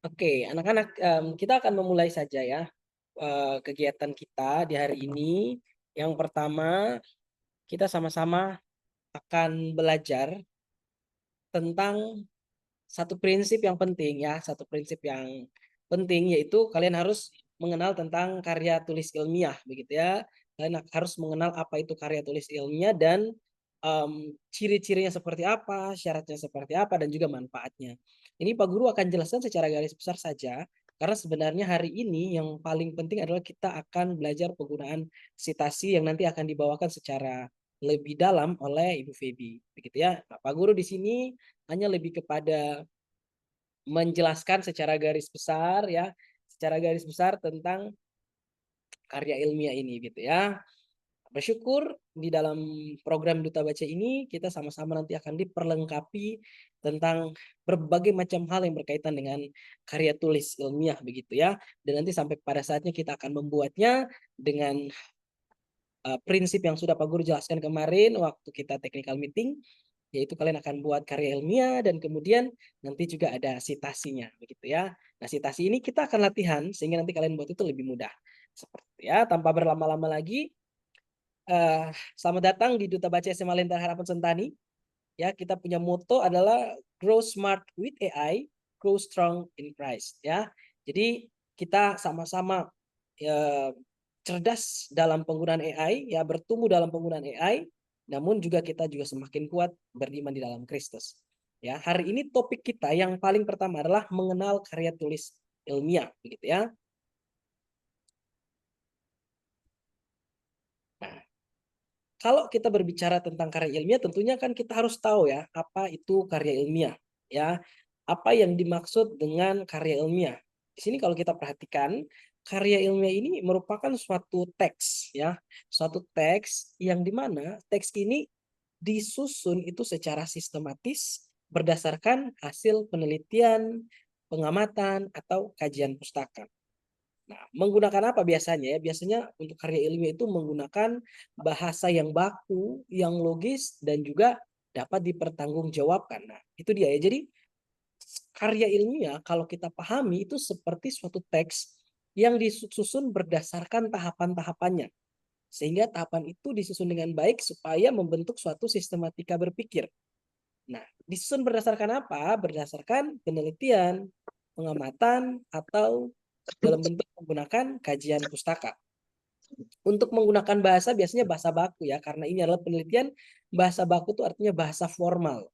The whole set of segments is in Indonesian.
Oke, anak-anak, kita akan memulai saja ya, kegiatan kita di hari ini. Yang pertama, kita sama-sama akan belajar tentang satu prinsip yang penting ya, satu prinsip yang penting yaitu kalian harus mengenal tentang karya tulis ilmiah begitu ya. Kalian harus mengenal apa itu karya tulis ilmiah dan, ciri-cirinya seperti apa, syaratnya seperti apa, dan juga manfaatnya. Ini Pak Guru akan jelaskan secara garis besar saja, karena sebenarnya hari ini yang paling penting adalah kita akan belajar penggunaan sitasi yang nanti akan dibawakan secara lebih dalam oleh Ibu Febi, begitu ya. Nah, Pak Guru di sini hanya lebih kepada menjelaskan secara garis besar ya, secara garis besar tentang karya ilmiah ini gitu ya. Bersyukur di dalam program Duta Baca ini kita sama-sama nanti akan diperlengkapi tentang berbagai macam hal yang berkaitan dengan karya tulis ilmiah begitu ya. Dan nanti sampai pada saatnya kita akan membuatnya dengan prinsip yang sudah Pak Guru jelaskan kemarin waktu kita technical meeting, yaitu kalian akan buat karya ilmiah dan kemudian nanti juga ada sitasinya begitu ya. Nah, sitasi ini kita akan latihan sehingga nanti kalian buat itu lebih mudah. Seperti ya, tanpa berlama-lama lagi, selamat datang di Duta Baca SMA Lentera Harapan Sentani. Ya, kita punya moto adalah grow smart with AI, grow strong in Christ ya. Jadi kita sama-sama ya, cerdas dalam penggunaan AI, ya bertumbuh dalam penggunaan AI, namun juga kita juga semakin kuat beriman di dalam Kristus. Ya, hari ini topik kita yang paling pertama adalah mengenal karya tulis ilmiah, begitu ya. Nah, kalau kita berbicara tentang karya ilmiah, tentunya kan kita harus tahu ya apa itu karya ilmiah, ya. Apa yang dimaksud dengan karya ilmiah? Di sini kalau kita perhatikan, karya ilmiah ini merupakan suatu teks ya, suatu teks yang di mana teks ini disusun itu secara sistematis berdasarkan hasil penelitian, pengamatan, atau kajian pustaka. Nah, menggunakan apa biasanya ya? Biasanya untuk karya ilmiah itu menggunakan bahasa yang baku, yang logis, dan juga dapat dipertanggungjawabkan. Nah, itu dia ya. Jadi karya ilmiah kalau kita pahami itu seperti suatu teks yang disusun berdasarkan tahapan-tahapannya. Sehingga tahapan itu disusun dengan baik supaya membentuk suatu sistematika berpikir. Nah, disusun berdasarkan apa? Berdasarkan penelitian, pengamatan, atau dalam bentuk menggunakan kajian pustaka. Untuk menggunakan bahasa biasanya bahasa baku ya, karena ini adalah penelitian, bahasa baku itu artinya bahasa formal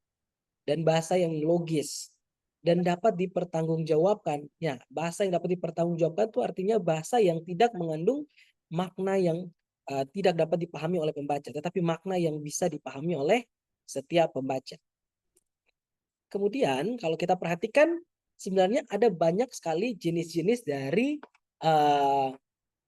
dan bahasa yang logis dan dapat dipertanggungjawabkan. Ya, bahasa yang dapat dipertanggungjawabkan itu artinya bahasa yang tidak mengandung makna yang tidak dapat dipahami oleh pembaca, tetapi makna yang bisa dipahami oleh setiap pembaca. Kemudian kalau kita perhatikan sebenarnya ada banyak sekali jenis-jenis dari uh,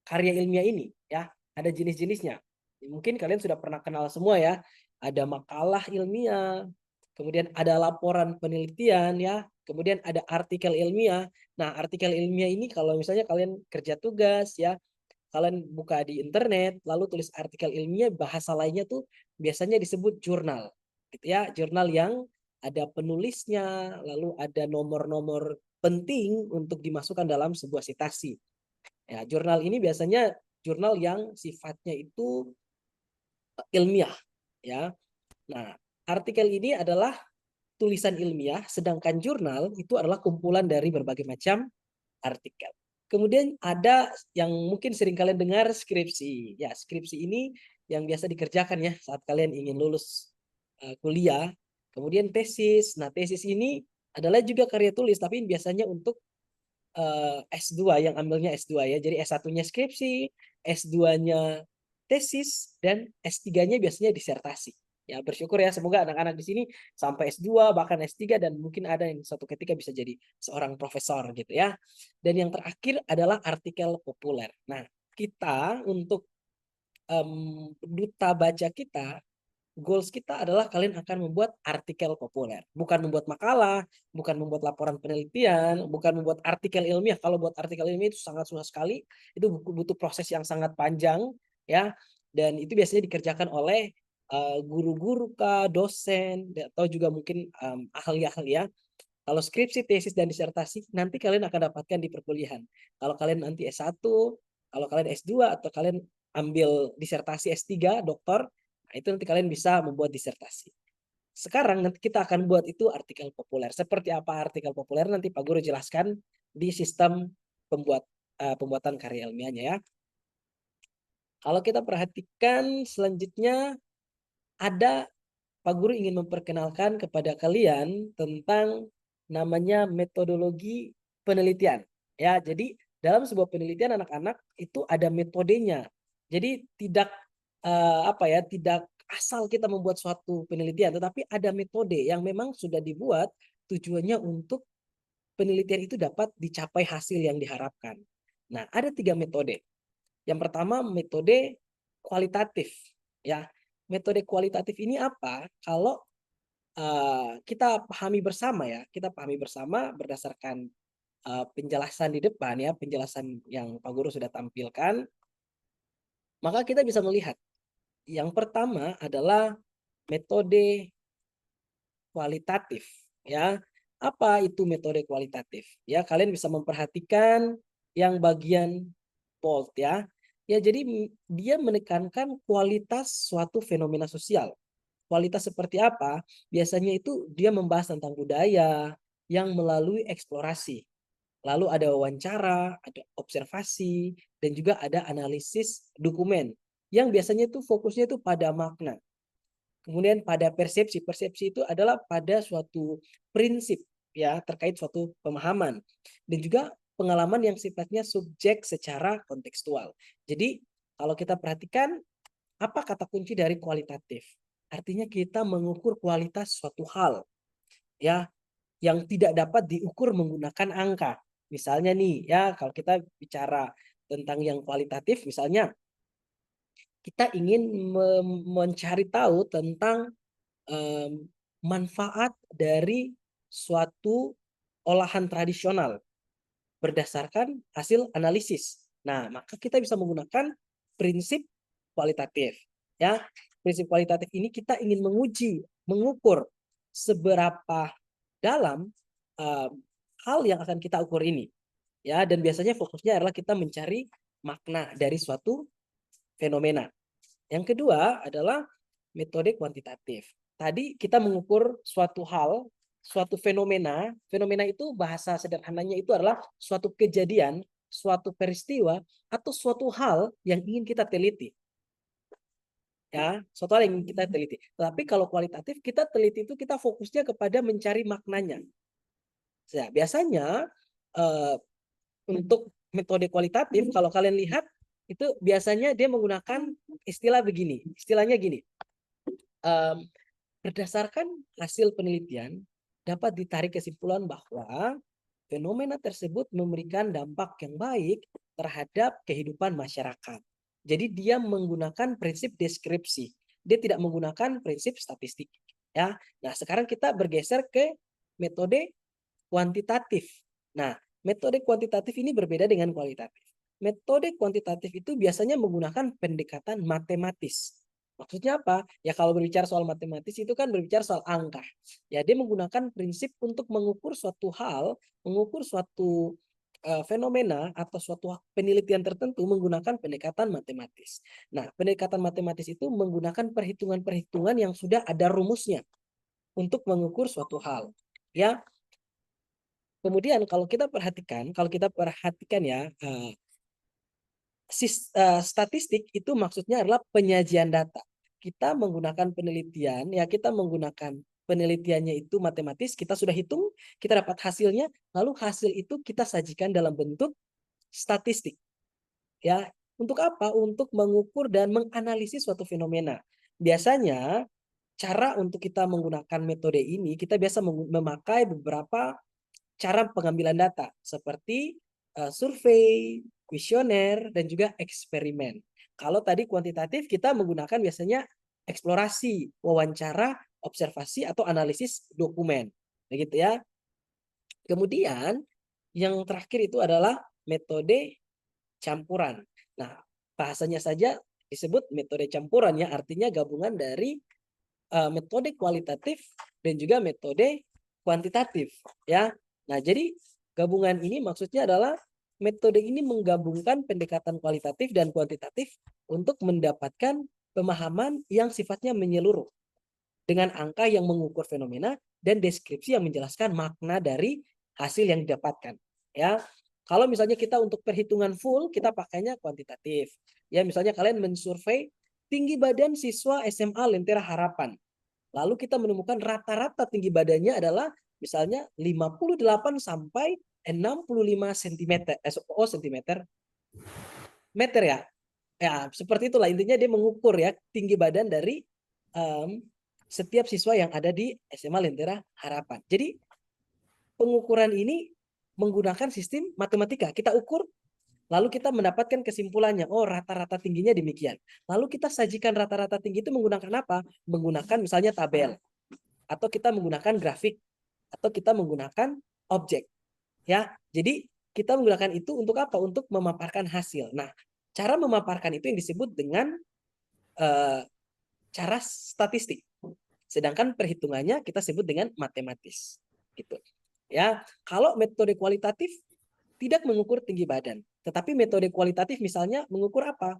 karya ilmiah ini ya, ada jenis-jenisnya. Mungkin kalian sudah pernah kenal semua ya. Ada makalah ilmiah, kemudian ada laporan penelitian ya, kemudian ada artikel ilmiah. Nah, artikel ilmiah ini kalau misalnya kalian kerja tugas ya, kalian buka di internet lalu tulis artikel ilmiah, bahasa lainnya tuh biasanya disebut jurnal. Gitu ya, jurnal yang ada penulisnya, lalu ada nomor-nomor penting untuk dimasukkan dalam sebuah sitasi. Ya, jurnal ini biasanya jurnal yang sifatnya itu ilmiah, ya. Nah, artikel ini adalah tulisan ilmiah, sedangkan jurnal itu adalah kumpulan dari berbagai macam artikel. Kemudian ada yang mungkin sering kalian dengar skripsi. Ya, skripsi ini yang biasa dikerjakan ya saat kalian ingin lulus kuliah. Kemudian tesis. Nah, tesis ini adalah juga karya tulis, tapi biasanya untuk S2 yang ambilnya S2 ya. Jadi S1-nya skripsi, S2-nya tesis, dan S3-nya biasanya disertasi. Ya, bersyukur ya semoga anak-anak di sini sampai S2 bahkan S3 dan mungkin ada yang suatu ketika bisa jadi seorang profesor gitu ya. Dan yang terakhir adalah artikel populer. Nah, kita untuk duta baca kita, goals kita adalah kalian akan membuat artikel populer, bukan membuat makalah, bukan membuat laporan penelitian, bukan membuat artikel ilmiah. Kalau buat artikel ilmiah itu sangat susah sekali, itu butuh proses yang sangat panjang ya, dan itu biasanya dikerjakan oleh guru-guru kah, dosen, atau juga mungkin ahli-ahli ya. Kalau skripsi, tesis, dan disertasi, nanti kalian akan dapatkan di perkuliahan. Kalau kalian nanti S1, kalau kalian S2, atau kalian ambil disertasi S3, doktor, nah itu nanti kalian bisa membuat disertasi. Sekarang nanti kita akan buat itu artikel populer. Seperti apa artikel populer nanti Pak Guru jelaskan di sistem pembuatan karya ilmiahnya ya. Kalau kita perhatikan selanjutnya ada Pak Guru ingin memperkenalkan kepada kalian tentang namanya metodologi penelitian. Ya, jadi dalam sebuah penelitian anak-anak itu ada metodenya. Jadi tidak tidak asal kita membuat suatu penelitian, tetapi ada metode yang memang sudah dibuat tujuannya untuk penelitian itu dapat dicapai hasil yang diharapkan. Nah, ada 3 metode. Yang pertama metode kualitatif. Ya, metode kualitatif ini apa? Kalau kita pahami bersama ya, kita pahami bersama berdasarkan penjelasan di depan ya, penjelasan yang Pak Guru sudah tampilkan, maka kita bisa melihat yang pertama adalah metode kualitatif ya. Apa itu metode kualitatif? Ya, kalian bisa memperhatikan yang bagian bold ya. Ya, jadi dia menekankan kualitas suatu fenomena sosial. Kualitas seperti apa? Biasanya itu dia membahas tentang budaya yang melalui eksplorasi. Lalu ada wawancara, ada observasi, dan juga ada analisis dokumen. Yang biasanya itu fokusnya itu pada makna. Kemudian pada persepsi. Persepsi itu adalah pada suatu prinsip ya terkait suatu pemahaman. Dan juga pengalaman yang sifatnya subjek secara kontekstual. Jadi kalau kita perhatikan apa kata kunci dari kualitatif? Artinya kita mengukur kualitas suatu hal ya yang tidak dapat diukur menggunakan angka. Misalnya nih ya kalau kita bicara tentang yang kualitatif misalnya kita ingin mencari tahu tentang manfaat dari suatu olahan tradisional berdasarkan hasil analisis. Nah, maka kita bisa menggunakan prinsip kualitatif. Ya, prinsip kualitatif ini kita ingin menguji, mengukur seberapa dalam hal yang akan kita ukur ini. Ya, dan biasanya fokusnya adalah kita mencari makna dari suatu fenomena. Yang kedua adalah metode kuantitatif. Tadi kita mengukur suatu hal, suatu fenomena. Fenomena itu bahasa sederhananya itu adalah suatu kejadian, suatu peristiwa, atau suatu hal yang ingin kita teliti. Ya, suatu hal yang ingin kita teliti. Tapi kalau kualitatif, kita teliti itu kita fokusnya kepada mencari maknanya. Ya, biasanya untuk metode kualitatif, kalau kalian lihat, itu biasanya dia menggunakan istilah begini. Istilahnya gini. Berdasarkan hasil penelitian, dapat ditarik kesimpulan bahwa fenomena tersebut memberikan dampak yang baik terhadap kehidupan masyarakat. Jadi dia menggunakan prinsip deskripsi. Dia tidak menggunakan prinsip statistik. Ya. Nah, sekarang kita bergeser ke metode kuantitatif. Nah, metode kuantitatif ini berbeda dengan kualitatif. Metode kuantitatif itu biasanya menggunakan pendekatan matematis. Maksudnya apa? Ya kalau berbicara soal matematis itu kan berbicara soal angka. Ya dia menggunakan prinsip untuk mengukur suatu hal, mengukur suatu fenomena atau suatu penelitian tertentu menggunakan pendekatan matematis. Nah, pendekatan matematis itu menggunakan perhitungan-perhitungan yang sudah ada rumusnya untuk mengukur suatu hal. Ya, kemudian kalau kita perhatikan ya, statistik itu maksudnya adalah penyajian data. Kita menggunakan penelitian, ya kita menggunakan penelitiannya itu matematis, kita sudah hitung, kita dapat hasilnya, lalu hasil itu kita sajikan dalam bentuk statistik. Ya, untuk apa? Untuk mengukur dan menganalisis suatu fenomena. Biasanya cara untuk kita menggunakan metode ini, kita biasa memakai beberapa cara pengambilan data seperti survei, kuesioner, dan juga eksperimen. Kalau tadi kuantitatif kita menggunakan biasanya eksplorasi, wawancara, observasi, atau analisis dokumen. Begitu ya. Kemudian yang terakhir itu adalah metode campuran. Nah, bahasanya saja disebut metode campuran ya, artinya gabungan dari metode kualitatif dan juga metode kuantitatif, ya. Nah, jadi gabungan ini maksudnya adalah metode ini menggabungkan pendekatan kualitatif dan kuantitatif untuk mendapatkan pemahaman yang sifatnya menyeluruh dengan angka yang mengukur fenomena dan deskripsi yang menjelaskan makna dari hasil yang didapatkan. Ya, kalau misalnya kita untuk perhitungan full kita pakainya kuantitatif. Ya, misalnya kalian mensurvei tinggi badan siswa SMA Lentera Harapan. Lalu kita menemukan rata-rata tinggi badannya adalah misalnya 58 sampai 65 cm. Cm. Meter ya. Ya, seperti itulah intinya dia mengukur ya tinggi badan dari setiap siswa yang ada di SMA Lentera Harapan. Jadi pengukuran ini menggunakan sistem matematika. Kita ukur, lalu kita mendapatkan kesimpulannya. Oh, rata-rata tingginya demikian. Lalu kita sajikan rata-rata tinggi itu menggunakan apa? Menggunakan misalnya tabel, atau kita menggunakan grafik, atau kita menggunakan objek. Ya, jadi kita menggunakan itu untuk apa? Untuk memaparkan hasil. Nah, cara memaparkan itu yang disebut dengan cara statistik. Sedangkan perhitungannya kita sebut dengan matematis. Gitu. Ya, kalau metode kualitatif tidak mengukur tinggi badan, tetapi metode kualitatif misalnya mengukur apa?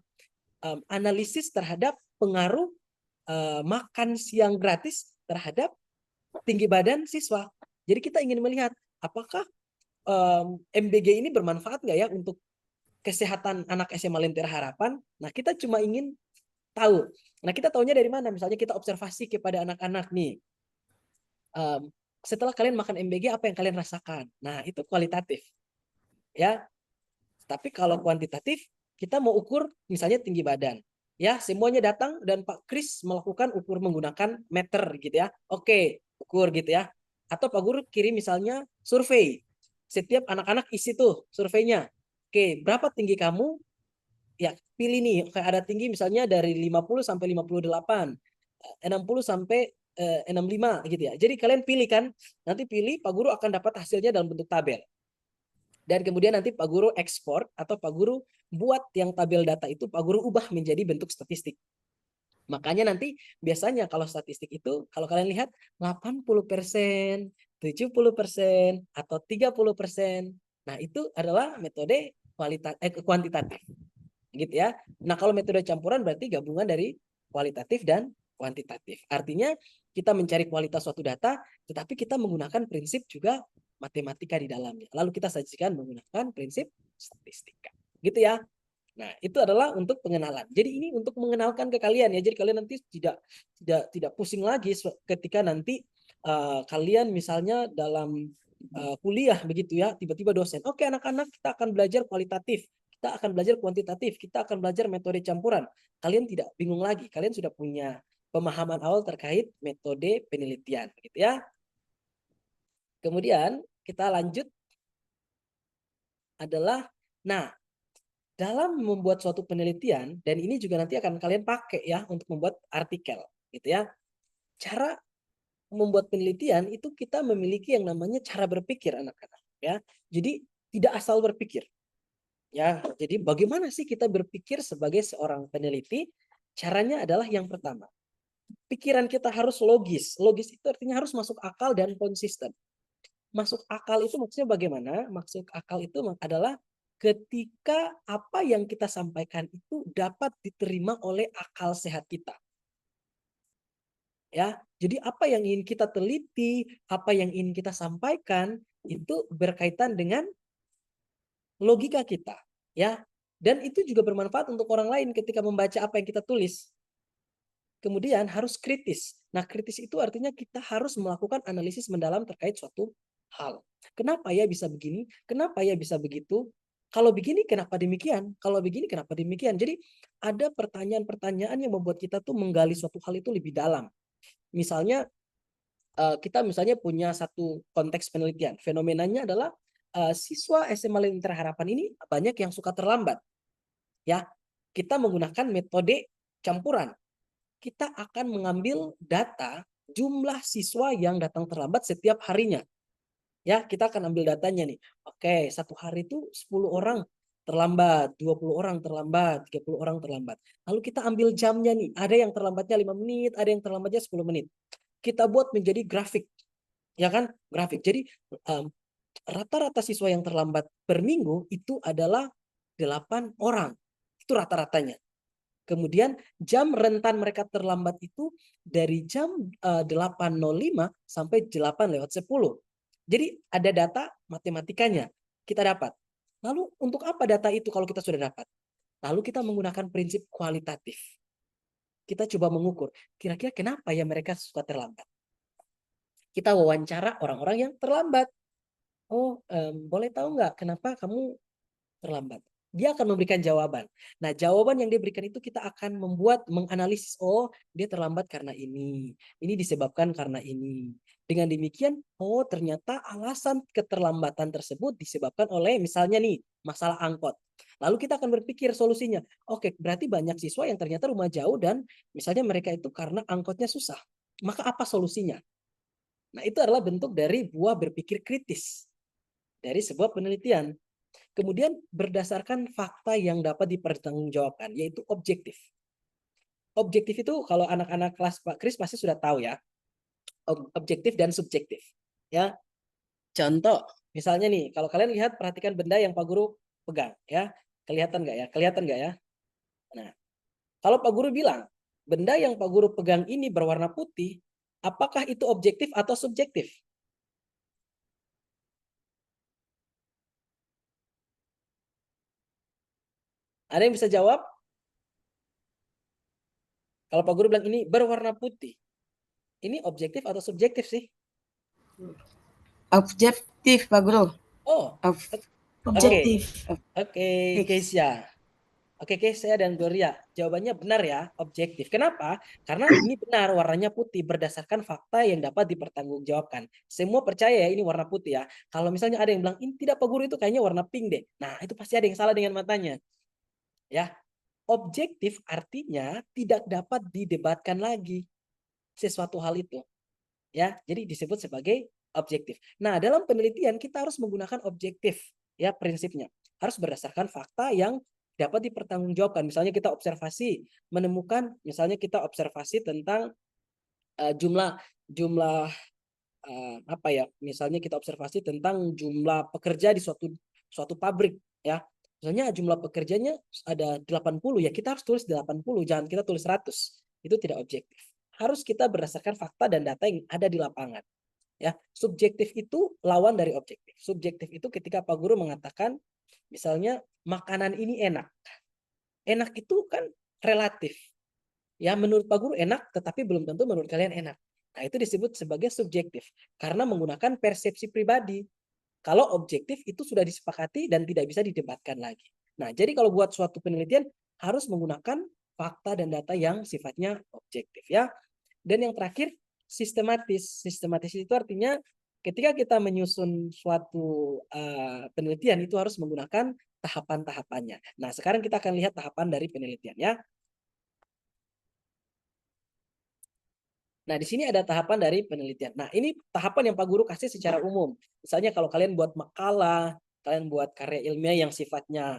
Analisis terhadap pengaruh makan siang gratis terhadap tinggi badan siswa. Jadi kita ingin melihat apakah MBG ini bermanfaat nggak ya untuk kesehatan anak SMA Lentera Harapan. Nah, kita cuma ingin tahu. Nah, kita tahunya dari mana? Misalnya kita observasi kepada anak-anak nih. Setelah kalian makan MBG, apa yang kalian rasakan? Nah, itu kualitatif. Ya, tapi kalau kuantitatif, kita mau ukur misalnya tinggi badan. Ya, semuanya datang dan Pak Kris melakukan ukur menggunakan meter gitu ya. Oke, ukur gitu ya. Atau Pak Guru kirim misalnya survei. Setiap anak-anak isi tuh surveinya. Oke, berapa tinggi kamu? Ya, pilih nih. Kayak ada tinggi misalnya dari 50 sampai 58, 60 sampai 65 gitu ya. Jadi kalian pilih kan, nanti pilih Pak Guru akan dapat hasilnya dalam bentuk tabel. Dan kemudian nanti Pak Guru ekspor atau Pak Guru buat yang tabel data itu Pak Guru ubah menjadi bentuk statistik. Makanya nanti biasanya kalau statistik itu kalau kalian lihat 80%, 70% atau 30%. Nah, itu adalah metode kuantitatif. Gitu ya. Nah, kalau metode campuran berarti gabungan dari kualitatif dan kuantitatif. Artinya kita mencari kualitas suatu data, tetapi kita menggunakan prinsip juga matematika di dalamnya. Lalu kita sajikan menggunakan prinsip statistika. Gitu ya. Nah, itu adalah untuk pengenalan. Jadi ini untuk mengenalkan ke kalian ya. Jadi kalian nanti tidak pusing lagi ketika nanti kalian misalnya dalam kuliah begitu ya, tiba-tiba dosen, oke anak-anak kita akan belajar kualitatif, kita akan belajar kuantitatif, kita akan belajar metode campuran. Kalian tidak bingung lagi, kalian sudah punya pemahaman awal terkait metode penelitian gitu ya. Kemudian kita lanjut adalah, nah, dalam membuat suatu penelitian, dan ini juga nanti akan kalian pakai ya untuk membuat artikel gitu ya. Cara membuat penelitian itu kita memiliki yang namanya cara berpikir anak-anak ya. Jadi tidak asal berpikir. Ya, jadi bagaimana sih kita berpikir sebagai seorang peneliti? Caranya adalah yang pertama, pikiran kita harus logis. Logis itu artinya harus masuk akal dan konsisten. Masuk akal itu maksudnya bagaimana? Maksud akal itu adalah ketika apa yang kita sampaikan itu dapat diterima oleh akal sehat kita. Ya, jadi apa yang ingin kita teliti, apa yang ingin kita sampaikan itu berkaitan dengan logika kita, ya. Dan itu juga bermanfaat untuk orang lain ketika membaca apa yang kita tulis. Kemudian harus kritis. Nah, kritis itu artinya kita harus melakukan analisis mendalam terkait suatu hal. Kenapa ya bisa begini? Kenapa ya bisa begitu? Kalau begini kenapa demikian? Kalau begini kenapa demikian? Jadi ada pertanyaan-pertanyaan yang membuat kita tuh menggali suatu hal itu lebih dalam. Misalnya kita misalnya punya satu konteks penelitian. Fenomenanya adalah siswa SMA Lentera Harapan ini banyak yang suka terlambat. Ya, kita menggunakan metode campuran. Kita akan mengambil data jumlah siswa yang datang terlambat setiap harinya. Ya, kita akan ambil datanya nih. Oke, satu hari itu 10 orang terlambat, 20 orang terlambat, 30 orang terlambat. Lalu kita ambil jamnya nih. Ada yang terlambatnya 5 menit, ada yang terlambatnya 10 menit. Kita buat menjadi grafik. Ya kan? Grafik. Jadi rata-rata siswa yang terlambat per minggu itu adalah 8 orang. Itu rata-ratanya. Kemudian jam rentan mereka terlambat itu dari jam 8.05 sampai 8:10. Jadi ada data matematikanya kita dapat. Lalu untuk apa data itu kalau kita sudah dapat? Lalu kita menggunakan prinsip kualitatif. Kita coba mengukur, kira-kira kenapa ya mereka suka terlambat. Kita wawancara orang-orang yang terlambat. Oh, boleh tahu nggak kenapa kamu terlambat? Dia akan memberikan jawaban. Nah, jawaban yang dia berikan itu kita akan menganalisis. Oh, dia terlambat karena ini. Ini disebabkan karena ini. Dengan demikian, oh ternyata alasan keterlambatan tersebut disebabkan oleh misalnya nih, masalah angkot. Lalu kita akan berpikir solusinya. Oke, berarti banyak siswa yang ternyata rumah jauh dan misalnya mereka itu karena angkotnya susah. Maka apa solusinya? Nah, itu adalah bentuk dari buah berpikir kritis dari sebuah penelitian. Kemudian berdasarkan fakta yang dapat dipertanggungjawabkan, yaitu objektif. Objektif itu kalau anak-anak kelas Pak Kris pasti sudah tahu ya, objektif dan subjektif. Ya, contoh, misalnya nih, kalau kalian lihat perhatikan benda yang Pak Guru pegang, ya, kelihatan nggak ya? Kelihatan nggak ya? Nah, kalau Pak Guru bilang benda yang Pak Guru pegang ini berwarna putih, apakah itu objektif atau subjektif? Ada yang bisa jawab? Kalau Pak Guru bilang ini berwarna putih, ini objektif atau subjektif sih? Objektif, Pak Guru. Oh, oke, Objektif. oke, Keisha. Oke, saya dan Gloria. Jawabannya benar ya, objektif. Kenapa? Karena ini benar warnanya putih berdasarkan fakta yang dapat dipertanggungjawabkan. Semua percaya ya ini warna putih ya. Kalau misalnya ada yang bilang, ini tidak Pak Guru itu kayaknya warna pink deh. Nah, itu pasti ada yang salah dengan matanya. Ya, objektif artinya tidak dapat didebatkan lagi sesuatu hal itu. Ya, jadi disebut sebagai objektif. Nah, dalam penelitian kita harus menggunakan objektif ya prinsipnya. Harus berdasarkan fakta yang dapat dipertanggungjawabkan. Misalnya kita observasi menemukan misalnya kita observasi tentang jumlah apa ya? Misalnya kita observasi tentang jumlah pekerja di suatu pabrik ya. Misalnya jumlah pekerjanya ada 80 ya, kita harus tulis 80, jangan kita tulis 100. Itu tidak objektif. Harus kita berdasarkan fakta dan data yang ada di lapangan. Ya, subjektif itu lawan dari objektif. Subjektif itu ketika Pak Guru mengatakan misalnya makanan ini enak. Enak itu kan relatif. Ya, menurut Pak Guru enak, tetapi belum tentu menurut kalian enak. Nah, itu disebut sebagai subjektif karena menggunakan persepsi pribadi. Kalau objektif itu sudah disepakati dan tidak bisa didebatkan lagi. Nah, jadi kalau buat suatu penelitian harus menggunakan fakta dan data yang sifatnya objektif ya. Dan yang terakhir sistematis. Sistematis itu artinya ketika kita menyusun suatu penelitian itu harus menggunakan tahapan-tahapannya. Nah, sekarang kita akan lihat tahapan dari penelitian ya. Nah, di sini ada tahapan dari penelitian. Nah, ini tahapan yang Pak Guru kasih secara umum. Misalnya kalau kalian buat makalah, kalian buat karya ilmiah yang sifatnya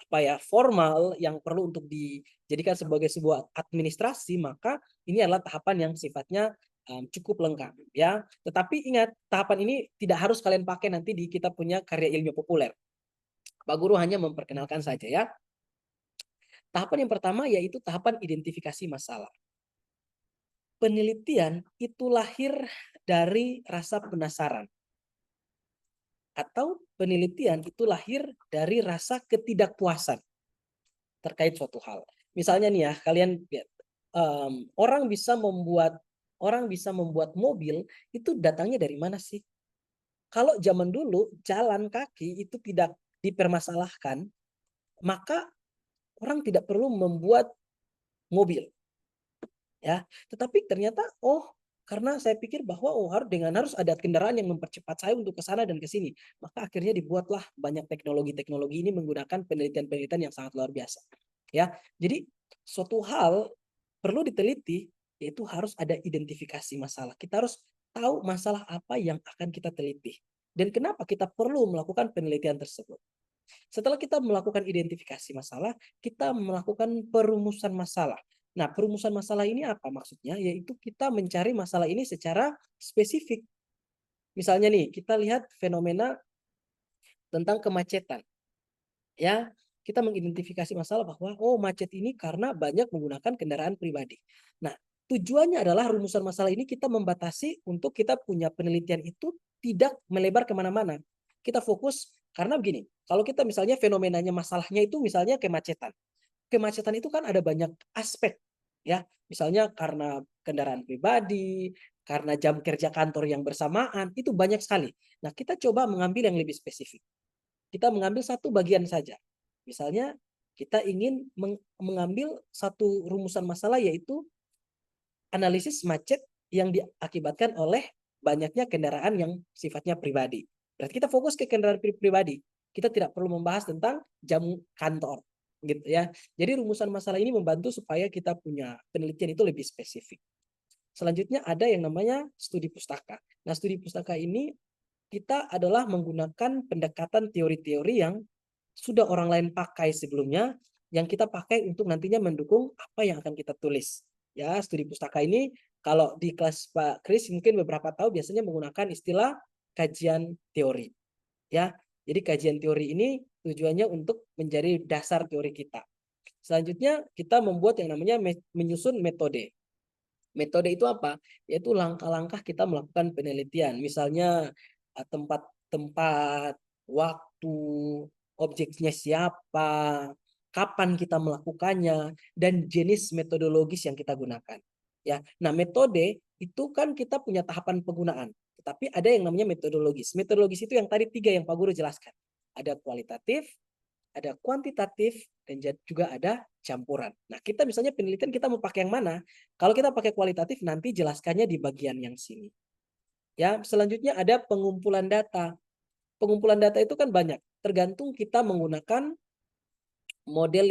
apa ya formal yang perlu untuk dijadikan sebagai sebuah administrasi, maka ini adalah tahapan yang sifatnya cukup lengkap ya. Tetapi ingat, tahapan ini tidak harus kalian pakai nanti di kita punya karya ilmiah populer. Pak Guru hanya memperkenalkan saja ya. Tahapan yang pertama yaitu tahapan identifikasi masalah. Penelitian itu lahir dari rasa penasaran. Atau penelitian itu lahir dari rasa ketidakpuasan terkait suatu hal. Misalnya nih ya, kalian lihat, orang bisa membuat mobil itu datangnya dari mana sih? Kalau zaman dulu jalan kaki itu tidak dipermasalahkan, maka orang tidak perlu membuat mobil. Ya, tetapi ternyata karena saya pikir bahwa harus ada kendaraan yang mempercepat saya untuk ke sana dan ke sini. Maka akhirnya dibuatlah banyak teknologi-teknologi ini menggunakan penelitian-penelitian yang sangat luar biasa. Ya. Jadi suatu hal perlu diteliti yaitu harus ada identifikasi masalah. Kita harus tahu masalah apa yang akan kita teliti dan kenapa kita perlu melakukan penelitian tersebut. Setelah kita melakukan identifikasi masalah, kita melakukan perumusan masalah. Nah, perumusan masalah ini apa maksudnya? Yaitu kita mencari masalah ini secara spesifik. Misalnya nih, kita lihat fenomena tentang kemacetan. Ya, kita mengidentifikasi masalah bahwa oh macet ini karena banyak menggunakan kendaraan pribadi. Nah, tujuannya adalah rumusan masalah ini kita membatasi untuk kita punya penelitian itu tidak melebar kemana-mana. Kita fokus karena begini, kalau kita misalnya fenomenanya masalahnya itu misalnya kemacetan. Kemacetan itu kan ada banyak aspek ya. Misalnya karena kendaraan pribadi, karena jam kerja kantor yang bersamaan, itu banyak sekali. Nah, kita coba mengambil yang lebih spesifik. Kita mengambil satu bagian saja. Misalnya kita ingin mengambil satu rumusan masalah yaitu analisis macet yang diakibatkan oleh banyaknya kendaraan yang sifatnya pribadi. Berarti kita fokus ke kendaraan pribadi. Kita tidak perlu membahas tentang jam kantor gitu ya. Jadi rumusan masalah ini membantu supaya kita punya penelitian itu lebih spesifik. Selanjutnya ada yang namanya studi pustaka. Nah, studi pustaka ini kita adalah menggunakan pendekatan teori-teori yang sudah orang lain pakai sebelumnya, yang kita pakai untuk nantinya mendukung apa yang akan kita tulis. Ya, studi pustaka ini kalau di kelas Pak Kris mungkin beberapa tahu biasanya menggunakan istilah kajian teori. Ya, jadi kajian teori ini tujuannya untuk menjadi dasar teori kita. Selanjutnya kita membuat yang namanya menyusun metode. Metode itu apa? Yaitu langkah-langkah kita melakukan penelitian. Misalnya tempat-tempat, waktu, objeknya siapa, kapan kita melakukannya, dan jenis metodologis yang kita gunakan. Ya, nah metode itu kan kita punya tahapan penggunaan. Tetapi ada yang namanya metodologis. Metodologis itu yang tadi 3 yang Pak Guru jelaskan. Ada kualitatif, ada kuantitatif, dan juga ada campuran. Nah, kita misalnya penelitian kita mau pakai yang mana? Kalau kita pakai kualitatif, nanti jelaskannya di bagian yang sini. Ya, selanjutnya ada pengumpulan data. Pengumpulan data itu kan banyak, tergantung kita menggunakan model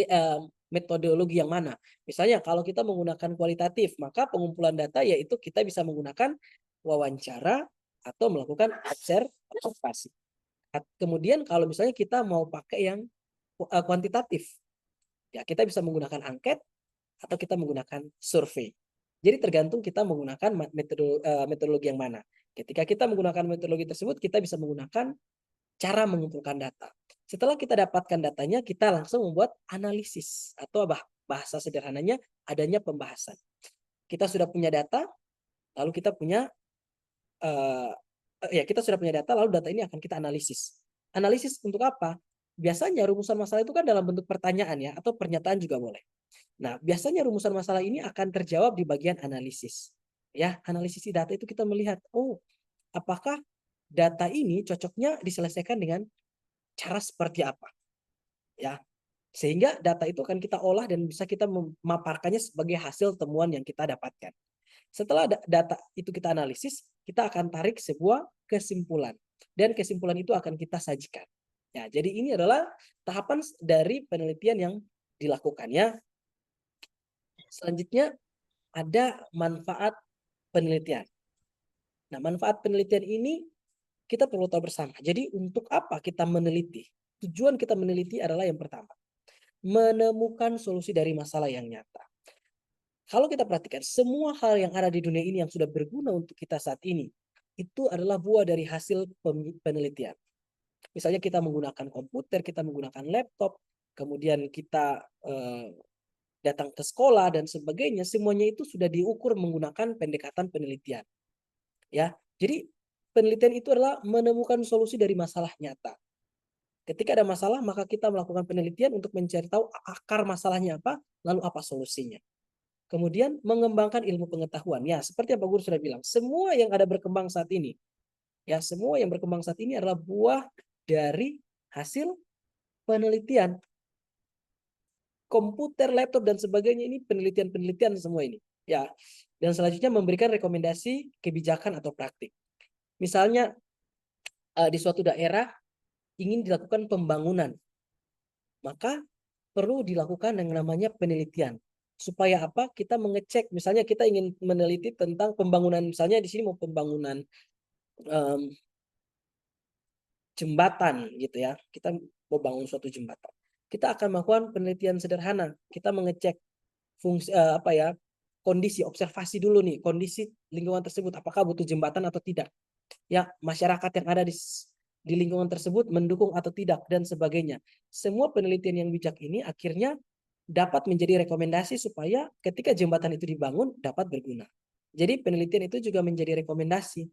metodologi yang mana. Misalnya kalau kita menggunakan kualitatif, maka pengumpulan data yaitu kita bisa menggunakan wawancara atau melakukan observasi. Kemudian kalau misalnya kita mau pakai yang kuantitatif, ya kita bisa menggunakan angket atau kita menggunakan survei. Jadi tergantung kita menggunakan metodologi yang mana. Ketika kita menggunakan metodologi tersebut, kita bisa menggunakan cara mengumpulkan data. Setelah kita dapatkan datanya, kita langsung membuat analisis atau bahasa sederhananya adanya pembahasan. Kita sudah punya data, lalu kita punya kita sudah punya data, lalu data ini akan kita analisis. Analisis untuk apa? Biasanya rumusan masalah itu kan dalam bentuk pertanyaan ya, atau pernyataan juga boleh. Nah, biasanya rumusan masalah ini akan terjawab di bagian analisis. Ya, analisis data itu kita melihat, oh, apakah data ini cocoknya diselesaikan dengan cara seperti apa? Ya, sehingga data itu akan kita olah dan bisa kita memaparkannya sebagai hasil temuan yang kita dapatkan. Setelah data itu kita analisis, kita akan tarik sebuah kesimpulan. Dan kesimpulan itu akan kita sajikan. Ya, jadi ini adalah tahapan dari penelitian yang dilakukan ya. Selanjutnya ada manfaat penelitian. Nah, manfaat penelitian ini kita perlu tahu bersama. Jadi untuk apa kita meneliti? Tujuan kita meneliti adalah yang pertama, menemukan solusi dari masalah yang nyata. Kalau kita perhatikan, semua hal yang ada di dunia ini yang sudah berguna untuk kita saat ini, itu adalah buah dari hasil penelitian. Misalnya kita menggunakan komputer, kita menggunakan laptop, kemudian kita datang ke sekolah dan sebagainya, semuanya itu sudah diukur menggunakan pendekatan penelitian. Ya, jadi penelitian itu adalah menemukan solusi dari masalah nyata. Ketika ada masalah, maka kita melakukan penelitian untuk mencari tahu akar masalahnya apa, lalu apa solusinya. Kemudian mengembangkan ilmu pengetahuan. Ya, seperti yang Pak Guru sudah bilang, semua yang ada berkembang saat ini, ya semua yang berkembang saat ini adalah buah dari hasil penelitian. Komputer, laptop dan sebagainya ini penelitian-penelitian semua ini. Ya. Dan selanjutnya memberikan rekomendasi kebijakan atau praktik. Misalnya di suatu daerah ingin dilakukan pembangunan, maka perlu dilakukan yang namanya penelitian. Supaya apa? Kita mengecek, misalnya kita ingin meneliti tentang pembangunan, misalnya di sini mau pembangunan jembatan gitu ya. Kita mau bangun suatu jembatan. Kita akan melakukan penelitian sederhana. Kita mengecek fungsi kondisi, observasi dulu nih, kondisi lingkungan tersebut apakah butuh jembatan atau tidak. ya masyarakat yang ada di lingkungan tersebut mendukung atau tidak dan sebagainya. Semua penelitian yang bijak ini akhirnya dapat menjadi rekomendasi supaya ketika jembatan itu dibangun dapat berguna. Jadi penelitian itu juga menjadi rekomendasi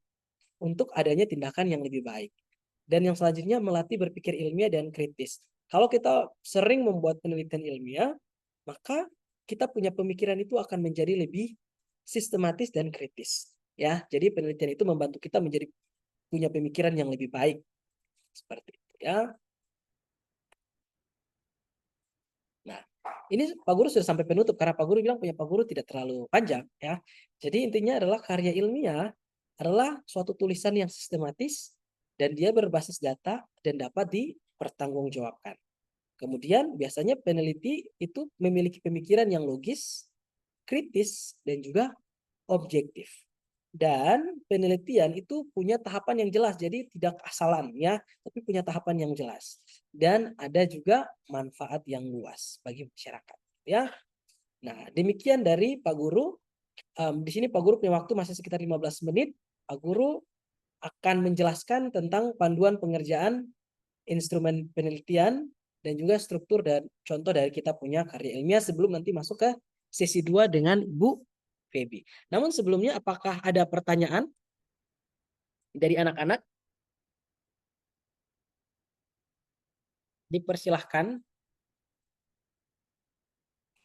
untuk adanya tindakan yang lebih baik. Dan yang selanjutnya melatih berpikir ilmiah dan kritis. Kalau kita sering membuat penelitian ilmiah, maka kita punya pemikiran itu akan menjadi lebih sistematis dan kritis. Ya, jadi penelitian itu membantu kita menjadi punya pemikiran yang lebih baik. Seperti itu ya. Nah, ini Pak Guru sudah sampai penutup karena Pak Guru bilang punya Pak Guru tidak terlalu panjang ya. Jadi intinya adalah karya ilmiah adalah suatu tulisan yang sistematis dan dia berbasis data dan dapat dipertanggungjawabkan. Kemudian biasanya peneliti itu memiliki pemikiran yang logis, kritis, dan juga objektif. Dan penelitian itu punya tahapan yang jelas, jadi tidak asalan ya, tapi punya tahapan yang jelas. Dan ada juga manfaat yang luas bagi masyarakat ya. Nah, demikian dari Pak Guru. Di sini Pak Guru punya waktu masih sekitar 15 menit. Pak Guru akan menjelaskan tentang panduan pengerjaan instrumen penelitian dan juga struktur dan contoh dari kita punya karya ilmiah sebelum nanti masuk ke sesi 2 dengan Bu Feby. Namun sebelumnya apakah ada pertanyaan dari anak-anak? Dipersilahkan.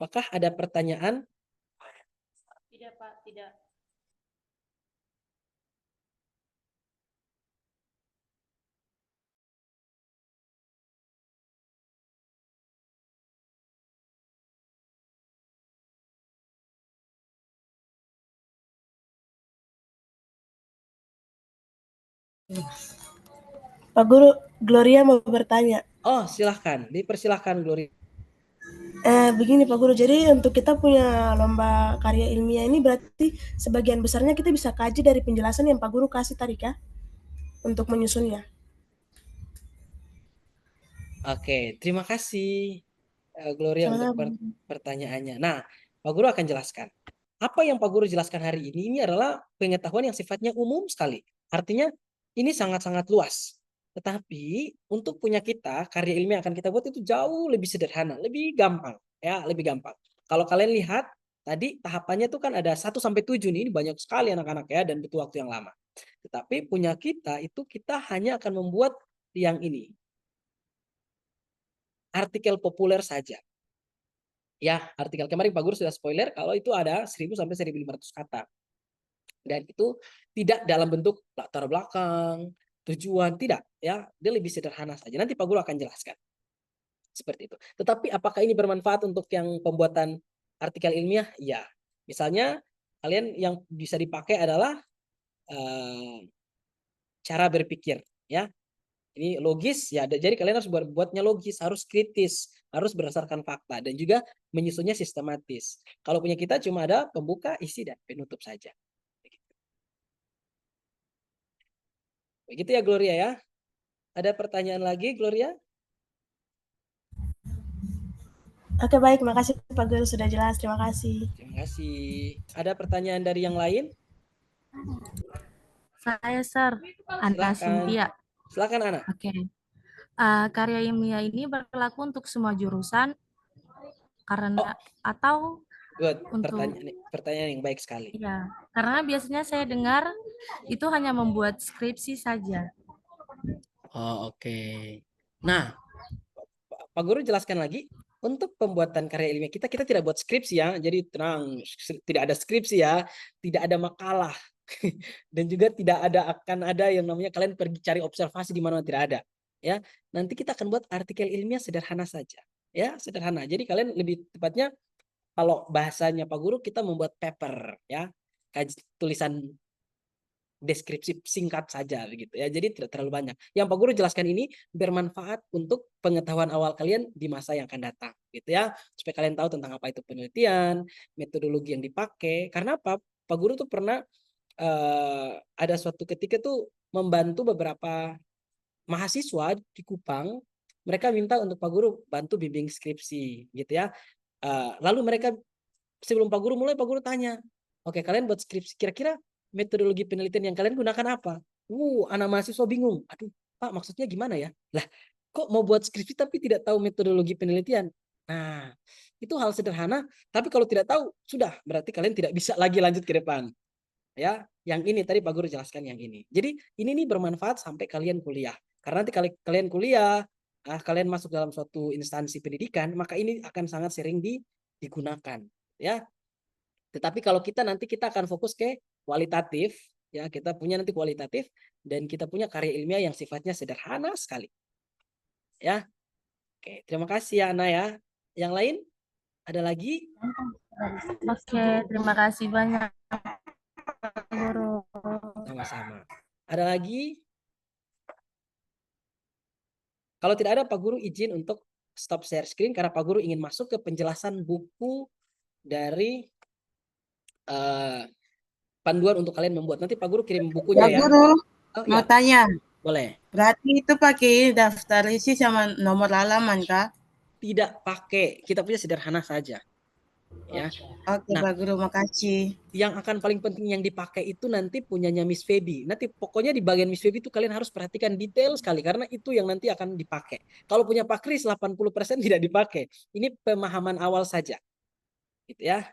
Apakah ada pertanyaan? Tidak, Pak, tidak. Pak Guru, Gloria mau bertanya. Oh, silahkan. Dipersilahkan, Glory. Begini Pak Guru, jadi untuk kita punya lomba karya ilmiah ini berarti sebagian besarnya kita bisa kaji dari penjelasan yang Pak Guru kasih tadi kah? Untuk menyusunnya. Oke, terima kasih Gloria untuk Sama-sama. pertanyaannya. Nah, Pak Guru akan jelaskan. Apa yang Pak Guru jelaskan hari ini adalah pengetahuan yang sifatnya umum sekali. Artinya ini sangat-sangat luas. Tetapi untuk punya kita, karya ilmiah yang akan kita buat itu jauh lebih sederhana, lebih gampang. Ya, lebih gampang. Kalau kalian lihat, tadi tahapannya itu kan ada 1 sampai 7 nih, ini banyak sekali anak-anak ya, dan butuh waktu yang lama. Tetapi punya kita itu kita hanya akan membuat yang ini. Artikel populer saja. Ya, artikel kemarin Pak Guru sudah spoiler kalau itu ada 1000 sampai 1500 kata. Dan itu tidak dalam bentuk latar belakang, tujuan, tidak ya. Dia lebih sederhana saja. Nanti Pak Guru akan jelaskan. Seperti itu. Tetapi apakah ini bermanfaat untuk yang pembuatan artikel ilmiah? Ya. Misalnya kalian yang bisa dipakai adalah cara berpikir ya. Ini logis ya, jadi kalian harus buatnya logis, harus kritis, harus berdasarkan fakta dan juga menyusunnya sistematis. Kalau punya kita cuma ada pembuka, isi dan penutup saja. Begitu ya Gloria ya. Ada pertanyaan lagi Gloria? Oke baik, makasih Pak Guru sudah jelas. Terima kasih. Terima kasih. Ada pertanyaan dari yang lain? Saya, Sir. Ana Silakan. Cynthia. Silakan Ana. Oke. Karya ilmiah ini berlaku untuk semua jurusan karena atau Good. untuk Pertanyaan yang baik sekali. ya, karena biasanya saya dengar itu hanya membuat skripsi saja. Oh, oke. Nah, Pak Guru jelaskan lagi. Untuk pembuatan karya ilmiah kita tidak buat skripsi ya. Jadi tenang, tidak ada skripsi ya, tidak ada makalah. Dan juga tidak akan ada yang namanya kalian pergi cari observasi di mana tidak ada. Ya, nanti kita akan buat artikel ilmiah sederhana saja. Ya, sederhana. Jadi kalian lebih tepatnya kalau bahasanya Pak Guru kita membuat paper ya. Tulisan deskripsi singkat saja begitu ya. Jadi tidak terlalu banyak. Yang Pak Guru jelaskan ini bermanfaat untuk pengetahuan awal kalian di masa yang akan datang gitu ya. Supaya kalian tahu tentang apa itu penelitian, metodologi yang dipakai. Karena apa? Pak Guru tuh pernah ada suatu ketika tuh membantu beberapa mahasiswa di Kupang. Mereka minta untuk Pak Guru bantu bimbing skripsi gitu ya. Lalu mereka sebelum Pak Guru mulai, Pak Guru tanya, oke kalian buat skripsi kira-kira metodologi penelitian yang kalian gunakan apa? Anak mahasiswa bingung. Aduh, Pak, maksudnya gimana ya? Lah, kok mau buat skripsi tapi tidak tahu metodologi penelitian? Nah, itu hal sederhana, tapi kalau tidak tahu, sudah, berarti kalian tidak bisa lagi lanjut ke depan. Ya, yang ini tadi Pak Guru jelaskan yang ini. Jadi, ini nih bermanfaat sampai kalian kuliah. Karena nanti kalian kuliah, kalian masuk dalam suatu instansi pendidikan, maka ini akan sangat sering digunakan, ya. Tetapi kalau kita akan fokus ke kualitatif, ya, kita punya nanti kualitatif dan kita punya karya ilmiah yang sifatnya sederhana sekali. Ya. Oke, terima kasih ya Ana ya. Yang lain ada lagi? Oke, terima kasih banyak Guru. Sama-sama. Ada lagi? Kalau tidak ada, Pak Guru izin untuk stop share screen karena Pak Guru ingin masuk ke penjelasan buku dari panduan untuk kalian membuat. Nanti Pak Guru kirim bukunya ya. Guru, Oh, mau ya, tanya. boleh. Berarti itu pakai daftar isi sama nomor halaman, Kak? Tidak pakai, kita punya sederhana saja. Ya. Oke, Nah, Pak Guru, makasih. yang akan paling penting yang dipakai itu nanti punyanya Miss Feby. Nanti pokoknya di bagian Miss Feby itu kalian harus perhatikan detail sekali karena itu yang nanti akan dipakai. Kalau punya Pak Kris 80% tidak dipakai. Ini pemahaman awal saja. Gitu ya.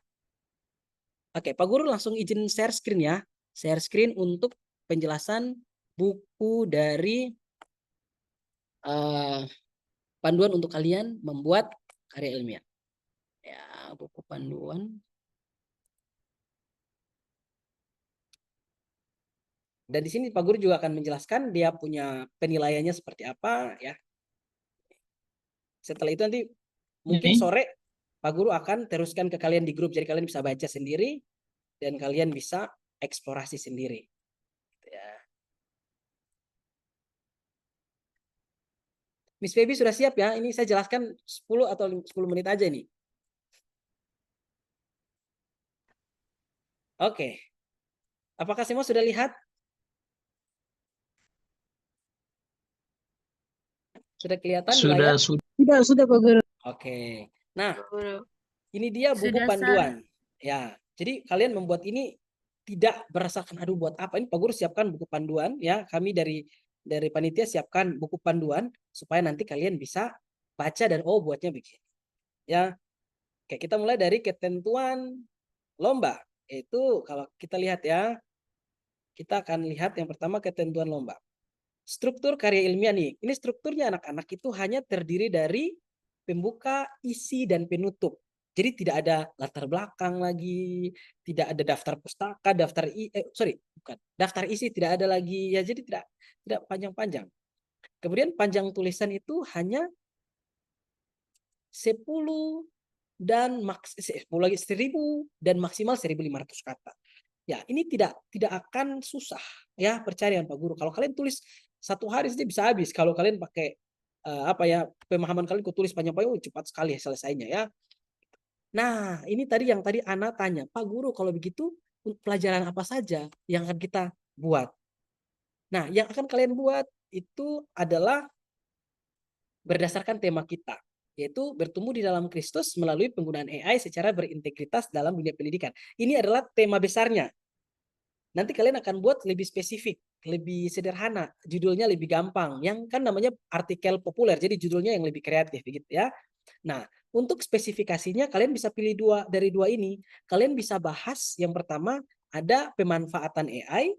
Oke, Pak Guru langsung izin share screen ya. Share screen untuk penjelasan buku dari panduan untuk kalian membuat karya ilmiah. Ya, buku panduan. Dan di sini Pak Guru juga akan menjelaskan dia punya penilaiannya seperti apa ya. Setelah itu nanti mungkin sore Pak Guru akan teruskan ke kalian di grup jadi kalian bisa baca sendiri dan kalian bisa eksplorasi sendiri. Ya. Miss Feby sudah siap ya? Ini saya jelaskan 10 atau 10 menit aja nih. Oke. Apakah semua sudah lihat? Sudah kelihatan di layar? Sudah, Pak Guru. Oke. Nah, ini dia buku Sudah, panduan. Ya. Jadi kalian membuat ini tidak berasakan aduh buat apa ini Pak Guru siapkan buku panduan ya. Kami dari panitia siapkan buku panduan supaya nanti kalian bisa baca dan oh buatnya begini. Ya. Oke, kita mulai dari ketentuan lomba. Itu kalau kita lihat ya. Kita akan lihat yang pertama ketentuan lomba. Struktur karya ilmiah nih. Ini strukturnya anak-anak itu hanya terdiri dari pembuka, isi, dan penutup. Jadi tidak ada latar belakang lagi, tidak ada daftar pustaka, daftar isi tidak ada lagi. Ya jadi tidak panjang-panjang. Kemudian panjang tulisan itu hanya 10 dan 10 lagi 1000 dan maksimal 1500 kata. Ya, ini tidak akan susah ya, percaya dengan Pak Guru. Kalau kalian tulis satu hari saja bisa habis. Kalau kalian pakai pemahaman kalian tulis panjang-panjang cepat sekali selesainya ya. Nah, ini tadi yang tadi Ana tanya, Pak Guru kalau begitu pelajaran apa saja yang akan kita buat? Nah, yang akan kalian buat itu adalah berdasarkan tema kita, yaitu bertumbuh di dalam Kristus melalui penggunaan AI secara berintegritas dalam dunia pendidikan. Ini adalah tema besarnya. Nanti kalian akan buat lebih spesifik, lebih sederhana, judulnya lebih gampang. Yang kan namanya artikel populer, jadi judulnya yang lebih kreatif begitu ya. Nah, untuk spesifikasinya kalian bisa pilih dari dua ini. Kalian bisa bahas yang pertama ada pemanfaatan AI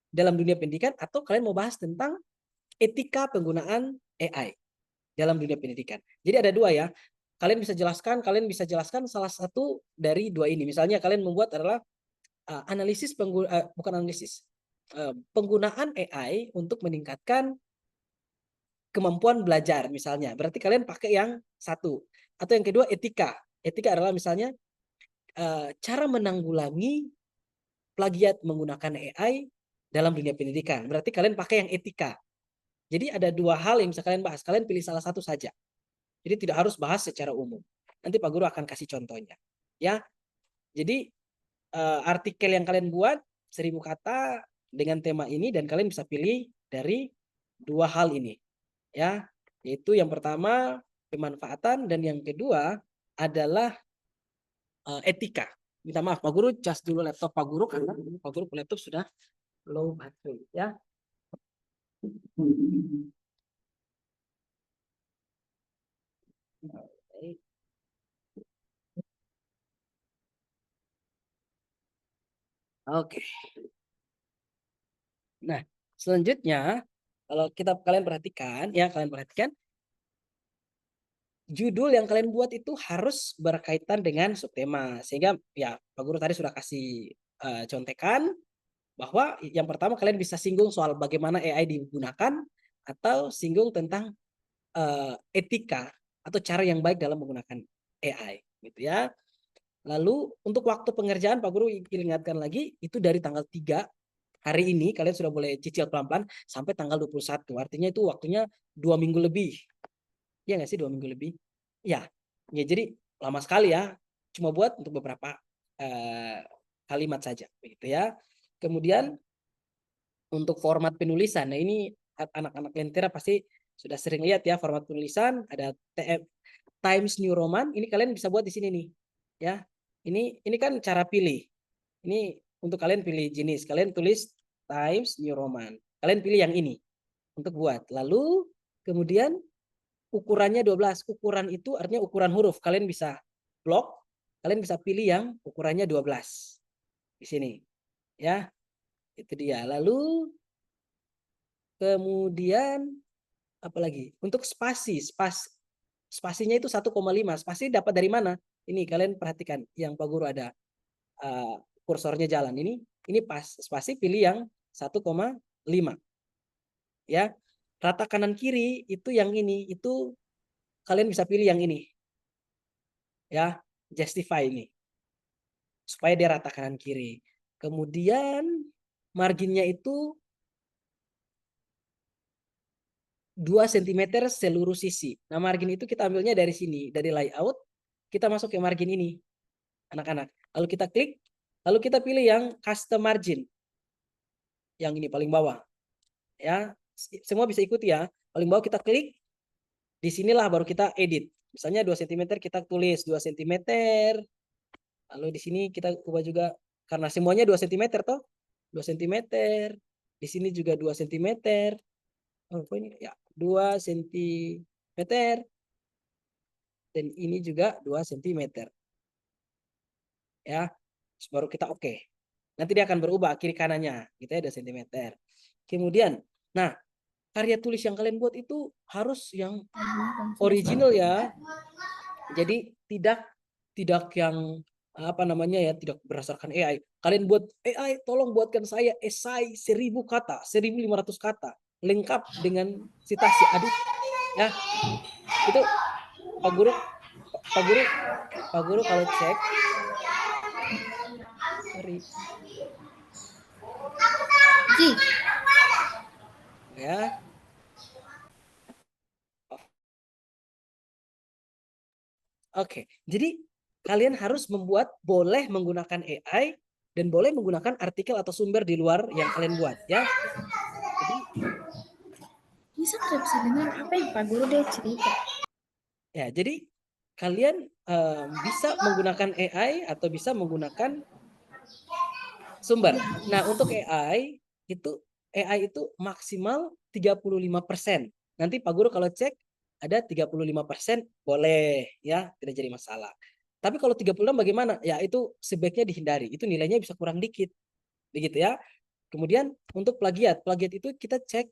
dalam dunia pendidikan atau kalian mau bahas tentang etika penggunaan AI dalam dunia pendidikan. Jadi ada dua ya. Kalian bisa jelaskan salah satu dari dua ini. Misalnya kalian membuat adalah penggunaan AI untuk meningkatkan kemampuan belajar misalnya. Berarti kalian pakai yang satu. Atau yang kedua etika. Etika adalah misalnya cara menanggulangi plagiat menggunakan AI dalam dunia pendidikan. Berarti kalian pakai yang etika. Jadi ada dua hal yang bisa kalian bahas. Kalian pilih salah satu saja. Jadi tidak harus bahas secara umum. Nanti Pak Guru akan kasih contohnya. Ya. Jadi artikel yang kalian buat 1000 kata dengan tema ini dan kalian bisa pilih dari dua hal ini ya, yaitu yang pertama pemanfaatan dan yang kedua adalah etika. Minta maaf Pak Guru, cas dulu laptop Pak Guru karena Pak Guru laptop sudah low baterai ya. Oke. Nah, selanjutnya kalau kalian perhatikan judul yang kalian buat itu harus berkaitan dengan subtema. Sehingga ya Pak Guru tadi sudah kasih contekan bahwa yang pertama kalian bisa singgung soal bagaimana AI digunakan atau singgung tentang etika atau cara yang baik dalam menggunakan AI gitu ya. Lalu untuk waktu pengerjaan Pak Guru ingatkan lagi itu dari tanggal 3 hari ini kalian sudah boleh cicil pelan-pelan sampai tanggal 21. Artinya itu waktunya 2 minggu lebih. Ya nggak sih 2 minggu lebih? Ya. Ya jadi lama sekali ya. Cuma buat untuk beberapa kalimat saja begitu ya. Kemudian untuk format penulisan. Nah, ini anak-anak Lentera pasti sudah sering lihat ya format penulisan ada Times New Roman. Ini kalian bisa buat di sini nih. Ya. Ini kan cara pilih. Ini untuk kalian pilih jenis. Kalian tulis Times New Roman. Kalian pilih yang ini untuk buat. Lalu kemudian ukurannya 12. Ukuran itu artinya ukuran huruf. Kalian bisa blok. Kalian bisa pilih yang ukurannya 12. Di sini. Ya. Itu dia. Lalu kemudian apa lagi? Untuk spasinya itu 1,5. Spasi dapat dari mana? Ini kalian perhatikan yang Pak Guru ada kursornya jalan ini pas spasi pilih yang 1,5 ya. Rata kanan kiri itu yang ini itu kalian bisa pilih yang ini ya, justify ini supaya dia rata kanan kiri. Kemudian marginnya itu 2 cm seluruh sisi. Nah, margin itu kita ambilnya dari sini, dari layout, kita masuk ke margin ini, anak-anak. Lalu kita klik, lalu kita pilih yang custom margin. Yang ini paling bawah. Ya, semua bisa ikuti ya. Paling bawah kita klik, di sinilah baru kita edit. Misalnya 2 cm kita tulis 2 cm. Lalu di sini kita ubah juga, karena semuanya 2 cm toh. 2 cm. Di sini juga 2 cm. Oh, ini ya 2 cm. Dan ini juga 2 cm. Ya, baru kita oke. Nanti dia akan berubah kiri kanannya, gitu ya 2 cm. Kemudian, nah, karya tulis yang kalian buat itu harus yang original ya. Jadi tidak yang apa namanya ya, tidak berdasarkan AI. Kalian buat AI, tolong buatkan saya esai 1000 kata, 1500 kata, lengkap dengan citasi. Aduh, ya itu Pak Guru kalau cek, sorry. Ya. Oke, jadi kalian harus boleh menggunakan AI dan boleh menggunakan artikel atau sumber di luar yang kalian buat ya. Jadi, bisa dengan apa yang Pak Guru dia cerita? Ya, jadi kalian bisa menggunakan AI atau bisa menggunakan sumber. Nah, untuk AI itu maksimal 35%. Nanti Pak Guru kalau cek ada 35% boleh ya, tidak jadi masalah. Tapi kalau 36 bagaimana? Ya itu sebaiknya dihindari. Itu nilainya bisa kurang dikit. Begitu ya. Kemudian untuk plagiat itu kita cek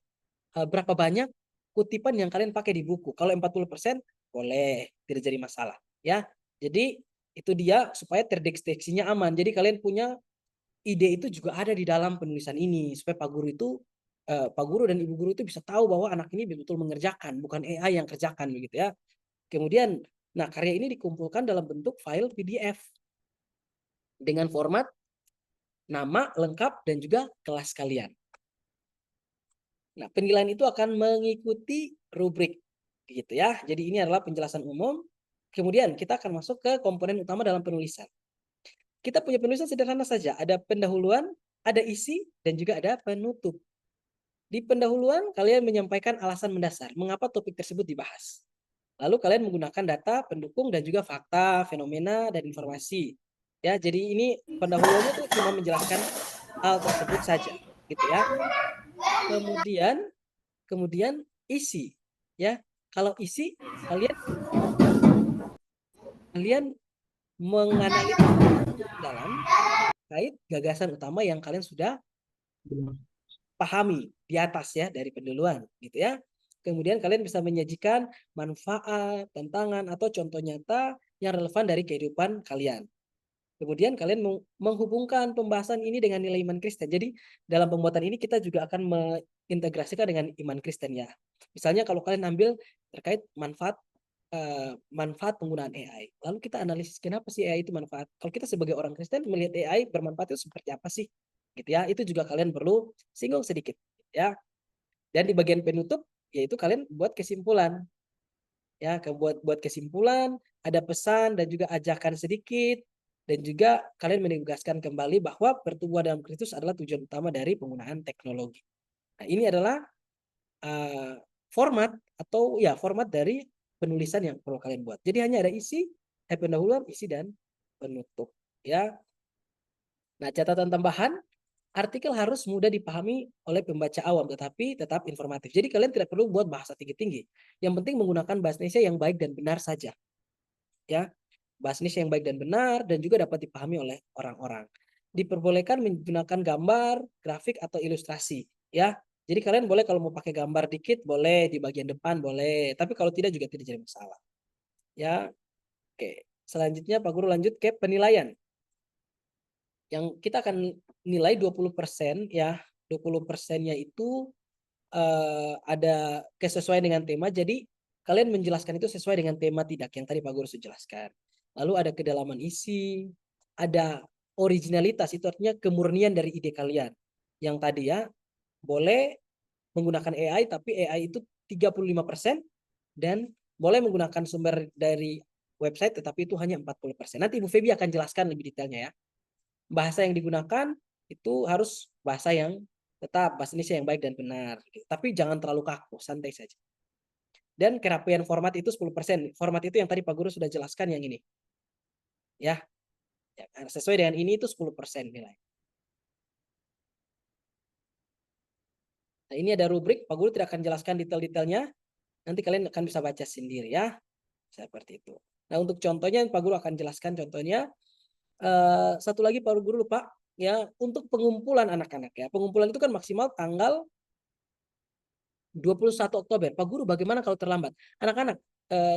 berapa banyak kutipan yang kalian pakai di buku. Kalau 40% boleh, tidak jadi masalah ya. Jadi itu dia supaya terdeteksinya aman. Jadi kalian punya ide itu juga ada di dalam penulisan ini supaya Pak Guru dan Ibu Guru itu bisa tahu bahwa anak ini betul-betul mengerjakan, bukan AI yang kerjakan begitu ya. Kemudian, nah karya ini dikumpulkan dalam bentuk file PDF dengan format nama lengkap dan juga kelas kalian. Nah, penilaian itu akan mengikuti rubrik gitu ya. Jadi ini adalah penjelasan umum. Kemudian kita akan masuk ke komponen utama dalam penulisan. Kita punya penulisan sederhana saja. Ada pendahuluan, ada isi, dan juga ada penutup. Di pendahuluan, kalian menyampaikan alasan mendasar mengapa topik tersebut dibahas. Lalu kalian menggunakan data pendukung dan juga fakta, fenomena, dan informasi. Ya, jadi ini pendahuluannya itu cuma menjelaskan hal tersebut saja, gitu ya. Kemudian kemudian isi. Ya, kalau isi kalian menganalisis dalam kait gagasan utama yang kalian sudah pahami di atas ya dari pendahuluan gitu ya. Kemudian kalian bisa menyajikan manfaat, tantangan atau contoh nyata yang relevan dari kehidupan kalian. Kemudian kalian menghubungkan pembahasan ini dengan nilai iman Kristen. Jadi dalam pembuatan ini kita juga akan mengintegrasikan dengan iman Kristen ya. Misalnya kalau kalian ambil terkait manfaat penggunaan AI. Lalu kita analisis kenapa sih AI itu manfaat. Kalau kita sebagai orang Kristen melihat AI bermanfaat itu seperti apa sih? Gitu ya. Itu juga kalian perlu singgung sedikit ya. Dan di bagian penutup yaitu kalian buat kesimpulan. Ya, buat kesimpulan, ada pesan dan juga ajakan sedikit dan juga kalian menegaskan kembali bahwa pertumbuhan dalam Kristus adalah tujuan utama dari penggunaan teknologi. Nah, ini adalah format dari penulisan yang perlu kalian buat. Jadi hanya ada isi, pendahuluan, isi dan penutup ya. Nah, catatan tambahan, artikel harus mudah dipahami oleh pembaca awam tetapi tetap informatif. Jadi kalian tidak perlu buat bahasa tinggi-tinggi. Yang penting menggunakan bahasa Indonesia yang baik dan benar saja. Ya. Bahasa Indonesia yang baik dan benar dan juga dapat dipahami oleh orang-orang. Diperbolehkan menggunakan gambar, grafik atau ilustrasi, ya. Jadi kalian boleh kalau mau pakai gambar dikit boleh, di bagian depan boleh, tapi kalau tidak juga tidak jadi masalah. Ya. Oke. Selanjutnya Pak Guru lanjut ke penilaian. Yang kita akan nilai 20% ya. 20%-nya itu ada kesesuaian dengan tema. Jadi kalian menjelaskan itu sesuai dengan tema tidak yang tadi Pak Guru sudah jelaskan. Lalu ada kedalaman isi, ada originalitas, itu artinya kemurnian dari ide kalian. Yang tadi ya, boleh menggunakan AI tapi AI itu 35% dan boleh menggunakan sumber dari website tetapi itu hanya 40%. Nanti Bu Febi akan jelaskan lebih detailnya ya. Bahasa yang digunakan itu harus bahasa yang tetap bahasa Indonesia yang baik dan benar. Tapi jangan terlalu kaku, santai saja. Dan kerapian format itu 10%. Format itu yang tadi Pak Guru sudah jelaskan yang ini. Ya, sesuai dengan ini itu 10% nilai. Nah, ini ada rubrik, Pak Guru tidak akan jelaskan detail-detailnya. Nanti kalian akan bisa baca sendiri ya. Seperti itu. Nah, untuk contohnya Pak Guru akan jelaskan contohnya. Satu lagi Pak Guru lupa ya, untuk pengumpulan anak-anak ya. Pengumpulan itu kan maksimal tanggal 21 Oktober. Pak Guru bagaimana kalau terlambat? Anak-anak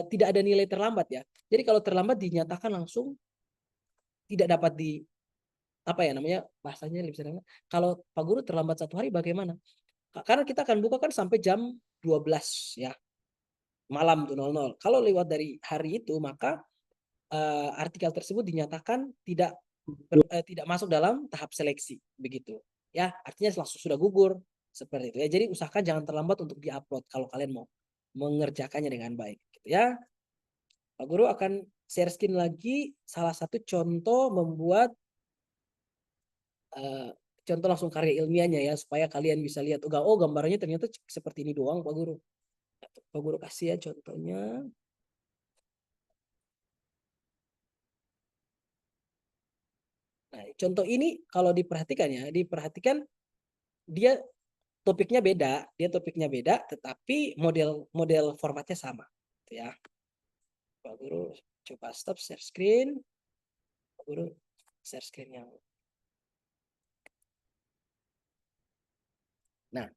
tidak ada nilai terlambat ya. Jadi kalau terlambat dinyatakan langsung tidak dapat apa ya namanya bahasanya lebih sederhana. Kalau Pak Guru terlambat 1 hari bagaimana? Karena kita akan buka kan sampai jam 12 ya. Malam tuh 00. Kalau lewat dari hari itu maka artikel tersebut dinyatakan tidak masuk dalam tahap seleksi begitu. Ya, artinya langsung sudah gugur seperti itu ya. Jadi usahakan jangan terlambat untuk diupload kalau kalian mau mengerjakannya dengan baik gitu ya. Pak Guru akan share screen lagi salah satu contoh membuat contoh langsung karya ilmiahnya ya supaya kalian bisa lihat oh gambarnya ternyata seperti ini doang Pak Guru. Pak Guru kasih ya contohnya. Nah, contoh ini kalau diperhatikan dia topiknya beda, tetapi model formatnya sama, gitu ya. Pak Guru coba stop share screen. Pak Guru share screen yang. Nah,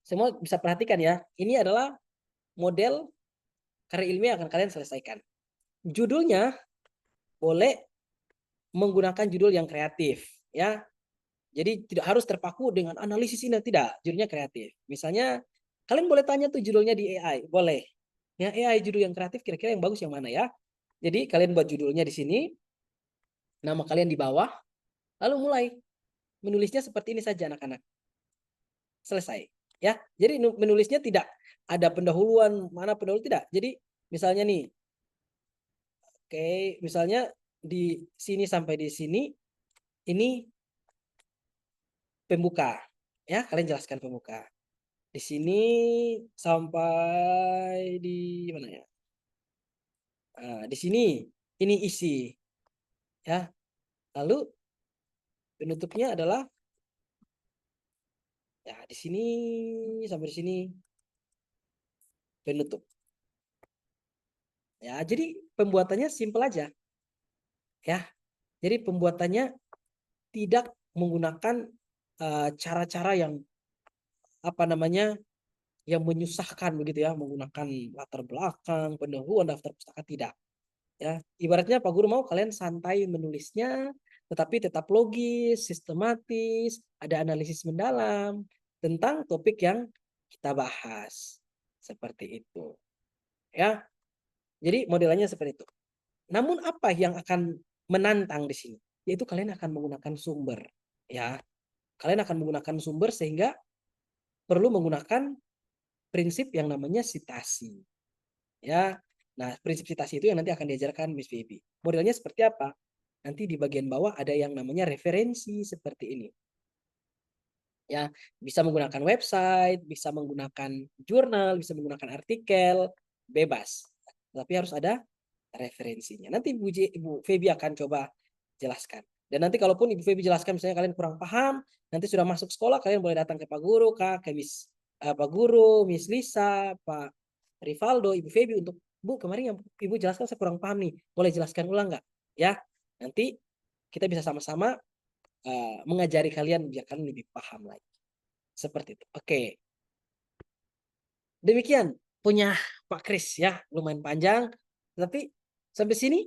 semua bisa perhatikan ya. Ini adalah model karya ilmiah yang akan kalian selesaikan. Judulnya boleh menggunakan judul yang kreatif, ya. Jadi tidak harus terpaku dengan analisis ini, tidak. Judulnya kreatif. Misalnya kalian boleh tanya tuh judulnya di AI, boleh. Ya AI judul yang kreatif kira-kira yang bagus yang mana ya? Jadi kalian buat judulnya di sini, nama kalian di bawah, lalu mulai menulisnya seperti ini saja anak-anak. Selesai, ya. Jadi menulisnya tidak ada pendahuluan, mana pendahulu tidak. Jadi misalnya nih, oke, misalnya di sini sampai di sini, ini pembuka, ya. Kalian jelaskan pembuka. Di sini sampai di mana ya? Di sini ini isi, ya. Lalu penutupnya adalah ya di sini sampai di sini penutup. Ya, jadi pembuatannya simple aja. Ya. Jadi pembuatannya tidak menggunakan cara-cara yang yang menyusahkan begitu ya, menggunakan latar belakang, pendahuluan daftar pustaka, tidak. Ya, ibaratnya Pak Guru mau kalian santai menulisnya, tetapi tetap logis, sistematis, ada analisis mendalam tentang topik yang kita bahas. Seperti itu. Ya. Jadi modelnya seperti itu. Namun apa yang akan menantang di sini? Yaitu kalian akan menggunakan sumber. Ya. Kalian akan menggunakan sumber sehingga perlu menggunakan prinsip yang namanya sitasi. Ya. Nah, prinsip sitasi itu yang nanti akan diajarkan Miss Baby. Modelnya seperti apa? Nanti di bagian bawah ada yang namanya referensi seperti ini. Ya, bisa menggunakan website, bisa menggunakan jurnal, bisa menggunakan artikel, bebas. Tapi harus ada referensinya. Nanti Ibu Feby akan coba jelaskan. Dan nanti kalaupun Ibu Feby jelaskan misalnya kalian kurang paham, nanti sudah masuk sekolah kalian boleh datang ke Pak Guru, Kak, ke Pak Guru, Miss Lisa, Pak Rivaldo, Ibu Feby untuk Bu, kemarin yang Ibu jelaskan saya kurang paham nih. Boleh jelaskan ulang nggak? Ya, nanti kita bisa sama-sama mengajari kalian biar kalian lebih paham lagi. Seperti itu. Oke. Demikian punya Pak Kris ya, lumayan panjang. Tapi sampai sini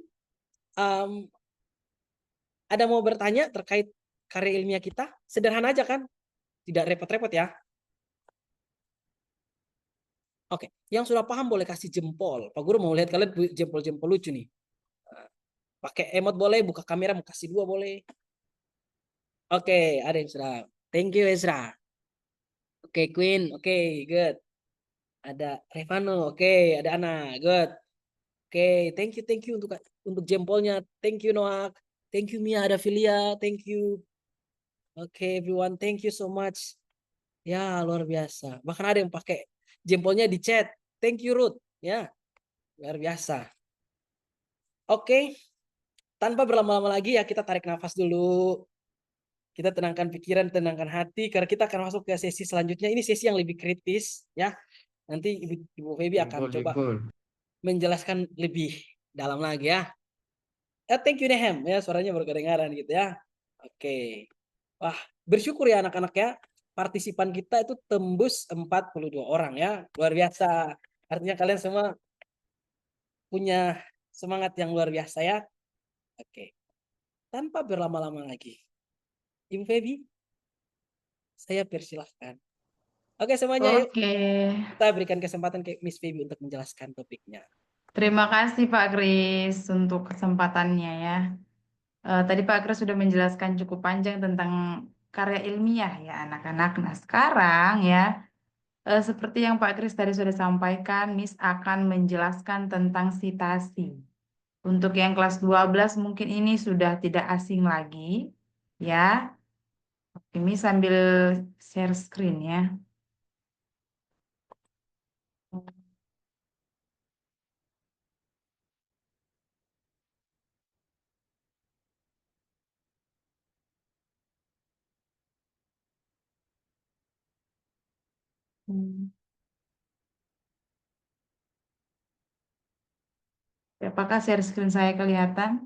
ada mau bertanya terkait karya ilmiah kita? Sederhana aja kan? Tidak repot-repot ya. Oke, yang sudah paham boleh kasih jempol. Pak Guru mau lihat kalian jempol-jempol lucu nih. Pakai emot boleh, buka kamera mau kasih 2 boleh. Oke, ada yang sudah. Thank you Ezra. Oke, Queen. Oke, good. Ada Revano. Oke, ada Ana. Good. Oke, thank you untuk jempolnya. Thank you Noah. Thank you Mia, ada Filia. Thank you. Oke, everyone. Thank you so much. Ya, luar biasa. Bahkan ada yang pakai jempolnya di chat. Thank you Ruth. Ya, luar biasa. Oke. Tanpa berlama-lama lagi ya, kita tarik nafas dulu. Kita tenangkan pikiran, tenangkan hati, karena kita akan masuk ke sesi selanjutnya. Ini sesi yang lebih kritis, ya. Nanti Ibu Feby akan coba menjelaskan lebih dalam lagi ya. Thank you Nehem, ya suaranya baru kedengaran gitu ya. Oke. Wah, bersyukur ya anak-anak ya. Partisipan kita itu tembus 42 orang ya. Luar biasa. Artinya kalian semua punya semangat yang luar biasa ya. Oke. Tanpa berlama-lama lagi. Ibu Feby, saya persilahkan. Oke semuanya, yuk Oke. kita berikan kesempatan ke Miss Feby untuk menjelaskan topiknya. Terima kasih Pak Kris untuk kesempatannya ya. Tadi Pak Kris sudah menjelaskan cukup panjang tentang karya ilmiah ya anak-anak. Nah sekarang ya, seperti yang Pak Kris tadi sudah sampaikan, Miss akan menjelaskan tentang sitasi. Untuk yang kelas 12 mungkin ini sudah tidak asing lagi ya. Oke, Miss sambil share screen ya. Apakah share screen saya kelihatan?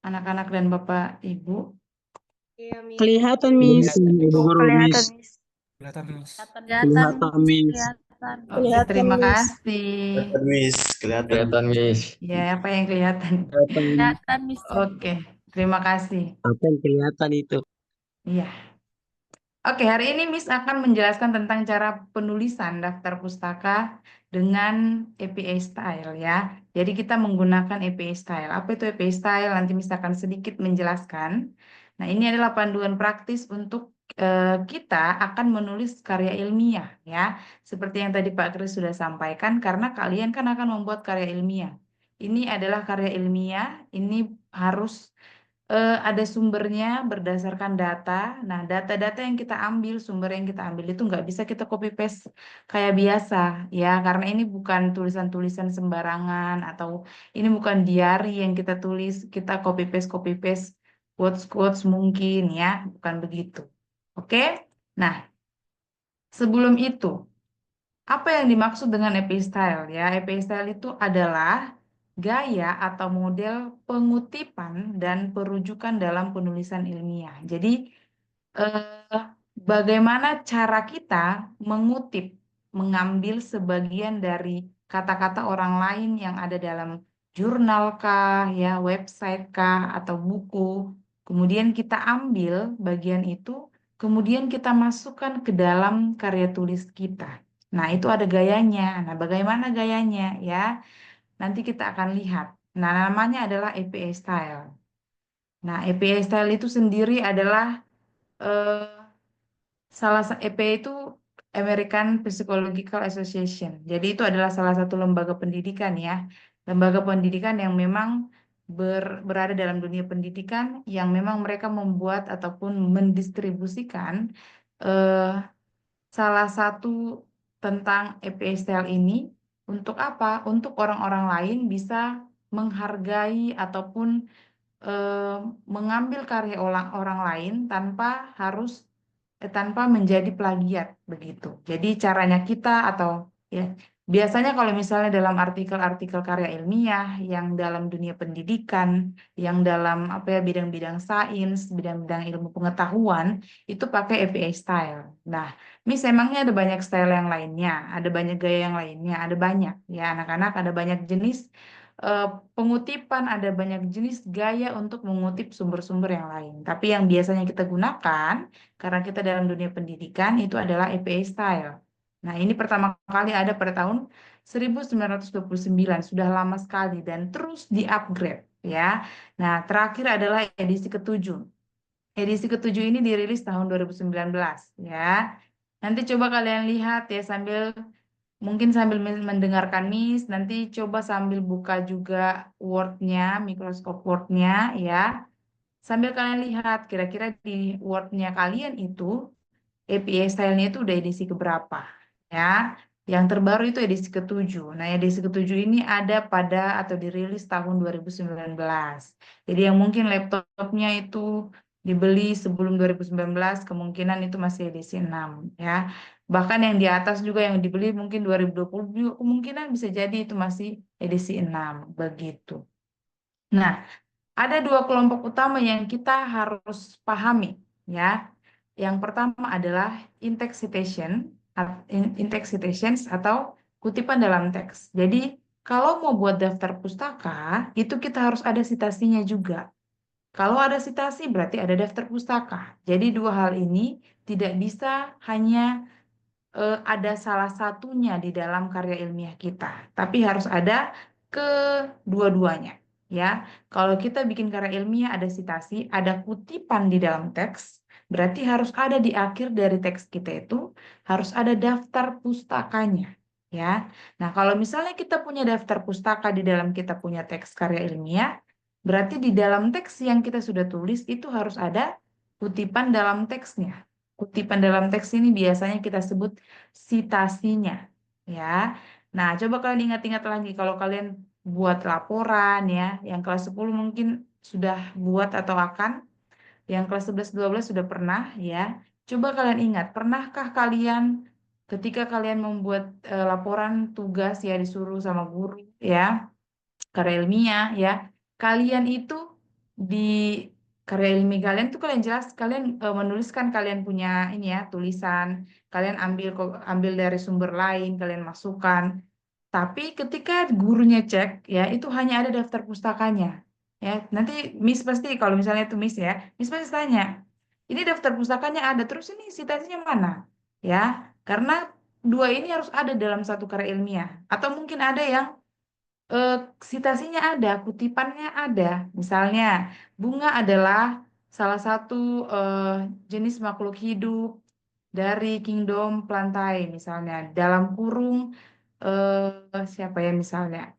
Anak-anak dan Bapak Ibu. Kelihatan, Miss. Ibu Guru, Kelihatan, Miss. Miss. Kelihatan, Miss. Kelihatan, Miss. Kelihatan. Oke, Kelihatan, terima Miss. kasih. Kelihatan, Miss. Kelihatan. Kelihatan, Miss. Ya, apa yang kelihatan? Kelihatan, Miss. Oke, terima kasih. Apa yang kelihatan itu? Iya. Oke, hari ini Miss akan menjelaskan tentang cara penulisan daftar pustaka dengan APA Style ya. Jadi kita menggunakan APA Style. Apa itu APA Style? Nanti Miss akan sedikit menjelaskan. Nah, ini adalah panduan praktis untuk kita akan menulis karya ilmiah ya. Seperti yang tadi Pak Kris sudah sampaikan, karena kalian kan akan membuat karya ilmiah. Ini adalah karya ilmiah, ini harus ada sumbernya berdasarkan data. Nah, data-data yang kita ambil, sumber yang kita ambil itu nggak bisa kita copy paste kayak biasa, ya, karena ini bukan tulisan-tulisan sembarangan atau ini bukan diary yang kita tulis, kita copy paste quotes-quotes mungkin ya, bukan begitu. Oke? Nah, sebelum itu, Apa yang dimaksud dengan EPI style ya? EPI style itu adalah gaya atau model pengutipan dan perujukan dalam penulisan ilmiah. Jadi bagaimana cara kita mengutip, mengambil sebagian dari kata-kata orang lain yang ada dalam jurnal kah, ya, website kah, atau buku. Kemudian kita ambil bagian itu, kemudian kita masukkan ke dalam karya tulis kita. Nah, itu ada gayanya. Nah, bagaimana gayanya ya? Nanti kita akan lihat. Nah, namanya adalah APA style. Nah, APA style itu sendiri adalah EPA itu American Psychological Association. Jadi itu adalah salah satu lembaga pendidikan ya. Lembaga pendidikan yang memang berada dalam dunia pendidikan yang memang mereka membuat ataupun mendistribusikan eh, salah satu tentang EPA style ini untuk apa? Untuk orang-orang lain bisa menghargai ataupun eh, mengambil karya orang lain tanpa menjadi plagiat begitu. Jadi caranya kita atau ya biasanya kalau misalnya dalam artikel-artikel karya ilmiah yang dalam dunia pendidikan, yang dalam apa ya bidang-bidang sains, bidang-bidang ilmu pengetahuan itu pakai APA style. Nah, Miss emangnya ada banyak style yang lainnya, ada banyak gaya yang lainnya, ada banyak ya anak-anak, ada banyak jenis eh, pengutipan, ada banyak jenis gaya untuk mengutip sumber-sumber yang lain. Tapi yang biasanya kita gunakan karena kita dalam dunia pendidikan itu adalah EPA style. Nah, ini pertama kali ada pada tahun 1929, sudah lama sekali dan terus di-upgrade ya. Nah, terakhir adalah edisi ketujuh. Edisi ketujuh ini dirilis tahun 2019 ya. Nanti coba kalian lihat ya mungkin sambil mendengarkan Miss, nanti coba sambil buka juga Word-nya, Microsoft Word-nya ya. Sambil kalian lihat kira-kira di Word-nya kalian itu APA style-nya itu udah edisi keberapa ya. Yang terbaru itu edisi ketujuh. Nah, edisi ketujuh ini ada pada atau dirilis tahun 2019. Jadi yang mungkin laptopnya itu dibeli sebelum 2019 kemungkinan itu masih edisi 6 ya. Bahkan yang di atas juga yang dibeli mungkin 2020 juga kemungkinan bisa jadi itu masih edisi 6 begitu. Nah, ada dua kelompok utama yang kita harus pahami ya. Yang pertama adalah in-text citation, in-text citations atau kutipan dalam teks. Jadi kalau mau buat daftar pustaka, itu kita harus ada citasinya juga. Kalau ada citasi berarti ada daftar pustaka. Jadi dua hal ini tidak bisa hanya ada salah satunya di dalam karya ilmiah kita, tapi harus ada kedua-duanya. Ya, kalau kita bikin karya ilmiah ada citasi, ada kutipan di dalam teks, berarti harus ada di akhir dari teks kita itu harus ada daftar pustakanya. Ya, nah kalau misalnya kita punya daftar pustaka di dalam kita punya teks karya ilmiah, berarti di dalam teks yang kita sudah tulis itu harus ada kutipan dalam teksnya. Kutipan dalam teks ini biasanya kita sebut citasinya, ya. Nah, coba kalian ingat-ingat lagi kalau kalian buat laporan ya, yang kelas 10 mungkin sudah buat atau akan, yang kelas 11 12 sudah pernah ya. Coba kalian ingat, pernahkah kalian ketika kalian membuat laporan tugas ya disuruh sama guru ya, karya ilmiah ya, kalian itu di karya ilmiah kalian tuh kalian jelas kalian menuliskan kalian punya ini ya tulisan, kalian ambil dari sumber lain, kalian masukkan. Tapi ketika gurunya cek ya itu hanya ada daftar pustakanya. Ya, nanti Miss pasti kalau misalnya itu Miss ya, Miss pasti tanya, ini daftar pustakanya ada, terus ini citasinya mana? Ya, karena dua ini harus ada dalam satu karya ilmiah. Atau mungkin ada yang citasinya ada, kutipannya ada. Misalnya, bunga adalah salah satu jenis makhluk hidup dari kingdom plantae, misalnya. Dalam kurung, siapa ya misalnya?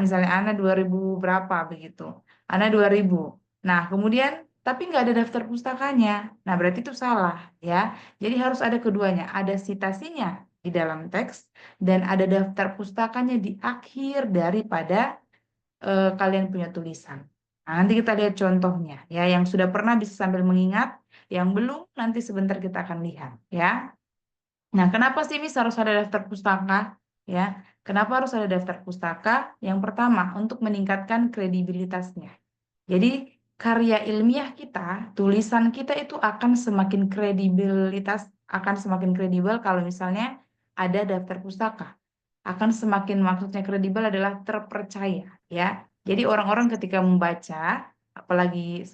Misalnya Ana 2000 berapa begitu. Ana 2000. Nah, kemudian, tapi nggak ada daftar pustakanya. Nah, berarti itu salah, ya. Jadi harus ada keduanya. Ada citasinya di dalam teks, dan ada daftar pustakanya di akhir daripada kalian punya tulisan. Nah, nanti kita lihat contohnya ya, yang sudah pernah bisa sambil mengingat, yang belum nanti sebentar kita akan lihat ya. Nah, kenapa sih Miss harus ada daftar pustaka? Ya, kenapa harus ada daftar pustaka? Yang pertama, untuk meningkatkan kredibilitasnya. Jadi, karya ilmiah kita, tulisan kita itu akan semakin akan semakin kredibel kalau misalnya ada daftar pustaka. Akan semakin, maksudnya kredibel adalah terpercaya, ya. Jadi orang-orang ketika membaca, apalagi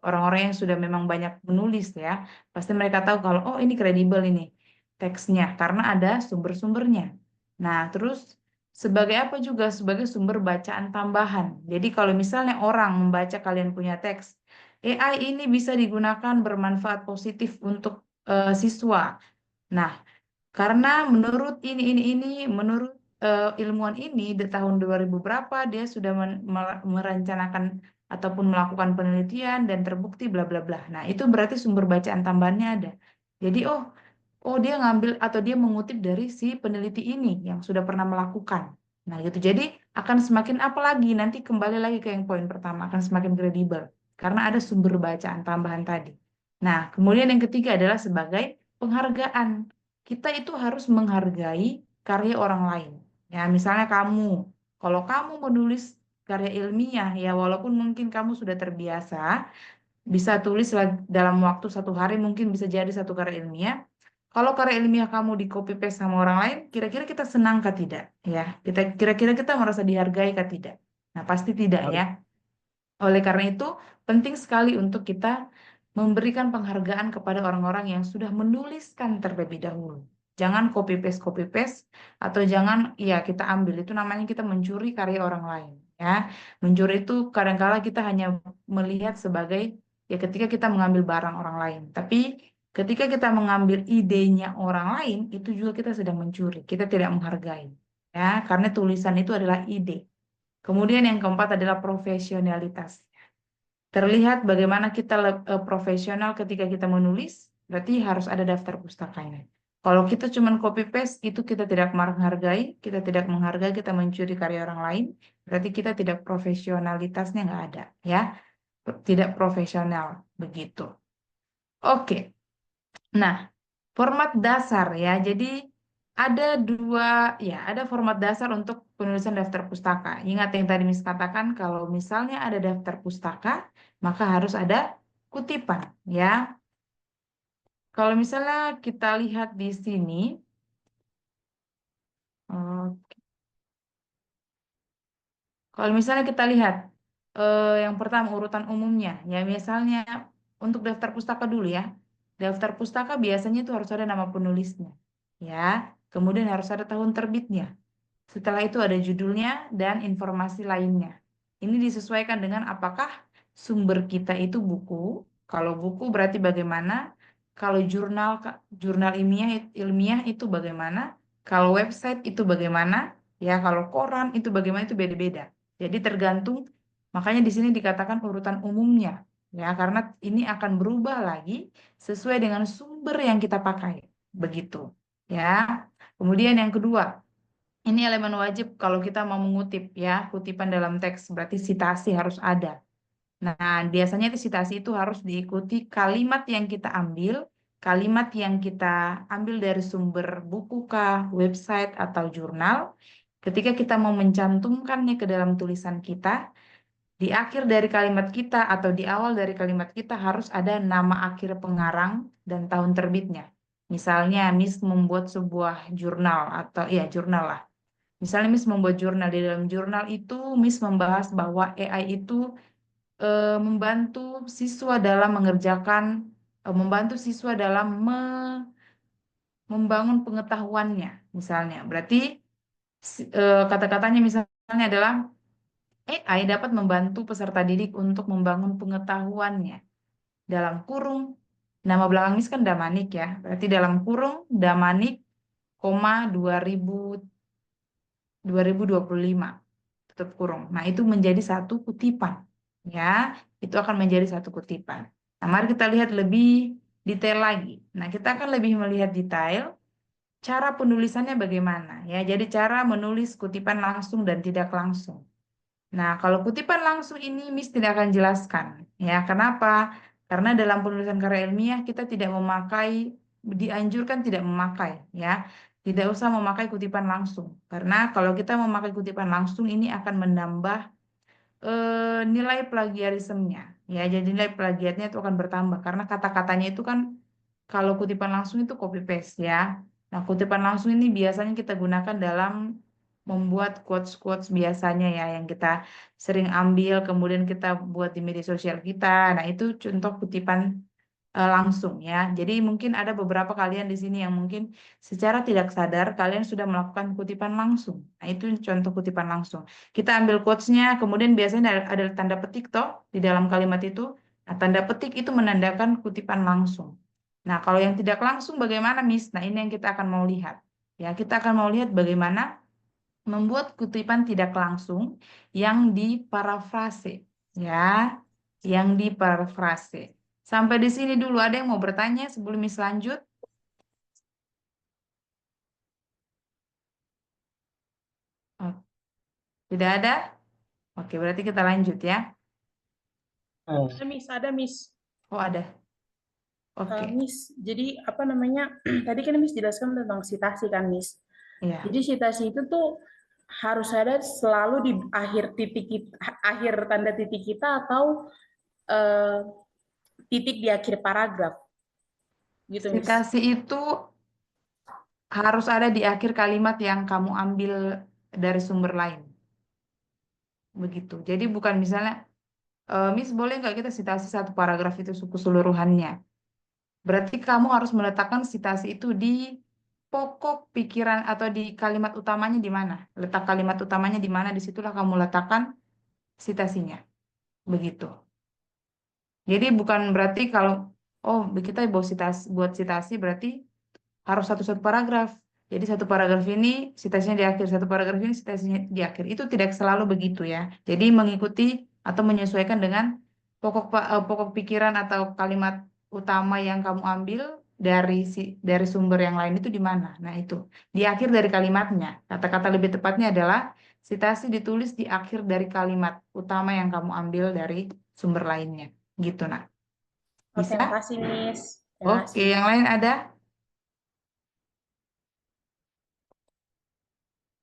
orang-orang yang sudah memang banyak menulis ya, pasti mereka tahu kalau oh ini kredibel ini teksnya karena ada sumber-sumbernya. Nah, terus sebagai apa juga? Sebagai sumber bacaan tambahan. Jadi kalau misalnya orang membaca kalian punya teks, AI ini bisa digunakan bermanfaat positif untuk siswa. Nah, karena menurut menurut ilmuwan ini di tahun 2000 berapa dia sudah merencanakan ataupun melakukan penelitian dan terbukti bla bla bla. Nah, itu berarti sumber bacaan tambahannya ada. Jadi oh dia ngambil atau dia mengutip dari si peneliti ini yang sudah pernah melakukan. Nah, gitu. Jadi akan semakin apa lagi? Nanti kembali lagi ke yang poin pertama, akan semakin kredibel karena ada sumber bacaan tambahan tadi. Nah, kemudian yang ketiga adalah sebagai penghargaan. Kita itu harus menghargai karya orang lain. Ya, misalnya kalau kamu menulis karya ilmiah, ya walaupun mungkin kamu sudah terbiasa, bisa tulis dalam waktu 1 hari, mungkin bisa jadi satu karya ilmiah. Kalau karya ilmiah kamu di copy paste sama orang lain, kira-kira kita senang kah tidak? Ya, kira-kira kita merasa dihargai kah tidak? Nah, pasti tidak Harus. ya. Oleh karena itu, penting sekali untuk kita memberikan penghargaan kepada orang-orang yang sudah menuliskan terlebih dahulu. Jangan copy paste, atau jangan ya kita ambil, itu namanya kita mencuri karya orang lain. Ya, mencuri itu kadang-kala kita hanya melihat sebagai ya ketika kita mengambil barang orang lain. Tapi ketika kita mengambil idenya orang lain, itu juga kita sedang mencuri. Kita tidak menghargai. Ya, karena tulisan itu adalah ide. Kemudian yang keempat adalah profesionalitas. Terlihat bagaimana kita profesional ketika kita menulis, berarti harus ada daftar pustakanya. Kalau kita cuma copy paste, itu kita tidak menghargai, kita mencuri karya orang lain, berarti kita tidak profesionalitasnya nggak ada, ya, tidak profesional begitu. Oke, nah format dasar ya, jadi ada format dasar untuk penulisan daftar pustaka. Ingat yang tadi Miss katakan, kalau misalnya ada daftar pustaka, maka harus ada kutipan, ya. Kalau misalnya kita lihat di sini, oke. Kalau misalnya kita lihat yang pertama urutan umumnya, ya misalnya untuk daftar pustaka dulu ya. Daftar pustaka biasanya itu harus ada nama penulisnya, ya. Kemudian harus ada tahun terbitnya. Setelah itu ada judulnya dan informasi lainnya. Ini disesuaikan dengan apakah sumber kita itu buku. Kalau buku berarti bagaimana? Kalau jurnal ilmiah itu bagaimana? Kalau website itu bagaimana? Ya, kalau koran itu bagaimana, itu beda-beda. Jadi tergantung, makanya di sini dikatakan urutan umumnya. Ya, karena ini akan berubah lagi sesuai dengan sumber yang kita pakai. Begitu. Ya. Kemudian yang kedua, ini elemen wajib kalau kita mau mengutip ya, kutipan dalam teks, berarti sitasi harus ada. Nah, biasanya sitasi itu harus diikuti kalimat yang kita ambil, dari sumber buku kah, website, atau jurnal. Ketika kita mau mencantumkannya ke dalam tulisan kita, di akhir dari kalimat kita atau di awal dari kalimat kita harus ada nama akhir pengarang dan tahun terbitnya. Misalnya, Miss membuat sebuah jurnal atau ya jurnal lah. Misalnya Miss membuat jurnal, di dalam jurnal itu Miss membahas bahwa AI itu membantu siswa dalam membangun pengetahuannya, misalnya. Berarti kata-katanya misalnya adalah AI dapat membantu peserta didik untuk membangun pengetahuannya. Dalam kurung, nama belakang Miss kan Damanik ya. Berarti dalam kurung Damanik, 2025 tutup kurung. Nah, itu menjadi satu kutipan. Ya, itu akan menjadi satu kutipan. Nah, mari kita lihat lebih detail lagi. Nah, kita akan lebih melihat detail cara penulisannya bagaimana. Ya, jadi cara menulis kutipan langsung dan tidak langsung. Nah, kalau kutipan langsung ini Miss tidak akan jelaskan. Ya, kenapa? Karena dalam penulisan karya ilmiah kita tidak memakai dianjurkan tidak memakai ya. Tidak usah memakai kutipan langsung. Karena kalau kita memakai kutipan langsung ini akan menambah nilai plagiarismenya ya. Jadi nilai plagiatnya itu akan bertambah karena kata-katanya itu kan kalau kutipan langsung itu copy paste ya. Nah, kutipan langsung ini biasanya kita gunakan dalam membuat quotes-quotes biasanya ya yang kita sering ambil kemudian kita buat di media sosial kita. Nah, itu contoh kutipan langsung ya. Jadi mungkin ada beberapa kalian di sini yang mungkin secara tidak sadar kalian sudah melakukan kutipan langsung. Nah, itu contoh kutipan langsung. Kita ambil quotes-nya, kemudian biasanya ada tanda petik toh di dalam kalimat itu. Nah, tanda petik itu menandakan kutipan langsung. Nah, kalau yang tidak langsung bagaimana, Miss? Nah, ini yang kita akan mau lihat. Ya, kita akan mau lihat bagaimana membuat kutipan tidak langsung yang diparafrase. Ya, yang diparafrase. Sampai di sini dulu, ada yang mau bertanya sebelum Miss lanjut? Oh, tidak ada? Oke, berarti kita lanjut ya. Ada Miss. Oh, ada. Oke, Miss, jadi apa namanya? Tadi kan Miss jelaskan tentang citasi kan Miss. iya. Jadi citasi itu tuh harus ada selalu di akhir titik akhir tanda titik kita atau eh, titik di akhir paragraf gitu Miss. Citasi itu harus ada di akhir kalimat yang kamu ambil dari sumber lain. Begitu. Jadi bukan misalnya, Miss boleh nggak kita citasi satu paragraf itu keseluruhannya? Berarti kamu harus meletakkan citasi itu di pokok pikiran atau di kalimat utamanya di mana? Letak kalimat utamanya di mana? Disitulah kamu letakkan citasinya. Begitu. Jadi bukan berarti kalau kita buat citasi berarti harus satu-satu paragraf. Jadi satu paragraf ini citasinya di akhir, satu paragraf ini citasinya di akhir. Itu tidak selalu begitu ya. Jadi mengikuti atau menyesuaikan dengan pokok pikiran atau kalimat utama yang kamu ambil dari sumber yang lain itu di mana. Nah, itu di akhir dari kalimatnya. Kata-kata lebih tepatnya adalah citasi ditulis di akhir dari kalimat utama yang kamu ambil dari sumber lainnya. Gitu, nah. Oke, Bisa? makasih Miss. Terima Oke, kasih. yang lain ada?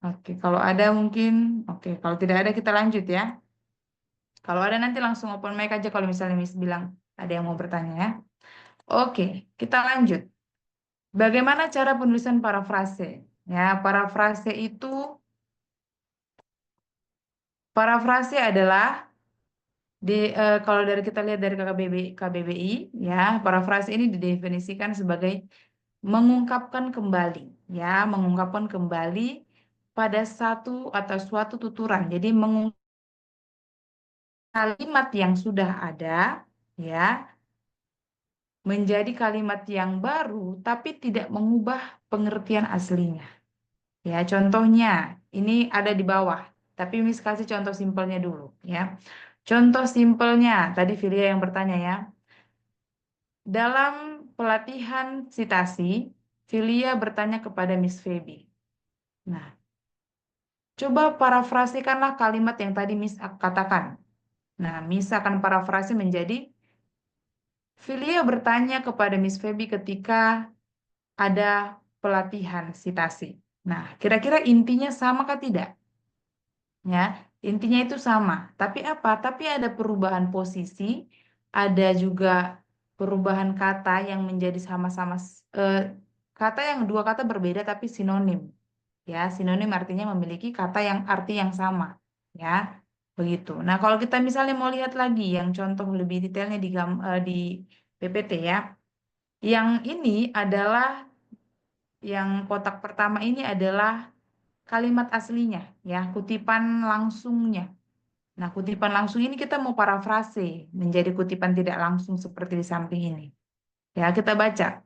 Oke, kalau ada mungkin, kalau tidak ada kita lanjut ya. Kalau ada nanti langsung open mic aja kalau misalnya Miss bilang ada yang mau bertanya ya. Oke, kita lanjut. Bagaimana cara penulisan parafrase? Ya, parafrase adalah kalau kita lihat dari KBBI ya, parafrase ini didefinisikan sebagai mengungkapkan kembali ya, mengungkapkan kembali pada satu atau suatu tuturan. Jadi kalimat yang sudah ada ya menjadi kalimat yang baru tapi tidak mengubah pengertian aslinya. Ya, contohnya ini ada di bawah, tapi Miss kasih contoh simpelnya dulu ya. Contoh simpelnya, tadi Filia yang bertanya ya. Dalam pelatihan citasi, Filia bertanya kepada Miss Feby. Nah, coba parafrasekanlah kalimat yang tadi Miss katakan. Nah, Miss akan parafrase menjadi Filia bertanya kepada Miss Feby ketika ada pelatihan citasi. Nah, kira-kira intinya sama kah tidak? Ya, intinya itu sama. Tapi apa? Tapi ada perubahan posisi, ada juga perubahan kata yang menjadi sama-sama kata yang dua kata berbeda tapi sinonim. Ya, sinonim artinya memiliki kata yang arti yang sama. Ya, begitu. Nah, kalau kita misalnya mau lihat lagi yang contoh lebih detailnya di PPT ya. Yang ini adalah yang kotak pertama ini adalah kalimat aslinya ya, kutipan langsungnya. Nah, kutipan langsung ini kita mau parafrase menjadi kutipan tidak langsung seperti di samping ini. Ya, kita baca.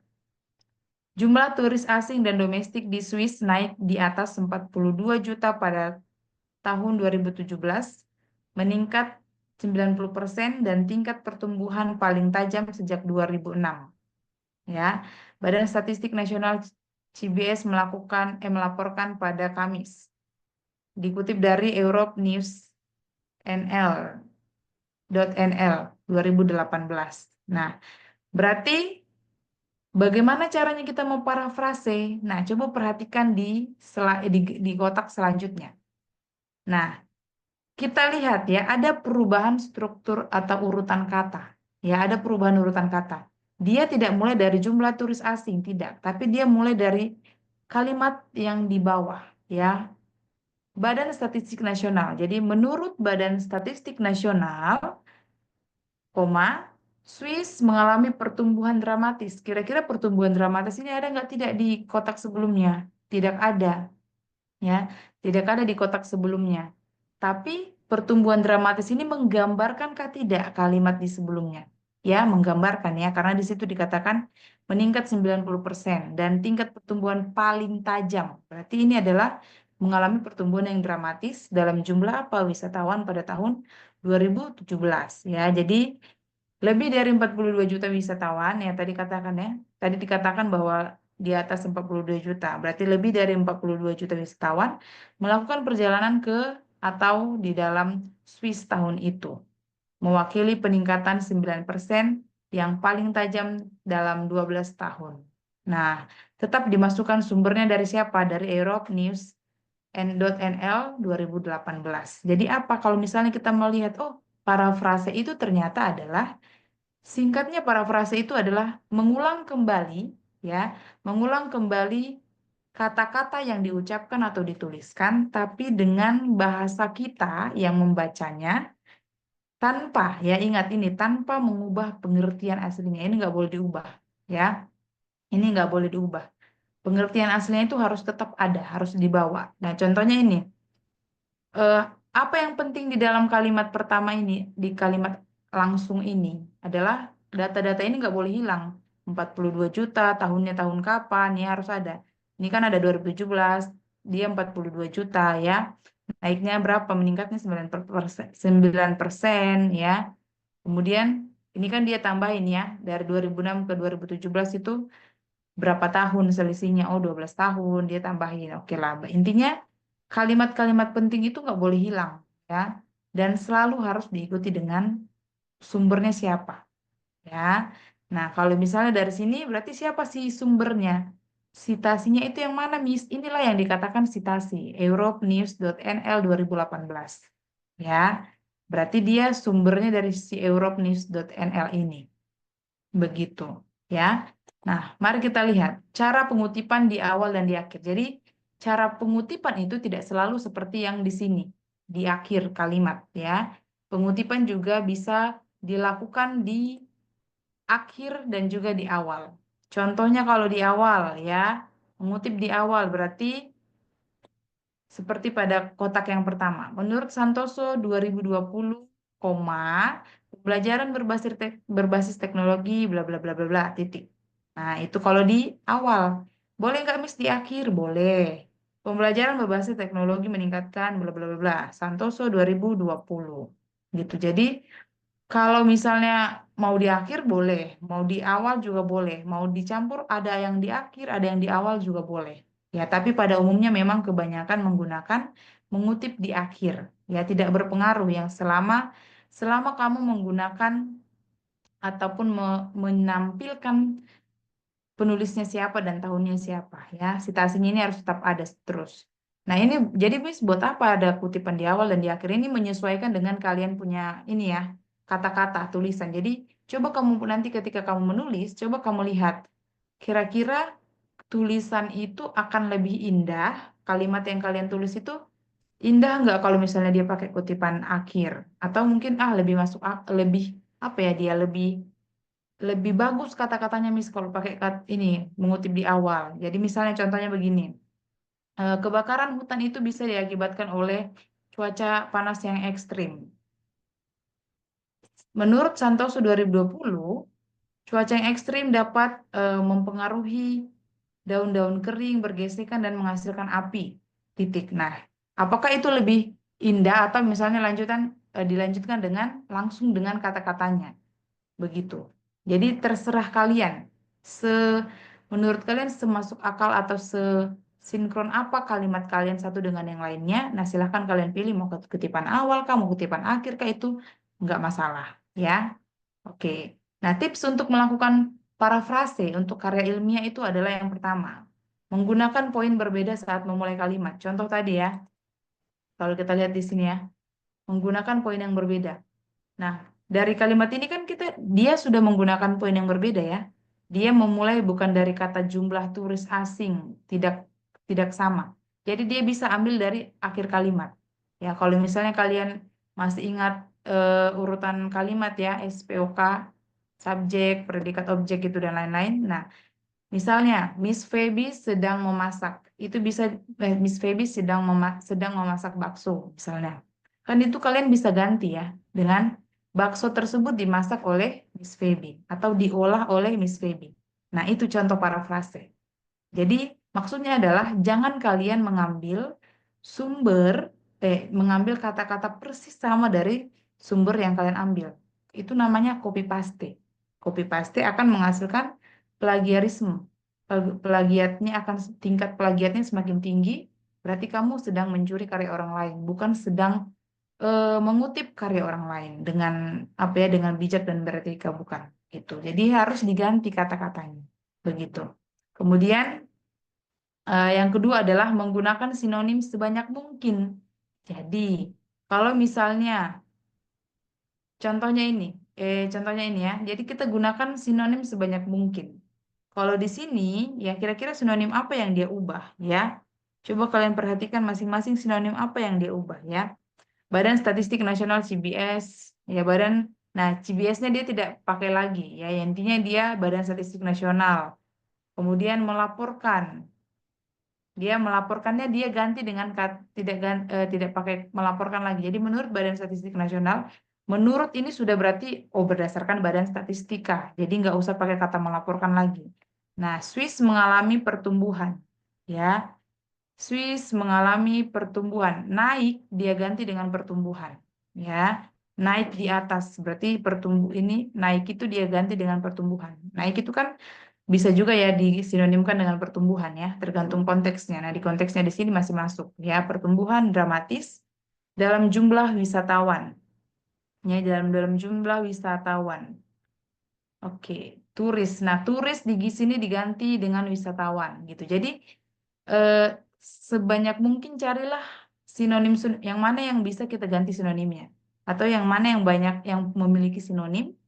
Jumlah turis asing dan domestik di Swiss naik di atas 42 juta pada tahun 2017, meningkat 90% dan tingkat pertumbuhan paling tajam sejak 2006. Ya, Badan Statistik Nasional CBS melaporkan pada Kamis. Dikutip dari Europe News NL.NL 2018. Nah, berarti Bagaimana caranya kita memparafrase? Nah, coba perhatikan di kotak selanjutnya. Nah, kita lihat ya, ada perubahan struktur atau urutan kata. Ya, ada perubahan urutan kata. Dia tidak mulai dari jumlah turis asing, tidak. Tapi dia mulai dari kalimat yang di bawah. Ya, Badan Statistik Nasional. Jadi, menurut Badan Statistik Nasional, Swiss mengalami pertumbuhan dramatis. Kira-kira pertumbuhan dramatis ini ada nggak tidak di kotak sebelumnya? Tidak ada, ya, tidak ada di kotak sebelumnya. Tapi pertumbuhan dramatis ini menggambarkankah tidak kalimat di sebelumnya? Ya, menggambarkan ya, karena di situ dikatakan meningkat 90% dan tingkat pertumbuhan paling tajam. Berarti ini adalah mengalami pertumbuhan yang dramatis dalam jumlah wisatawan pada tahun 2017 ya. Jadi lebih dari 42 juta wisatawan ya tadi katakan ya. Tadi dikatakan bahwa di atas 42 juta. Berarti lebih dari 42 juta wisatawan melakukan perjalanan ke atau di dalam Swiss tahun itu. Mewakili peningkatan 9% yang paling tajam dalam 12 tahun. Nah, tetap dimasukkan sumbernya dari siapa? Dari Europe News .nl 2018. Jadi apa kalau misalnya kita melihat, oh parafrase itu ternyata adalah singkatnya parafrase itu adalah mengulang kembali ya, mengulang kembali kata-kata yang diucapkan atau dituliskan tapi dengan bahasa kita yang membacanya tanpa ya ingat ini tanpa mengubah pengertian aslinya. Ini nggak boleh diubah ya. Ini nggak boleh diubah. Pengertian aslinya itu harus tetap ada, harus dibawa. Nah, contohnya ini. Apa yang penting di dalam kalimat pertama ini, di kalimat langsung ini adalah data-data ini nggak boleh hilang. 42 juta, tahunnya tahun kapan, ya harus ada. Ini kan ada 2017, dia 42 juta ya. Naiknya berapa? Meningkatnya 9% ya. Kemudian ini kan dia tambahin ya, dari 2006 ke 2017 itu berapa tahun selisihnya? Oh, 12 tahun, dia tambahin. Oke lah, intinya kalimat-kalimat penting itu nggak boleh hilang ya, dan selalu harus diikuti dengan sumbernya siapa ya. Nah, kalau misalnya dari sini berarti siapa sih sumbernya? Citasinya itu yang mana, Miss? Inilah yang dikatakan citasi, europenews.nl 2018 ya. Berarti dia sumbernya dari si europenews.nl ini. Begitu ya. Nah, mari kita lihat cara pengutipan di awal dan di akhir. Jadi, cara pengutipan itu tidak selalu seperti yang di sini, di akhir kalimat ya. Pengutipan juga bisa dilakukan di akhir dan juga di awal. Contohnya kalau di awal ya, mengutip di awal berarti seperti pada kotak yang pertama. Menurut Santoso 2020, pembelajaran berbasis teknologi bla bla bla bla bla titik. Nah, itu kalau di awal. Boleh nggak Miss di akhir? Boleh. Pembelajaran berbasis teknologi meningkatkan bla bla bla bla. Santoso 2020. Gitu. Jadi kalau misalnya mau di akhir boleh, mau di awal juga boleh, mau dicampur ada yang di akhir, ada yang di awal juga boleh. Ya, tapi pada umumnya memang kebanyakan menggunakan mengutip di akhir. Ya, tidak berpengaruh yang selama kamu menggunakan ataupun menampilkan penulisnya siapa dan tahunnya siapa ya. Citasinya ini harus tetap ada terus. Nah, ini jadi Miss buat apa ada kutipan di awal dan di akhir ini menyesuaikan dengan kalian punya ini ya, kata-kata tulisan. Jadi, coba kamu nanti ketika kamu menulis, coba kamu lihat kira-kira tulisan itu akan lebih indah, kalimat yang kalian tulis itu indah nggak kalau misalnya dia pakai kutipan akhir atau mungkin lebih masuk lebih apa ya dia lebih bagus kata-katanya Miss kalau pakai ini mengutip di awal. Jadi misalnya contohnya begini. Kebakaran hutan itu bisa diakibatkan oleh cuaca panas yang ekstrim. Menurut Santoso 2020, cuaca yang ekstrim dapat mempengaruhi daun-daun kering, bergesekan, dan menghasilkan api. Titik. Nah, apakah itu lebih indah atau misalnya dilanjutkan dengan langsung dengan kata-katanya? Begitu. Jadi terserah kalian. Menurut kalian semasuk akal atau sesinkron apa kalimat kalian satu dengan yang lainnya. Nah, silahkan kalian pilih mau kutipan awal, kamu kutipan akhir, itu nggak masalah. Ya, oke. Nah, tips untuk melakukan parafrase untuk karya ilmiah itu adalah yang pertama, menggunakan poin berbeda saat memulai kalimat. Contoh tadi ya, kalau kita lihat di sini ya, menggunakan poin yang berbeda. Nah, dari kalimat ini kan dia sudah menggunakan poin yang berbeda ya. Dia memulai bukan dari kata jumlah turis asing, tidak sama. Jadi dia bisa ambil dari akhir kalimat. Ya, kalau misalnya kalian masih ingat urutan kalimat ya, SPOK, subjek, predikat, objek itu dan lain-lain. Nah, misalnya Miss Feby sedang memasak. Itu bisa Miss Feby sedang memasak bakso misalnya. Kan itu kalian bisa ganti ya dengan bakso tersebut dimasak oleh Miss Feby atau diolah oleh Miss Feby. Nah, itu contoh parafrase. Jadi, maksudnya adalah jangan kalian mengambil mengambil kata-kata persis sama dari sumber yang kalian ambil. Itu namanya copy paste. Copy paste akan menghasilkan plagiarisme. Tingkat plagiatnya semakin tinggi, berarti kamu sedang mencuri karya orang lain, bukan sedang mengutip karya orang lain dengan bijak dan beretika, bukan gitu. Jadi harus diganti kata-katanya begitu. Kemudian yang kedua adalah menggunakan sinonim sebanyak mungkin. Jadi kalau misalnya contohnya ini ya, jadi kita gunakan sinonim sebanyak mungkin. Kalau di sini ya kira-kira sinonim apa yang dia ubah ya? Coba kalian perhatikan masing-masing sinonim apa yang dia ubah ya. Badan Statistik Nasional CBS ya nah CBS-nya dia tidak pakai lagi ya, intinya dia Badan Statistik Nasional. Kemudian melaporkannya dia ganti dengan tidak pakai melaporkan lagi. Jadi menurut Badan Statistik Nasional, menurut ini sudah berarti berdasarkan Badan Statistika. Jadi nggak usah pakai kata melaporkan lagi. Nah, Swiss mengalami pertumbuhan ya. Swiss mengalami pertumbuhan, naik dia ganti dengan pertumbuhan, ya. Naik di atas, berarti naik itu dia ganti dengan pertumbuhan. Naik itu kan bisa juga ya disinonimkan dengan pertumbuhan ya, tergantung konteksnya. Nah, di konteksnya di sini masih masuk ya, pertumbuhan dramatis dalam jumlah wisatawan. Ya, dalam jumlah wisatawan. Oke, turis. Nah, turis di sini diganti dengan wisatawan gitu. Jadi sebanyak mungkin carilah sinonim yang mana yang bisa kita ganti sinonimnya, atau yang mana yang banyak yang memiliki sinonim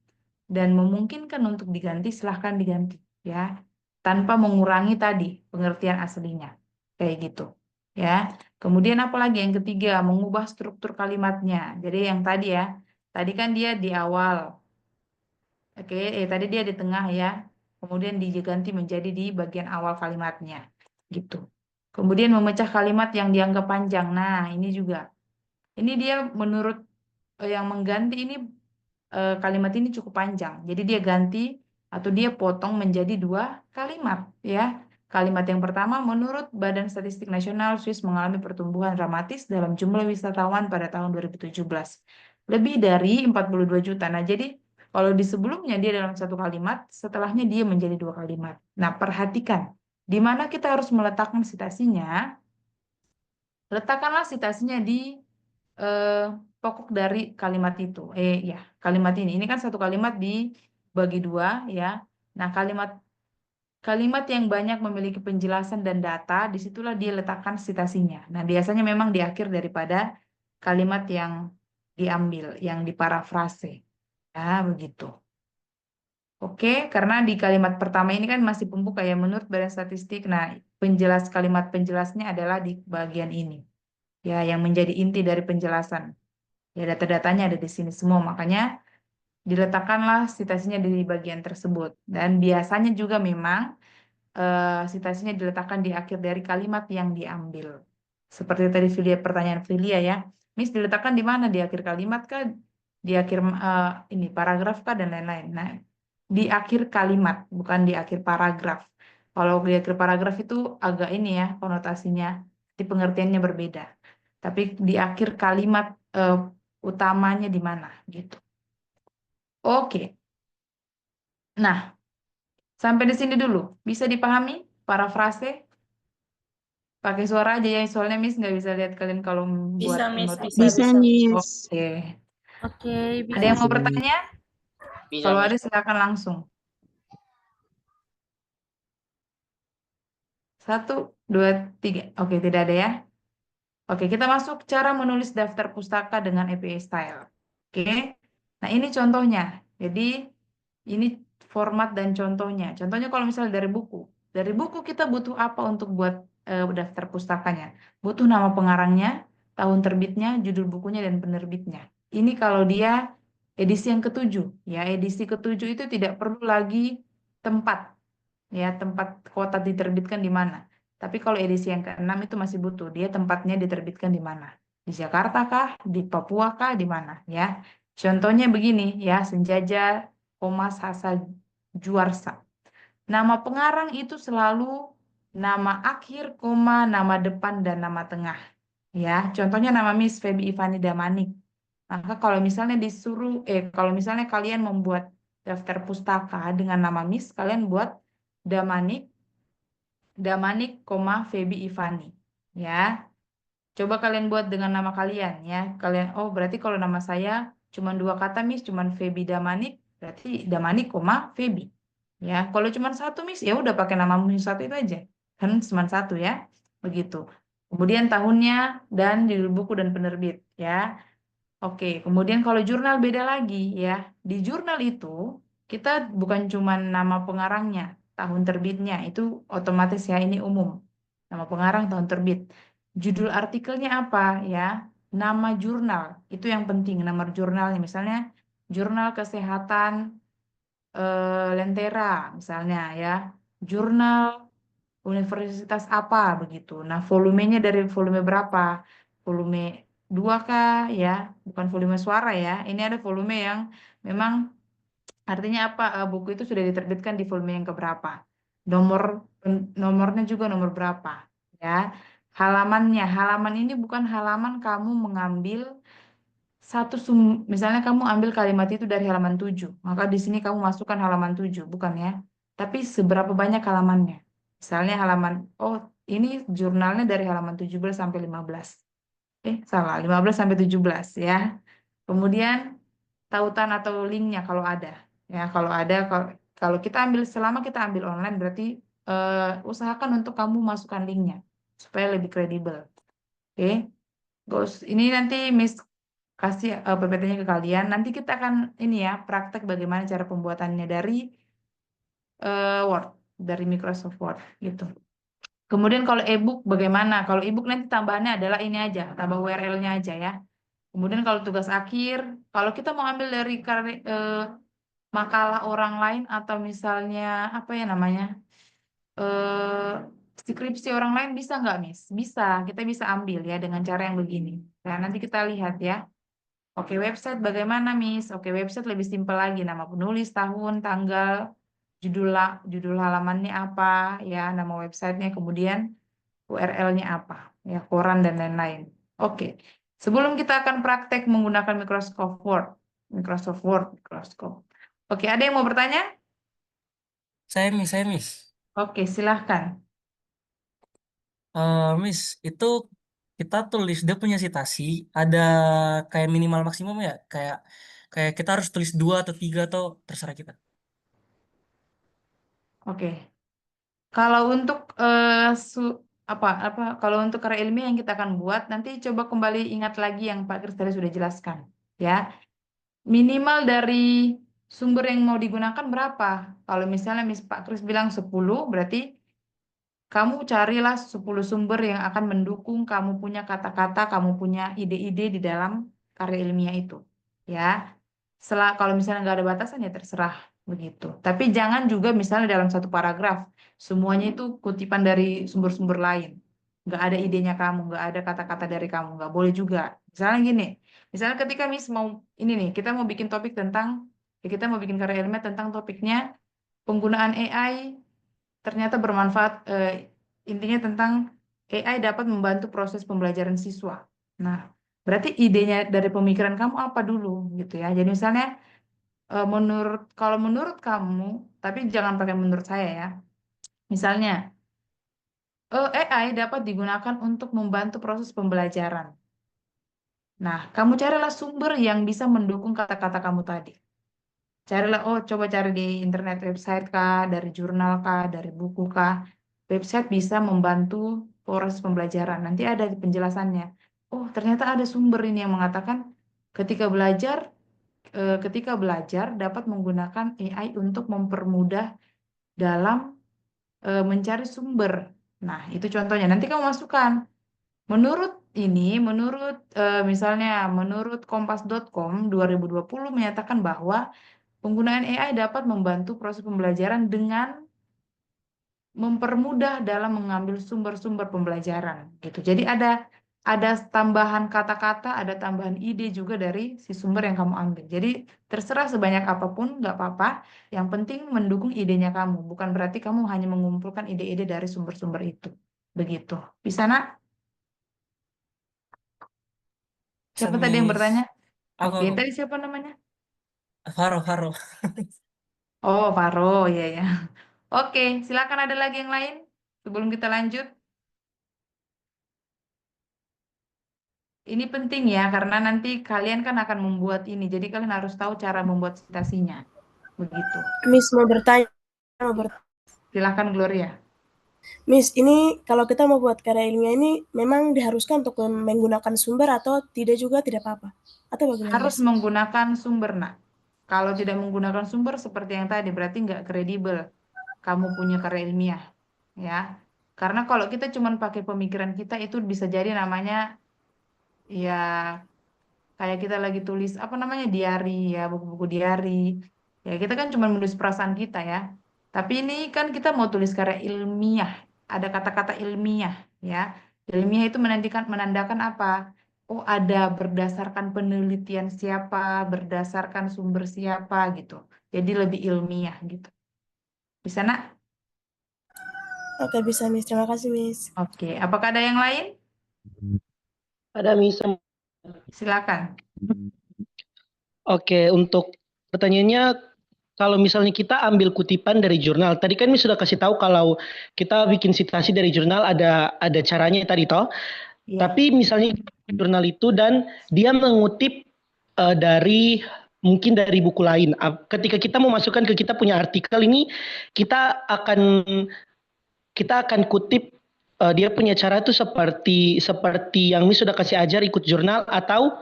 dan memungkinkan untuk diganti, silahkan diganti ya, tanpa mengurangi tadi pengertian aslinya kayak gitu ya. Kemudian apalagi yang ketiga, mengubah struktur kalimatnya. Jadi yang tadi ya, tadi kan dia di awal, oke, tadi dia di tengah ya, kemudian diganti menjadi di bagian awal kalimatnya gitu. Kemudian memecah kalimat yang dianggap panjang. Nah, ini juga. Ini dia menurut yang mengganti ini kalimat ini cukup panjang. Jadi dia ganti atau dia potong menjadi 2 kalimat ya. Kalimat yang pertama, menurut Badan Statistik Nasional, Swiss mengalami pertumbuhan dramatis dalam jumlah wisatawan pada tahun 2017. Lebih dari 42 juta. Nah, jadi kalau di sebelumnya dia dalam 1 kalimat, setelahnya dia menjadi 2 kalimat. Nah, perhatikan. Di mana kita harus meletakkan citasinya, letakkanlah citasinya di pokok dari kalimat itu. Ya, kalimat ini. Ini kan 1 kalimat dibagi 2 ya. Nah, kalimat yang banyak memiliki penjelasan dan data, disitulah dia letakkan citasinya. Nah, biasanya memang di akhir daripada kalimat yang diambil, yang diparafrase. Ya, begitu. Oke, karena di kalimat pertama ini kan masih pembuka ya, menurut Badan Statistik. Nah, kalimat penjelasnya adalah di bagian ini. Ya, yang menjadi inti dari penjelasan. Ya, data-datanya ada di sini semua, makanya diletakkanlah citasinya di bagian tersebut. Dan biasanya juga memang citasinya diletakkan di akhir dari kalimat yang diambil. Seperti tadi pertanyaan Filia ya, Miss diletakkan di mana? Di akhir kalimat kah? Di akhir ini paragraf kah? Dan lain-lain. Nah, di akhir kalimat, bukan di akhir paragraf. Kalau di akhir paragraf itu agak ini ya, konotasinya, di pengertiannya berbeda. Tapi di akhir kalimat utamanya di mana gitu. Oke. Nah, sampai di sini dulu. Bisa dipahami parafrase? Pakai suara aja ya, soalnya Miss nggak bisa lihat kalian kalau buat Bisa, Miss, notes. Bisa, Miss. Oke. Oke, Ada yang mau bisa. bertanya? Bisa, Kalau Miss. ada silakan langsung. 1, 2, 3. Oke, tidak ada ya. Oke, kita masuk cara menulis daftar pustaka dengan APA Style. Oke, nah ini contohnya. Jadi ini format dan contohnya. Contohnya kalau misalnya dari buku. Dari buku kita butuh apa untuk buat daftar pustakanya? Butuh nama pengarangnya, tahun terbitnya, judul bukunya, dan penerbitnya. Ini kalau dia edisi yang ke-7. Ya, edisi ke-7 itu tidak perlu lagi tempat. Ya, tempat kota diterbitkan di mana. Tapi kalau edisi yang ke-6 itu masih butuh. Dia tempatnya diterbitkan di mana? Di Jakarta kah? Di Papua kah? Di mana? Ya. Contohnya begini ya, Senjaja, Sasa Juarsa. Nama pengarang itu selalu nama akhir, nama depan, dan nama tengah. Ya, contohnya nama Miss Feby Ivani Damanik. Maka kalau misalnya kalau misalnya kalian membuat daftar pustaka dengan nama Miss, kalian buat Damanik, Feby Ivani. Ya, coba kalian buat dengan nama kalian ya. Kalian, oh berarti kalau nama saya cuma 2 kata Miss, cuma Feby Damanik, berarti Damanik, Feby. Ya, kalau cuma 1 Miss, ya udah pakai nama Miss 1 itu aja. Kan cuma 1 ya. Begitu. Kemudian tahunnya dan judul buku dan penerbit ya. Oke, kemudian kalau jurnal beda lagi ya. Di jurnal itu kita bukan cuma nama pengarangnya, tahun terbitnya, itu otomatis ya, ini umum. Nama pengarang, tahun terbit. Judul artikelnya apa ya? Nama jurnal, itu yang penting, nama jurnalnya. Misalnya Jurnal Kesehatan Lentera misalnya ya. Jurnal Universitas apa begitu. Nah, volumenya dari volume berapa? Volume 2 kah ya? Bukan volume suara ya. Ini ada volume yang memang artinya apa? Buku itu sudah diterbitkan di volume yang keberapa? Nomornya juga nomor berapa ya? Halamannya, halaman ini bukan halaman kamu mengambil misalnya kamu ambil kalimat itu dari halaman 7, maka di sini kamu masukkan halaman 7, bukan ya? Tapi seberapa banyak halamannya? Misalnya oh ini jurnalnya dari halaman 17 sampai 15. Salah, 15 sampai 17 ya. Kemudian tautan atau linknya kalau ada. Ya, kalau kita selama kita ambil online berarti usahakan untuk kamu masukkan linknya supaya lebih kredibel. Oke. Ini nanti Miss kasih PPT-nya ke kalian. Nanti kita akan ini ya, praktek bagaimana cara pembuatannya dari Word, dari Microsoft Word gitu. Kemudian kalau e-book bagaimana? Kalau e-book nanti tambahannya adalah ini aja, tambah URL-nya aja ya. Kemudian kalau tugas akhir, kalau kita mau ambil dari makalah orang lain atau misalnya apa ya namanya, skripsi orang lain bisa nggak, Miss? Bisa, kita bisa ambil ya dengan cara yang begini. Nah, nanti kita lihat ya. Oke, website bagaimana, Miss? Oke, website lebih simpel lagi. Nama penulis, tahun, tanggal, judul halamannya apa, ya, nama websitenya, kemudian URL-nya apa, ya, koran dan lain-lain. Oke, sebelum kita akan praktek menggunakan Microsoft Word. Oke, ada yang mau bertanya? Saya Miss. Oke, silahkan. Miss, itu kita tulis dia punya citasi, ada kayak minimal maksimum ya? Kayak kita harus tulis 2 atau 3 atau terserah kita. Oke. Kalau untuk kalau untuk karya ilmiah yang kita akan buat, nanti coba kembali ingat lagi yang Pak Kris tadi sudah jelaskan, ya. Minimal dari sumber yang mau digunakan berapa? Kalau misalnya Pak Kris bilang 10, berarti kamu carilah 10 sumber yang akan mendukung kamu punya kata-kata, kamu punya ide-ide di dalam karya ilmiah itu, ya. Kalau misalnya nggak ada batasan ya terserah begitu. Tapi jangan juga misalnya dalam satu paragraf semuanya itu kutipan dari sumber-sumber lain. Nggak ada idenya kamu, nggak ada kata-kata dari kamu, nggak boleh juga. Misalnya gini, misalnya ketika Miss mau ini nih, kita mau bikin topik kita mau bikin karya ilmiah tentang topiknya penggunaan AI ternyata bermanfaat. Intinya tentang AI dapat membantu proses pembelajaran siswa. Nah, berarti idenya dari pemikiran kamu apa dulu gitu ya. Jadi misalnya kalau menurut kamu, tapi jangan pakai menurut saya ya. Misalnya AI dapat digunakan untuk membantu proses pembelajaran. Nah, kamu carilah sumber yang bisa mendukung kata-kata kamu tadi. Coba cari di internet, website kah, dari jurnal kah, dari buku kah. website bisa membantu proses pembelajaran. Nanti ada penjelasannya. Oh, ternyata ada sumber ini yang mengatakan ketika belajar dapat menggunakan AI untuk mempermudah dalam mencari sumber. Nah, itu contohnya. Nanti kamu masukkan. Misalnya menurut kompas.com 2020 menyatakan bahwa penggunaan AI dapat membantu proses pembelajaran dengan mempermudah dalam mengambil sumber-sumber pembelajaran gitu. Jadi ada tambahan kata-kata, ada tambahan ide juga dari si sumber yang kamu ambil. Jadi terserah sebanyak apapun nggak apa-apa. Yang penting mendukung idenya kamu. Bukan berarti kamu hanya mengumpulkan ide-ide dari sumber-sumber itu. Begitu. Bisa, Nak? Siapa tadi yang Miss. bertanya? Aku, Oke, tadi siapa namanya? Faro. Oh, Faro, ya ya. Oke, silakan ada lagi yang lain sebelum kita lanjut. Ini penting ya, karena nanti kalian kan akan membuat ini, jadi kalian harus tahu cara membuat citasinya. Begitu. Miss mau bertanya. Silakan Gloria. Miss, ini kalau kita mau buat karya ilmiah ini memang diharuskan untuk menggunakan sumber atau tidak juga tidak apa-apa? Atau bagaimana, Harus Miss? menggunakan sumber, Nak. Kalau tidak menggunakan sumber seperti yang tadi, berarti nggak kredibel kamu punya karya ilmiah. Ya, karena kalau kita cuma pakai pemikiran kita, itu bisa jadi namanya ya kayak kita lagi tulis apa namanya diari ya, buku-buku diari. Ya kita kan cuma menulis perasaan kita ya. Tapi ini kan kita mau tulis karya ilmiah, ada kata-kata ilmiah ya. Ilmiah itu menandakan apa? Oh ada berdasarkan penelitian siapa, berdasarkan sumber siapa gitu. Jadi lebih ilmiah gitu. Bisa nak? Oke, bisa, Miss. Terima kasih, Miss. Oke. Apakah ada yang lain? Ada Miss. Silakan. Oke, untuk pertanyaannya, kalau misalnya kita ambil kutipan dari jurnal, tadi kan Miss sudah kasih tahu kalau kita bikin citasi dari jurnal ada caranya tadi toh. Ya. Tapi misalnya jurnal itu dan dia mengutip mungkin dari buku lain. Ketika kita memasukkan ke kita punya artikel ini, kita akan kutip dia punya cara itu seperti yang Miss sudah kasih ajar ikut jurnal atau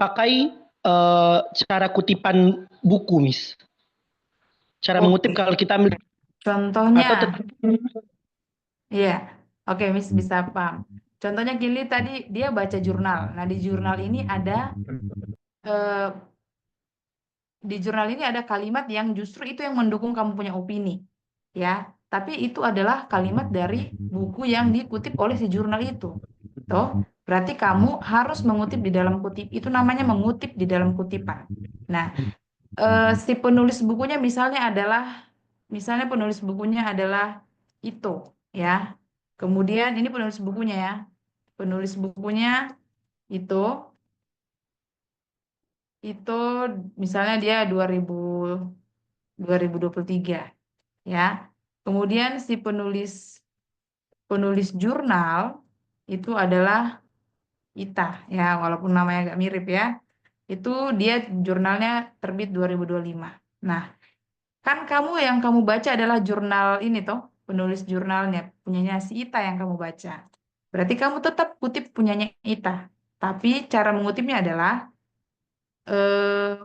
pakai cara kutipan buku, Miss. Cara mengutip Oke. kalau kita ambil Contohnya, atau tetap iya, oke, Miss bisa paham. Contohnya Gili tadi dia baca jurnal. Nah eh, di jurnal ini ada kalimat yang justru itu yang mendukung kamu punya opini, ya. Tapi itu adalah kalimat dari buku yang dikutip oleh si jurnal itu. Toh, berarti kamu harus mengutip di dalam kutip. Itu namanya mengutip di dalam kutipan. Nah, si penulis bukunya misalnya penulis bukunya adalah itu, ya. Kemudian ini penulis bukunya ya. Penulis bukunya itu itu misalnya dia 2023 ya. Kemudian si penulis jurnal itu adalah Ita ya, walaupun namanya agak mirip ya. Itu dia jurnalnya terbit 2025. Nah, kan yang kamu baca adalah jurnal ini toh, penulis jurnalnya punyanya si Ita yang kamu baca. Berarti kamu tetap kutip punyanya Ita. Tapi cara mengutipnya adalah eh,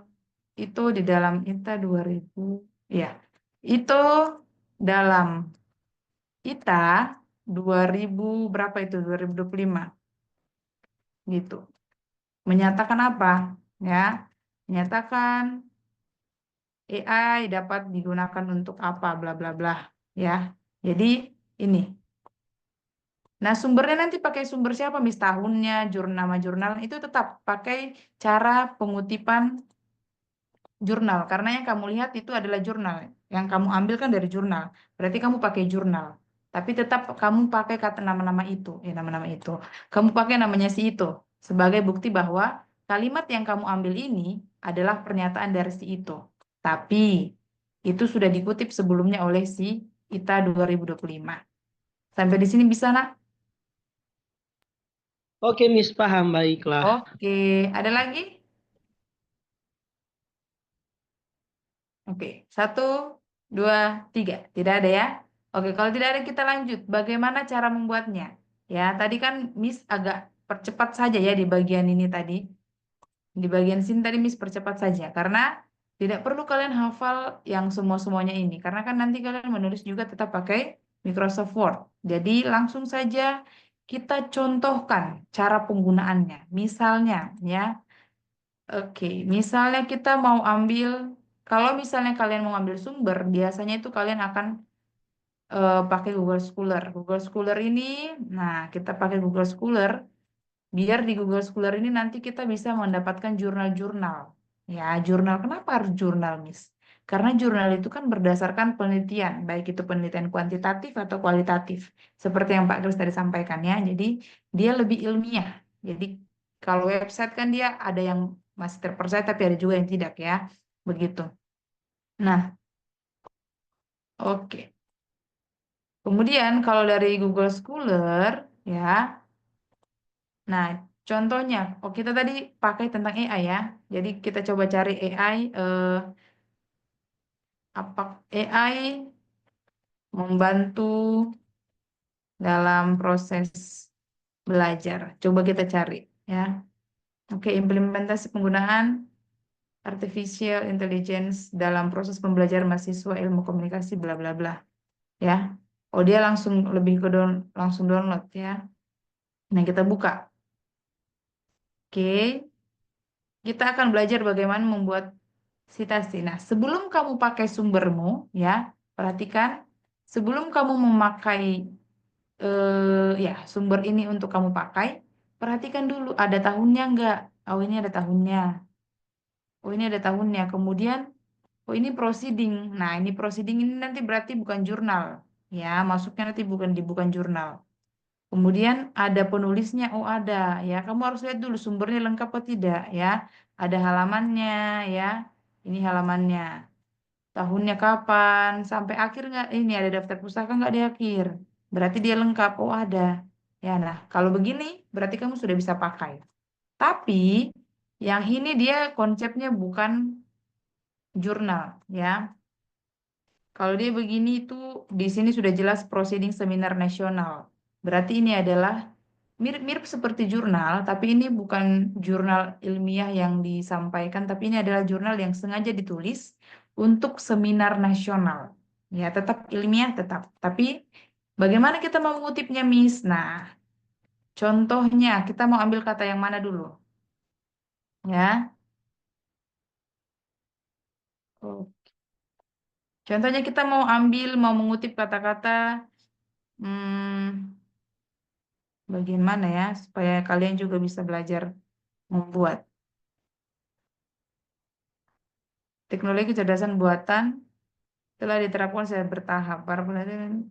itu di dalam Ita 2000 ya. Itu dalam Ita 2000 berapa itu 2025 gitu. Menyatakan apa? Ya. Menyatakan AI dapat digunakan untuk apa bla bla bla ya. Jadi ini. Nah, sumbernya nanti pakai sumber siapa? Mis tahunnya, nama jurnal itu tetap pakai cara pengutipan jurnal karena yang kamu lihat itu adalah jurnal. Yang kamu ambil kan dari jurnal. Berarti kamu pakai jurnal. Tapi tetap kamu pakai kata nama-nama itu, nama-nama itu. Kamu pakai namanya si itu sebagai bukti bahwa kalimat yang kamu ambil ini adalah pernyataan dari si itu. Tapi itu sudah dikutip sebelumnya oleh si Ita 2025. Sampai di sini bisa, Nak? Oke, Miss, paham, baiklah. Oke, ada lagi? Oke, 1, 2, 3. Tidak ada ya? Oke, kalau tidak ada kita lanjut. Bagaimana cara membuatnya? Ya, tadi kan Miss agak percepat saja ya di bagian ini tadi. Di bagian sini tadi Miss percepat saja. Karena tidak perlu kalian hafal yang semua-semuanya ini. Karena kan nanti kalian menulis juga tetap pakai Microsoft Word. Jadi langsung saja kita contohkan cara penggunaannya. Misalnya ya, oke, misalnya kita mau ambil, kalau misalnya kalian mau ambil sumber, biasanya itu kalian akan pakai Google Scholar. Google Scholar ini, nah kita pakai Google Scholar, biar di Google Scholar ini nanti kita bisa mendapatkan jurnal-jurnal. Ya, jurnal. Kenapa harus jurnal, Miss? Karena jurnal itu kan berdasarkan penelitian, baik itu penelitian kuantitatif atau kualitatif. Seperti yang Pak Kris tadi sampaikan ya. Jadi dia lebih ilmiah. Jadi kalau website kan dia ada yang masih terpercaya, tapi ada juga yang tidak ya. Begitu. Nah, oke. Kemudian kalau dari Google Scholar ya, nah contohnya, oh kita tadi pakai tentang AI ya. Jadi kita coba cari AI, apa AI membantu dalam proses belajar. Coba kita cari ya. Oke, implementasi penggunaan artificial intelligence dalam proses pembelajaran mahasiswa ilmu komunikasi bla bla bla ya. Oh dia langsung lebih ke langsung download ya. Nah kita buka. Oke, kita akan belajar bagaimana membuat citasi. Nah, sebelum kamu pakai sumbermu, ya, perhatikan, sebelum kamu memakai ya sumber ini untuk kamu pakai, perhatikan dulu ada tahunnya enggak. Oh ini ada tahunnya. Oh ini ada tahunnya. Kemudian, oh ini proceeding. Nah ini proceeding ini nanti berarti bukan jurnal, ya, masuknya nanti bukan jurnal. Kemudian ada penulisnya, oh ada, ya. Kamu harus lihat dulu sumbernya lengkap atau tidak, ya. Ada halamannya, ya. Ini halamannya. Tahunnya kapan, sampai akhir nggak? Ini ada daftar pustaka nggak di akhir? Berarti dia lengkap, oh ada. Ya, nah kalau begini berarti kamu sudah bisa pakai. Tapi yang ini dia konsepnya bukan jurnal, ya. Kalau dia begini itu di sini sudah jelas proceeding seminar nasional. Berarti ini adalah mirip-mirip seperti jurnal, tapi ini bukan jurnal ilmiah yang disampaikan, tapi ini adalah jurnal yang sengaja ditulis untuk seminar nasional. Ya, tetap ilmiah tetap. Tapi bagaimana kita mau mengutipnya, Miss? Nah, contohnya kita mau ambil kata yang mana dulu? Ya. Oh. Contohnya kita mau mengutip kata-kata hmm, bagian mana ya supaya kalian juga bisa belajar membuat. Teknologi kecerdasan buatan telah diterapkan secara bertahap. Para peneliti,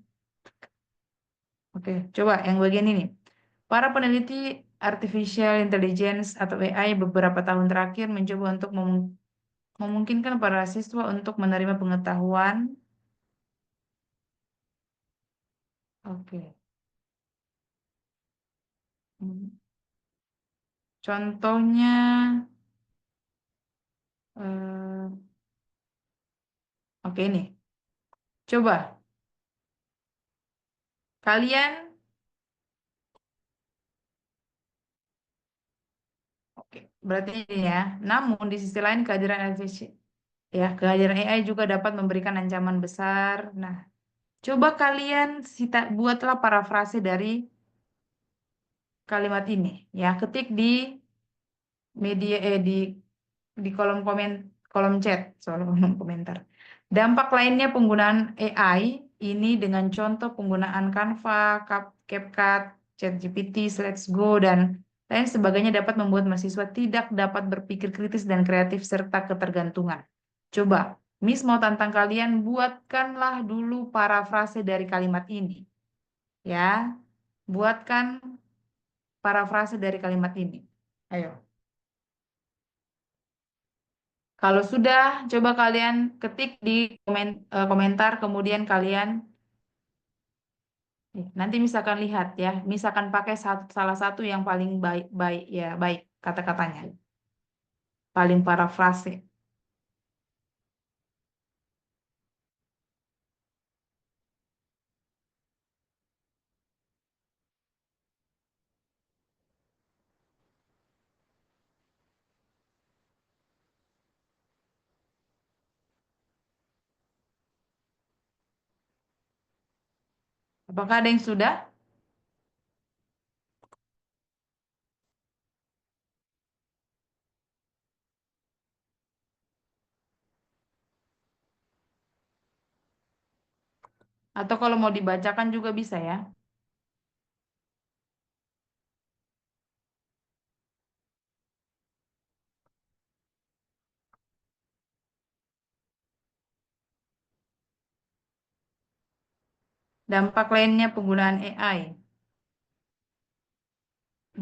oke, coba yang bagian ini. Para peneliti artificial intelligence atau AI beberapa tahun terakhir mencoba untuk memungkinkan para siswa untuk menerima pengetahuan. Oke. Contohnya, oke ini. Coba kalian, oke, berarti ini ya. Namun di sisi lain kehadiran artificial, ya, kehadiran AI juga dapat memberikan ancaman besar. Nah, coba kalian buatlah parafrase dari kalimat ini, ya. Ketik di media di kolom chat, soal kolom komentar. Dampak lainnya penggunaan AI ini dengan contoh penggunaan Canva, CapCut, ChatGPT, Let's Go dan lain sebagainya dapat membuat mahasiswa tidak dapat berpikir kritis dan kreatif serta ketergantungan. Coba, Miss mau tantang kalian, buatkanlah dulu parafrase dari kalimat ini. Ya, buatkan parafrase dari kalimat ini. Ayo. Kalau sudah, coba kalian ketik di komentar, kemudian kalian nanti misalkan lihat ya, misalkan pakai salah satu yang paling baik ya, baik kata-katanya, paling parafrase. Apakah ada yang sudah? Atau kalau mau dibacakan juga bisa ya. Dampak lainnya penggunaan AI.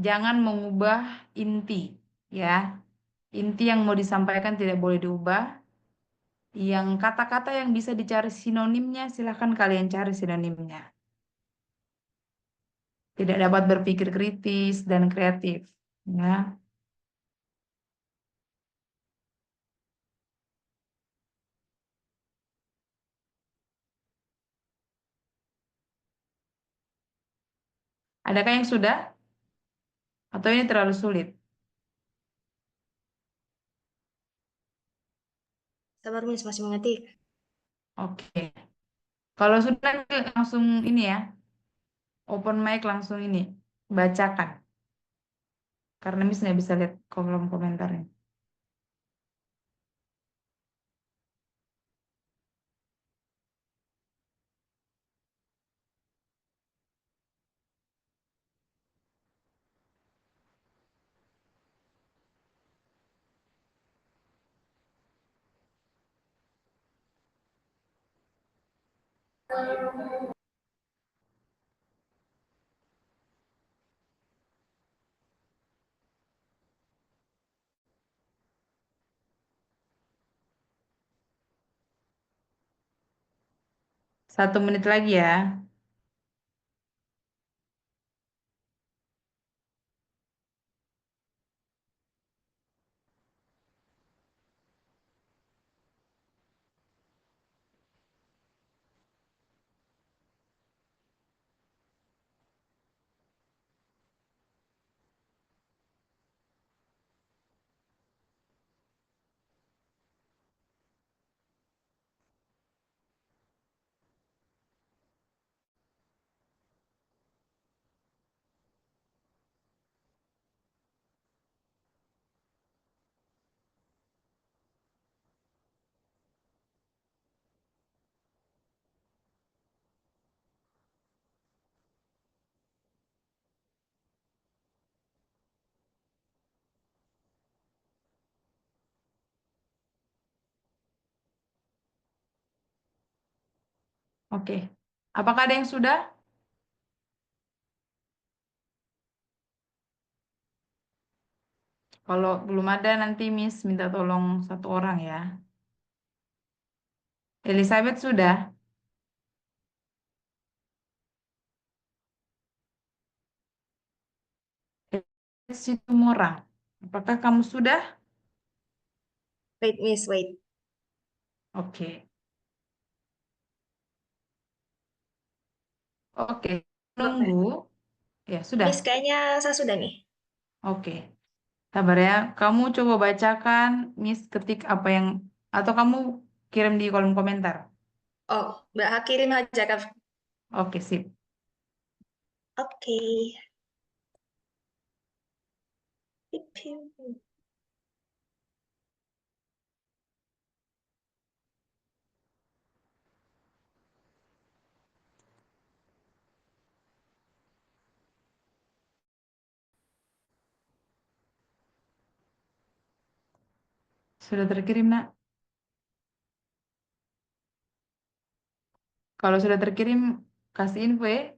Jangan mengubah inti, ya. Inti yang mau disampaikan tidak boleh diubah. Yang kata-kata yang bisa dicari sinonimnya, silahkan kalian cari sinonimnya. Tidak dapat berpikir kritis dan kreatif, ya. Adakah yang sudah? Atau ini terlalu sulit? Sabar, Miss, masih mengetik. Oke. Kalau sudah langsung ini ya, open mic langsung ini, bacakan. Karena Miss nggak bisa lihat kolom komentarnya. Satu menit lagi ya. Oke. Apakah ada yang sudah? Kalau belum ada nanti Miss minta tolong satu orang ya. Elizabeth sudah? Situmorang. Apakah kamu sudah? Wait, Miss, wait. Oke. Oke. Nunggu. Ya, sudah. Miss, kayaknya saya sudah nih. Oke. Sabar ya. Kamu coba bacakan, Miss ketik apa yang atau kamu kirim di kolom komentar. Oh, Mbak Ha kirim aja, Kak. Oke, sip. Oke. Sudah terkirim, Nak? Kalau sudah terkirim, kasih info ya.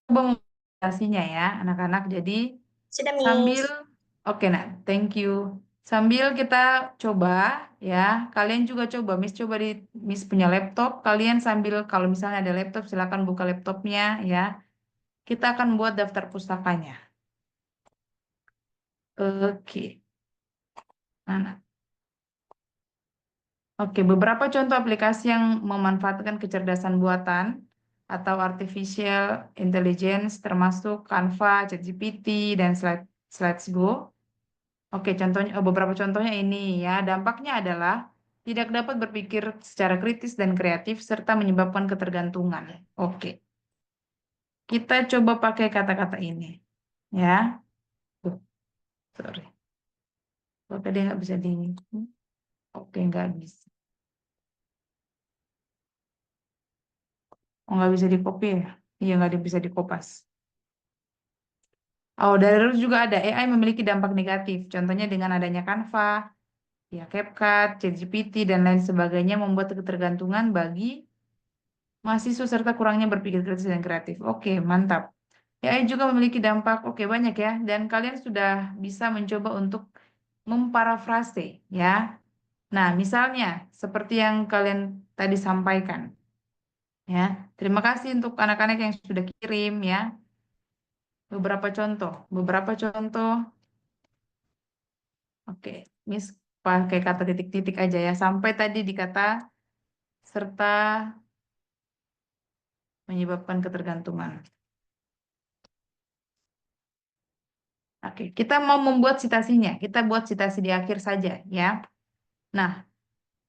Coba membatasinya ya, anak-anak. Jadi Sudah, Miss. sambil, oke nak, thank you. Sambil kita coba ya, kalian juga coba, Miss coba di Miss punya laptop. Kalian sambil kalau misalnya ada laptop, silakan buka laptopnya ya. Kita akan buat daftar pustakanya. Oke, nah, oke, beberapa contoh aplikasi yang memanfaatkan kecerdasan buatan atau artificial intelligence termasuk Canva, ChatGPT, dan Slides Go. Oke, contohnya beberapa contohnya ini ya. Dampaknya adalah tidak dapat berpikir secara kritis dan kreatif serta menyebabkan ketergantungan. Oke. Kita coba pakai kata-kata ini ya. Sorry. Oke, dia nggak bisa di. Oke, nggak bisa. Oh, nggak bisa di copy ya? Iya, nggak bisa di kopas. Oh, dari Ruth juga ada. AI memiliki dampak negatif. Contohnya dengan adanya Canva, ya CapCut, ChatGPT, dan lain sebagainya membuat ketergantungan bagi mahasiswa serta kurangnya berpikir kritis dan kreatif. Oke, mantap. AI juga memiliki dampak, oke banyak ya. Dan kalian sudah bisa mencoba untuk memparafrase ya. Nah, misalnya seperti yang kalian tadi sampaikan. Ya, terima kasih untuk anak-anak yang sudah kirim ya. Beberapa contoh. Oke, Miss pakai kata titik-titik aja ya. Sampai tadi di kata serta menyebabkan ketergantungan. Oke, kita mau membuat citasinya. Kita buat citasi di akhir saja ya. Nah,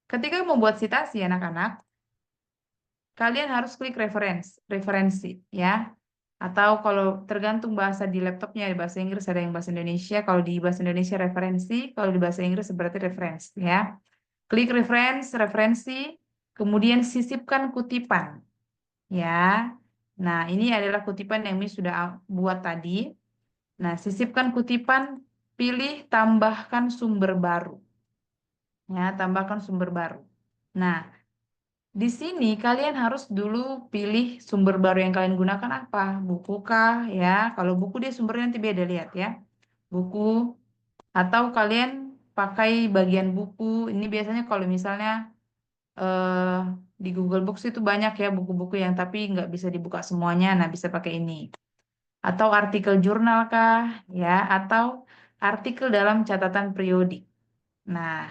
ketika membuat citasi anak-anak, kalian harus klik referensi ya. Atau kalau tergantung bahasa di laptopnya, di bahasa Inggris ada yang bahasa Indonesia, kalau di bahasa Indonesia referensi, kalau di bahasa Inggris berarti reference ya. Klik referensi, kemudian sisipkan kutipan ya. Nah, ini adalah kutipan yang Miss sudah buat tadi. Nah, sisipkan kutipan, pilih tambahkan sumber baru. Ya, tambahkan sumber baru. Nah, di sini kalian harus dulu pilih sumber baru yang kalian gunakan apa? Buku kah? Ya, kalau buku dia sumbernya nanti beda, lihat ya. Buku atau kalian pakai bagian buku. Ini biasanya kalau misalnya eh, di Google Books itu banyak ya buku-buku yang tapi nggak bisa dibuka semuanya. Nah, bisa pakai ini. Atau artikel jurnal kah? Ya, atau artikel dalam catatan periodik. Nah,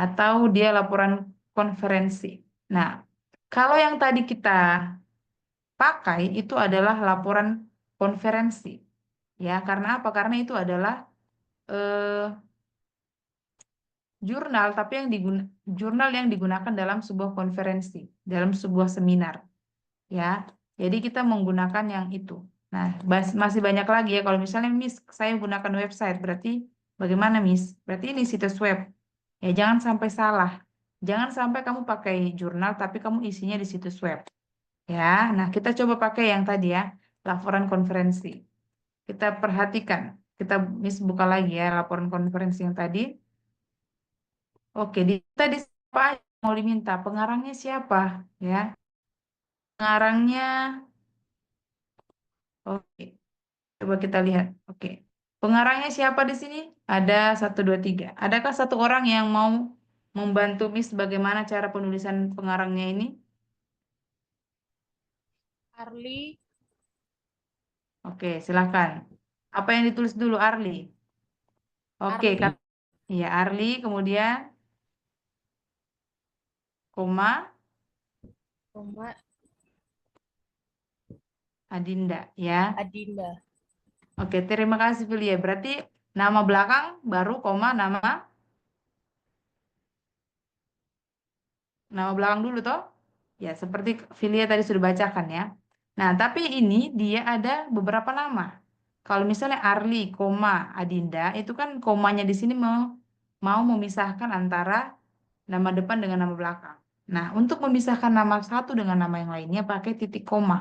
atau dia laporan konferensi. Nah, kalau yang tadi kita pakai itu adalah laporan konferensi. Ya, karena apa? Karena itu adalah eh, jurnal yang digunakan dalam sebuah konferensi, dalam sebuah seminar. Ya, jadi kita menggunakan yang itu. Nah, masih banyak lagi ya. Kalau misalnya Miss, saya gunakan website, berarti bagaimana Miss? Berarti ini situs web. Ya, jangan sampai salah. Jangan sampai kamu pakai jurnal, tapi kamu isinya di situs web. Ya, nah kita coba pakai yang tadi ya, laporan konferensi. Kita perhatikan, kita Miss buka lagi ya laporan konferensi yang tadi. Oke, tadi siapa aja yang mau diminta? Pengarangnya siapa? Ya, pengarangnya, oke, coba kita lihat. Oke, pengarangnya siapa di sini? Ada 1, 2, 3. Adakah satu orang yang mau membantu Miss bagaimana cara penulisan pengarangnya ini? Arli. Oke, silakan. Apa yang ditulis dulu, Arli? Oke, Arli. ya Arli, kemudian koma Koma Adinda, ya. Adinda. Oke, terima kasih Filia. Berarti nama belakang baru koma nama belakang dulu toh? Ya, seperti Filia tadi sudah bacakan ya. Nah, tapi ini dia ada beberapa nama. Kalau misalnya Arli, koma, Adinda, itu kan komanya di sini mau memisahkan antara nama depan dengan nama belakang. Nah, untuk memisahkan nama satu dengan nama yang lainnya pakai titik koma,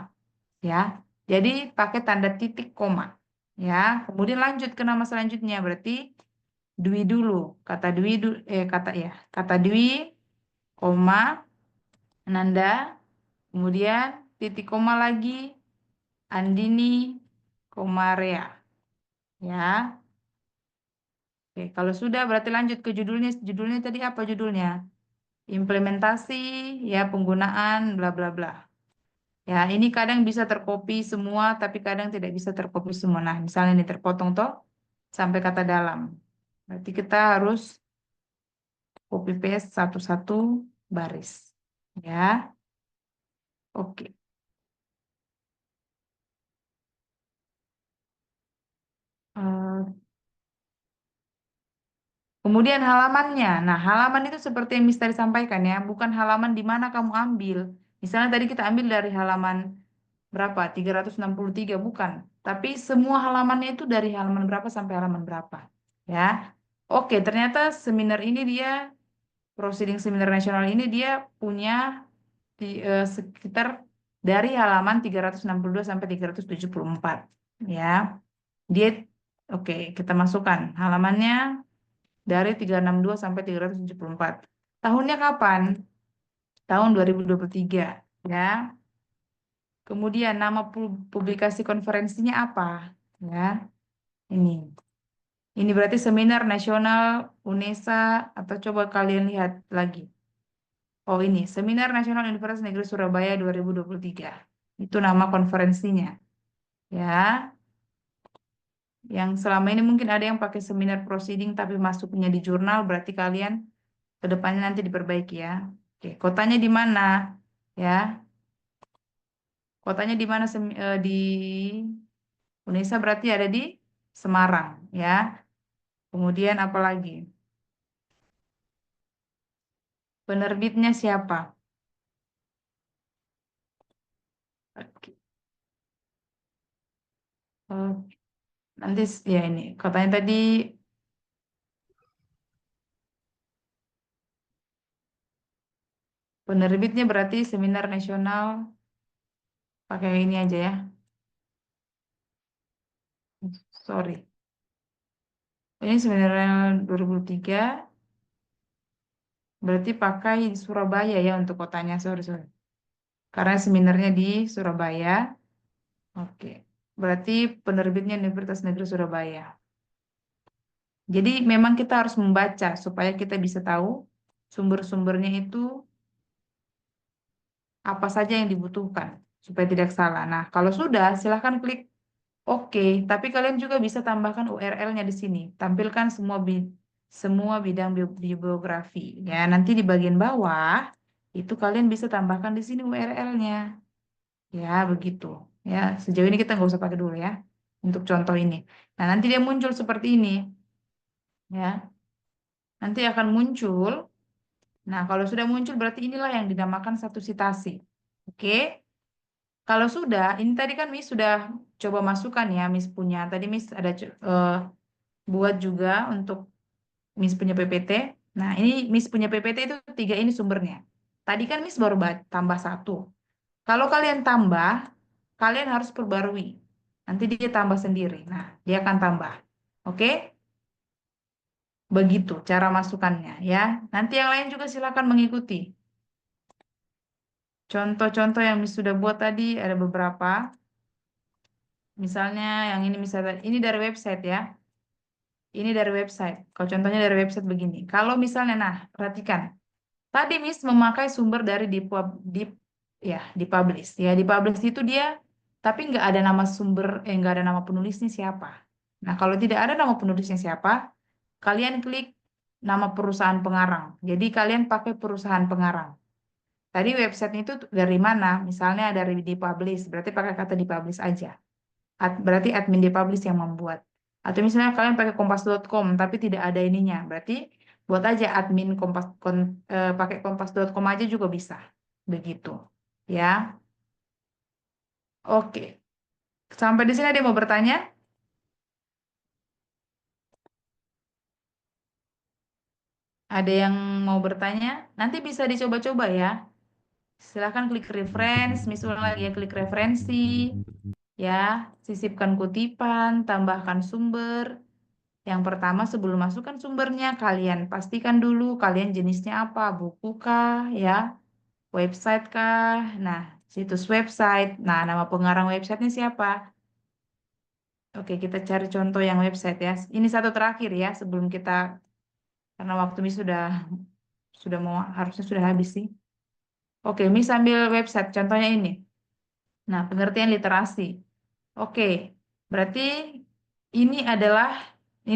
ya. Jadi pakai tanda titik koma, ya. Kemudian lanjut ke nama selanjutnya, berarti Dwi dulu, kata Dwi, koma, Nanda, kemudian titik koma lagi, Andini, koma Rea, ya. Oke, kalau sudah berarti lanjut ke judulnya. Judulnya tadi apa judulnya? Implementasi, ya penggunaan, bla bla bla. Ya, ini kadang bisa tercopy semua, tapi kadang tidak bisa tercopy semua. Nah, misalnya ini terpotong toh sampai kata dalam. Berarti kita harus copy paste satu-satu baris. Ya, oke. Eh, Kemudian halamannya. Nah, halaman itu seperti yang Miss tadi sampaikan ya, bukan halaman di mana kamu ambil. Misalnya tadi kita ambil dari halaman berapa? 363, bukan. Tapi semua halamannya itu dari halaman berapa sampai halaman berapa. Ya. Oke, ternyata seminar ini dia, proceeding seminar nasional ini dia punya sekitar dari halaman 362 sampai 374. Ya. Dia, oke, kita masukkan halamannya dari 362 sampai 374. Tahunnya kapan? Tahun 2023, ya. Kemudian nama publikasi konferensinya apa? Ya, ini. Ini berarti seminar nasional UNESA, atau coba kalian lihat lagi. Oh, ini Seminar Nasional Universitas Negeri Surabaya 2023. Itu nama konferensinya. Ya. Yang selama ini mungkin ada yang pakai seminar proceeding tapi masuknya di jurnal, berarti kalian kedepannya nanti diperbaiki ya. Oke, kotanya di mana? Ya, kotanya di mana? Di Unesa berarti ada di Semarang ya. Kemudian apa lagi? Penerbitnya siapa? Oke. Oh, nanti ya ini kotanya tadi penerbitnya berarti Seminar Nasional, pakai ini aja ya. Sorry. Ini Seminar 2003. Berarti pakai di Surabaya ya untuk kotanya, sorry. Karena seminarnya di Surabaya. Oke. Berarti penerbitnya Universitas Negeri Surabaya. Jadi memang kita harus membaca supaya kita bisa tahu sumber-sumbernya itu apa saja yang dibutuhkan supaya tidak salah. Nah, kalau sudah silahkan klik oke, tapi kalian juga bisa tambahkan URL-nya di sini. Tampilkan semua bidang bibliografi. Ya, nanti di bagian bawah itu kalian bisa tambahkan di sini URL-nya. Ya, begitu. Ya, sejauh ini kita nggak usah pakai dulu ya untuk contoh ini. Nah, nanti dia muncul seperti ini. Ya, nanti akan muncul. Nah, kalau sudah muncul berarti inilah yang dinamakan satu sitasi. Oke? Kalau sudah, ini tadi kan Miss sudah coba masukkan ya, Miss punya. Tadi Miss ada buat juga untuk Miss punya PPT. Nah, ini Miss punya PPT itu 3 ini sumbernya. Tadi kan Miss baru tambah 1. Kalau kalian tambah, kalian harus perbarui. Nanti dia tambah sendiri. Nah, dia akan tambah. Oke? Begitu cara masukannya ya. Nanti yang lain juga silakan mengikuti. Contoh-contoh yang Miss sudah buat tadi ada beberapa. Misalnya yang ini misalnya ini dari website ya. Ini dari website. Kalau contohnya dari website begini. Kalau misalnya, nah, perhatikan. Tadi Miss memakai sumber dari dipublish. Ya, dipublish itu dia, tapi nggak ada nama sumber, nggak ada nama penulisnya siapa. Nah, kalau tidak ada nama penulisnya siapa, kalian klik nama perusahaan pengarang. Jadi kalian pakai perusahaan pengarang. Tadi website itu dari mana? Misalnya dari dipublish, berarti pakai kata dipublish aja. Berarti admin dipublish yang membuat. Atau misalnya kalian pakai kompas.com tapi tidak ada ininya, berarti buat aja admin pakai kompas.com aja juga bisa. Begitu. Ya. Oke. Sampai di sini ada yang mau bertanya? Ada yang mau bertanya? Nanti bisa dicoba-coba ya. Silahkan klik reference, misalnya lagi ya klik referensi, ya, sisipkan kutipan, tambahkan sumber. Yang pertama sebelum masukkan sumbernya, kalian pastikan dulu kalian jenisnya apa, buku kah, ya, website kah, nah, situs website, nah, nama pengarang websitenya siapa. Oke, kita cari contoh yang website ya. Ini satu terakhir ya, sebelum kita, karena waktu ini sudah mau, harusnya sudah habis sih. Oke, ini sambil website, contohnya ini. Nah, pengertian literasi. Oke, berarti ini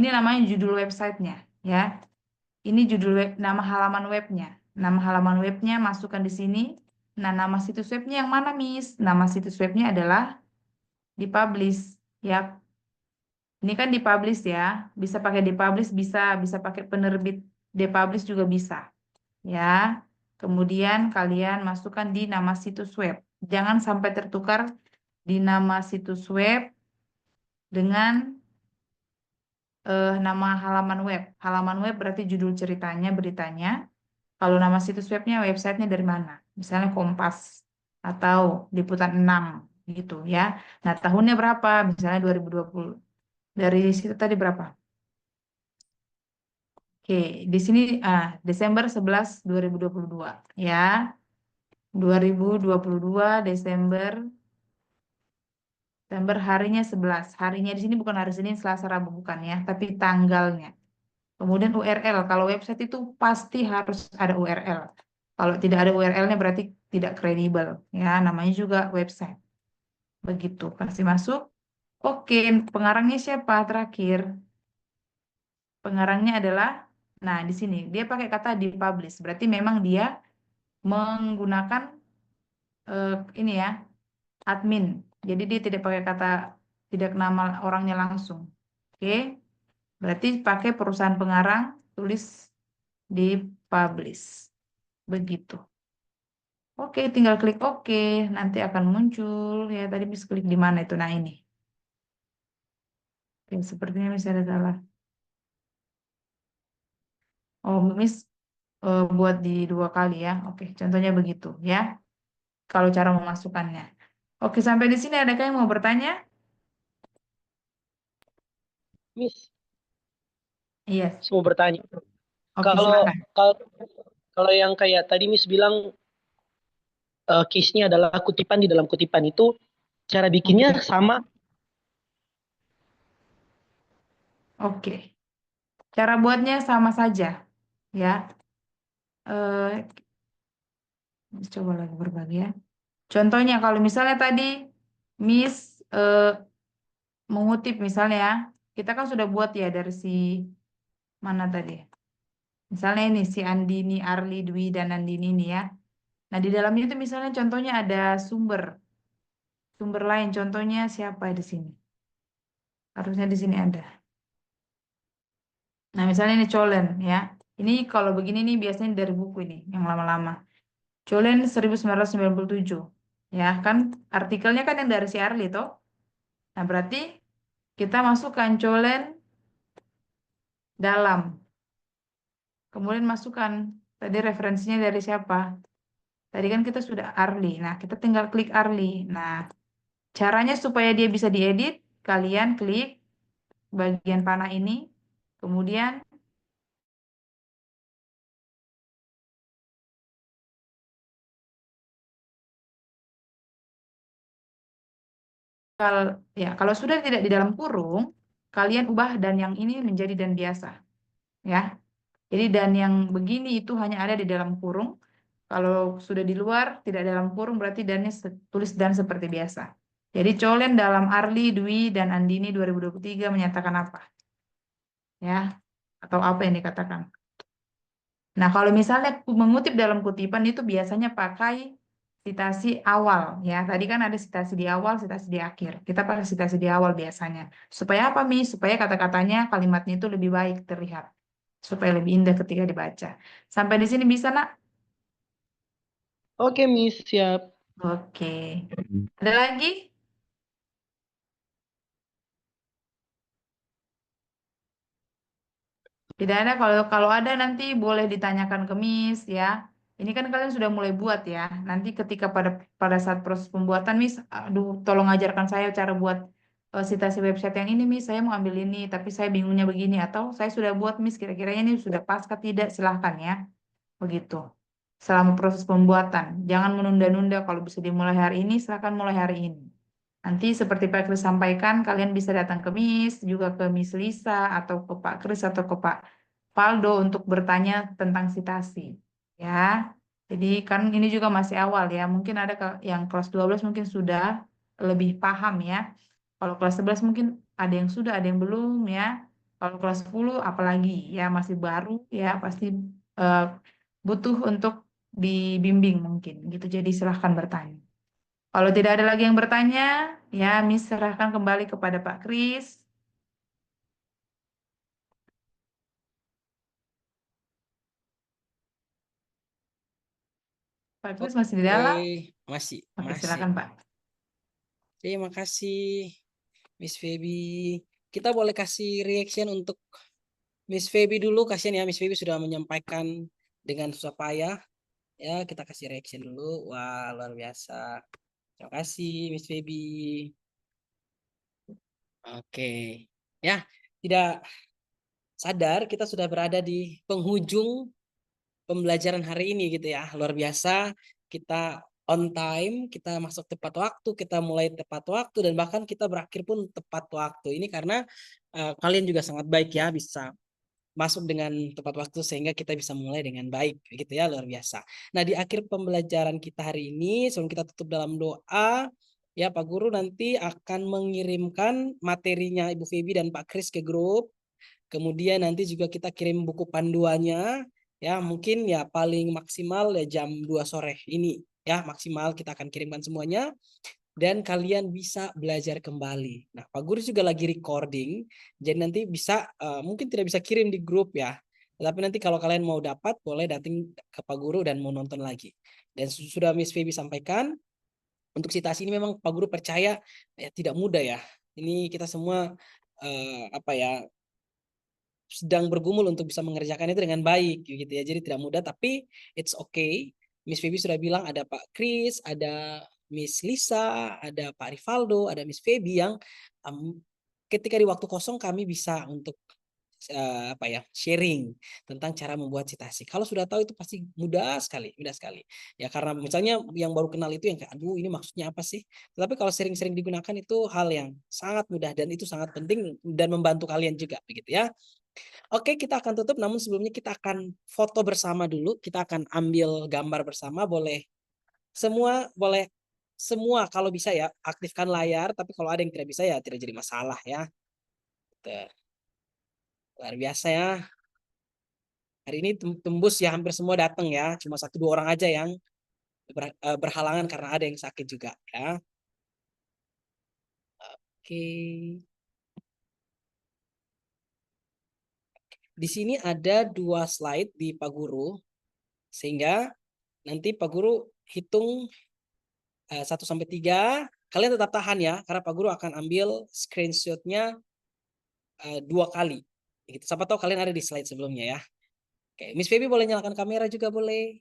namanya judul websitenya, ya. Ini judul nama halaman webnya. Nama halaman webnya masukkan di sini. Nah, nama situs webnya yang mana, Miss? Nama situs webnya adalah dipublish, ya. Ini kan dipublish ya, bisa pakai dipublish, bisa pakai penerbit dipublish juga bisa. Ya, kemudian kalian masukkan di nama situs web. Jangan sampai tertukar di nama situs web dengan nama halaman web. Halaman web berarti judul ceritanya, beritanya. Kalau nama situs webnya, websitenya dari mana? Misalnya Kompas atau Liputan 6 gitu ya. Nah, tahunnya berapa? Misalnya 2020. Dari situ tadi berapa? Oke, di sini Desember 11 2022 ya. 2022 Desember harinya 11. Harinya di sini bukan hari Senin, Selasa, Rabu bukan ya, tapi tanggalnya. Kemudian URL, kalau website itu pasti harus ada URL. Kalau tidak ada URL-nya berarti tidak kredibel ya, namanya juga website. Begitu, kasih masuk. Oke, pengarangnya siapa terakhir? Pengarangnya adalah, nah di sini dia pakai kata dipublish, berarti memang dia menggunakan ini ya, admin. Jadi dia tidak pakai kata, tidak nama orangnya langsung. Oke, berarti pakai perusahaan pengarang, tulis dipublish. Begitu. Oke, tinggal klik oke, nanti akan muncul ya. Tadi bisa klik di mana itu? Nah ini. Oke, sepertinya bisa ada salah. Oh, Miss buat di 2 kali ya. Oke, contohnya begitu ya. Kalau cara memasukkannya. Oke, sampai di sini adakah yang mau bertanya? Miss, Iya. saya mau bertanya. Oke, Kalau silakan. kalau kalau yang kayak tadi Miss bilang case-nya adalah kutipan di dalam kutipan itu, cara bikinnya Oke. sama. Oke. Cara buatnya sama saja ya. Coba lagi berbagi ya. Contohnya kalau misalnya tadi Miss mengutip misalnya ya, kita kan sudah buat ya dari si mana tadi? Misalnya ini si Andini, Arli, Dwi, dan Andini ini ya. Nah di dalamnya itu misalnya contohnya ada sumber lain. Contohnya siapa di sini? Harusnya di sini ada. Nah misalnya ini Colen ya. Ini kalau begini nih biasanya dari buku ini yang lama-lama. Colen 1997. Ya kan artikelnya kan yang dari si Arli toh. Nah berarti kita masukkan Colen dalam. Kemudian masukkan tadi referensinya dari siapa? Tadi kan kita sudah Arli. Nah, kita tinggal klik Arli. Nah, caranya supaya dia bisa diedit, kalian klik bagian panah ini. Kemudian kalau sudah tidak di dalam kurung, kalian ubah dan yang ini menjadi dan biasa. Ya. Jadi dan yang begini itu hanya ada di dalam kurung. Kalau sudah di luar, tidak dalam kurung, berarti dannya tulis dan seperti biasa. Jadi Colen dalam Arli, Dwi, dan Andini 2023 menyatakan apa? Ya, atau apa yang dikatakan. Nah, kalau misalnya mengutip dalam kutipan itu biasanya pakai citasi awal. Ya, tadi kan ada citasi di awal, citasi di akhir. Kita pakai citasi di awal biasanya. Supaya apa, Mi? Supaya kata-katanya, kalimatnya itu lebih baik terlihat. Supaya lebih indah ketika dibaca. Sampai di sini bisa, Nak? Oke, Miss, siap. Oke. Ada lagi? Tidak ada. Kalau ada nanti boleh ditanyakan ke Miss ya. Ini kan kalian sudah mulai buat ya. Nanti ketika pada saat proses pembuatan Miss, aduh tolong ajarkan saya cara buat citasi website yang ini Miss. Saya mau ambil ini tapi saya bingungnya begini atau saya sudah buat Miss kira-kira ini sudah pas atau tidak silahkan ya. Begitu. Selama proses pembuatan, jangan menunda-nunda. Kalau bisa dimulai hari ini, silahkan mulai hari ini. Nanti seperti Pak Kris sampaikan, kalian bisa datang ke Miss, juga ke Miss Lisa, atau ke Pak Kris, atau ke Pak Faldo untuk bertanya tentang citasi. Ya, jadi kan ini juga masih awal ya. Mungkin ada yang kelas 12 mungkin sudah lebih paham ya. Kalau kelas 11 mungkin ada yang sudah, ada yang belum ya. Kalau kelas 10 apalagi ya masih baru ya pasti eh, butuh untuk dibimbing mungkin gitu. Jadi silahkan bertanya. Kalau tidak ada lagi yang bertanya, ya Miss serahkan kembali kepada Pak Kris. Pak Kris masih di dalam? Oke, masih. Oke, silakan Pak. Terima kasih, Miss Feby. Kita boleh kasih reaction untuk Miss Feby dulu. Kasihan ya, Miss Feby sudah menyampaikan dengan susah payah. Ya, kita kasih reaction dulu. Wah, luar biasa. Terima kasih, Miss Feby. Oke. Ya, tidak sadar kita sudah berada di penghujung pembelajaran hari ini gitu ya. Luar biasa, kita on time, kita masuk tepat waktu, kita mulai tepat waktu, dan bahkan kita berakhir pun tepat waktu. Ini karena kalian juga sangat baik ya, bisa masuk dengan tepat waktu sehingga kita bisa mulai dengan baik gitu ya, luar biasa. Nah, di akhir pembelajaran kita hari ini, sebelum kita tutup dalam doa, ya Pak Guru nanti akan mengirimkan materinya Ibu Feby dan Pak Kris ke grup. Kemudian nanti juga kita kirim buku panduannya, ya mungkin ya paling maksimal ya jam 2 sore ini ya, maksimal kita akan kirimkan semuanya dan kalian bisa belajar kembali. Nah, Pak Guru juga lagi recording, jadi nanti bisa mungkin tidak bisa kirim di grup ya, tapi nanti kalau kalian mau dapat boleh datang ke Pak Guru dan mau nonton lagi. Dan sudah Miss Feby sampaikan, untuk citasi ini memang Pak Guru percaya ya tidak mudah ya. Ini kita semua apa ya, sedang bergumul untuk bisa mengerjakan itu dengan baik gitu ya. Jadi tidak mudah, tapi it's okay. Miss Feby sudah bilang ada Pak Kris, ada Miss Lisa, ada Pak Rivaldo, ada Miss Feby yang ketika di waktu kosong kami bisa untuk apa ya, sharing tentang cara membuat citasi. Kalau sudah tahu itu pasti mudah sekali, mudah sekali. Ya karena misalnya yang baru kenal itu yang kayak aduh ini maksudnya apa sih? Tetapi kalau sering-sering digunakan itu hal yang sangat mudah dan itu sangat penting dan membantu kalian juga begitu ya. Oke, kita akan tutup, namun sebelumnya kita akan foto bersama dulu. Kita akan ambil gambar bersama, boleh semua kalau bisa ya aktifkan layar, tapi kalau ada yang tidak bisa ya tidak jadi masalah ya. Tuh. Luar biasa ya. Hari ini tembus ya, hampir semua datang ya. Cuma 1-2 orang aja yang berhalangan karena ada yang sakit juga ya. Oke. Di sini ada 2 slide di Pak Guru, sehingga nanti Pak Guru hitung 1-3, kalian tetap tahan ya, karena Pak Guru akan ambil screenshotnya 2 kali. Gitu. Siapa tahu kalian ada di slide sebelumnya ya. Oke, Miss Feby boleh nyalakan kamera juga boleh.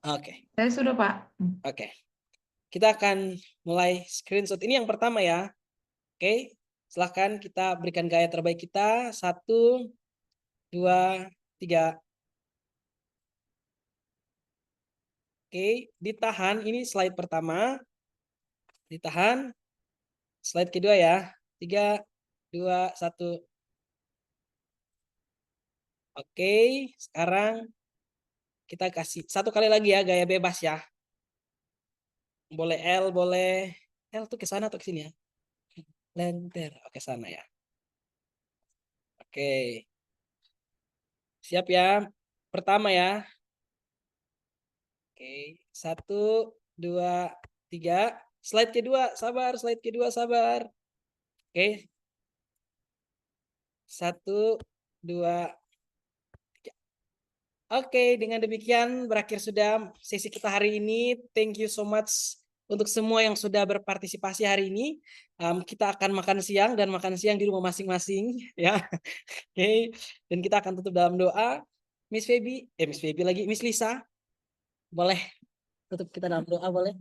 Oke. Saya sudah Pak. Oke. Kita akan mulai screenshot. Ini yang pertama ya. Oke, silahkan kita berikan gaya terbaik kita. 1, 2, 3. Oke, ditahan. Ini slide pertama. Ditahan. Slide kedua ya. 3, 2, 1. Oke, sekarang kita kasih 1 kali lagi ya, gaya bebas ya. Boleh L, boleh L tuh ke sana atau ke sini ya? Lenter, oke sana ya. Oke. Siap ya. Pertama ya. Oke, 1, 2, 3. Slide kedua, sabar. Slide kedua, sabar. Oke. 1, 2, 3. Oke, dengan demikian berakhir sudah sesi kita hari ini. Thank you so much untuk semua yang sudah berpartisipasi hari ini. Kita akan makan siang dan makan siang di rumah masing-masing ya. Oke, dan kita akan tutup dalam doa. Miss Feby lagi, Miss Lisa, boleh tutup kita dalam doa boleh?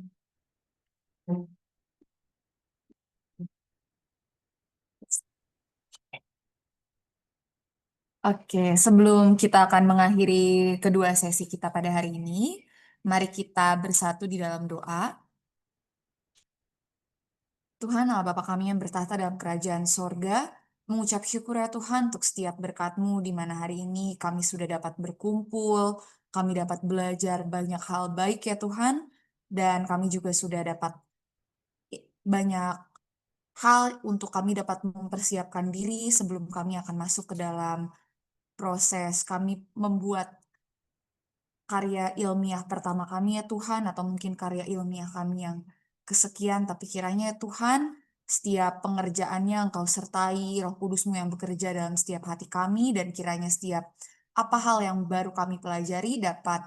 Oke, sebelum kita akan mengakhiri kedua sesi kita pada hari ini, mari kita bersatu di dalam doa. Tuhan Allah Bapa kami yang bertahta dalam kerajaan sorga, mengucap syukur ya Tuhan untuk setiap berkat-Mu di mana hari ini kami sudah dapat berkumpul, kami dapat belajar banyak hal baik ya Tuhan, dan kami juga sudah dapat banyak hal untuk kami dapat mempersiapkan diri sebelum kami akan masuk ke dalam proses kami membuat karya ilmiah pertama kami ya Tuhan, atau mungkin karya ilmiah kami yang kesekian, tapi kiranya ya Tuhan, setiap pengerjaannya Engkau sertai, Roh Kudus-Mu yang bekerja dalam setiap hati kami, dan kiranya setiap apa hal yang baru kami pelajari dapat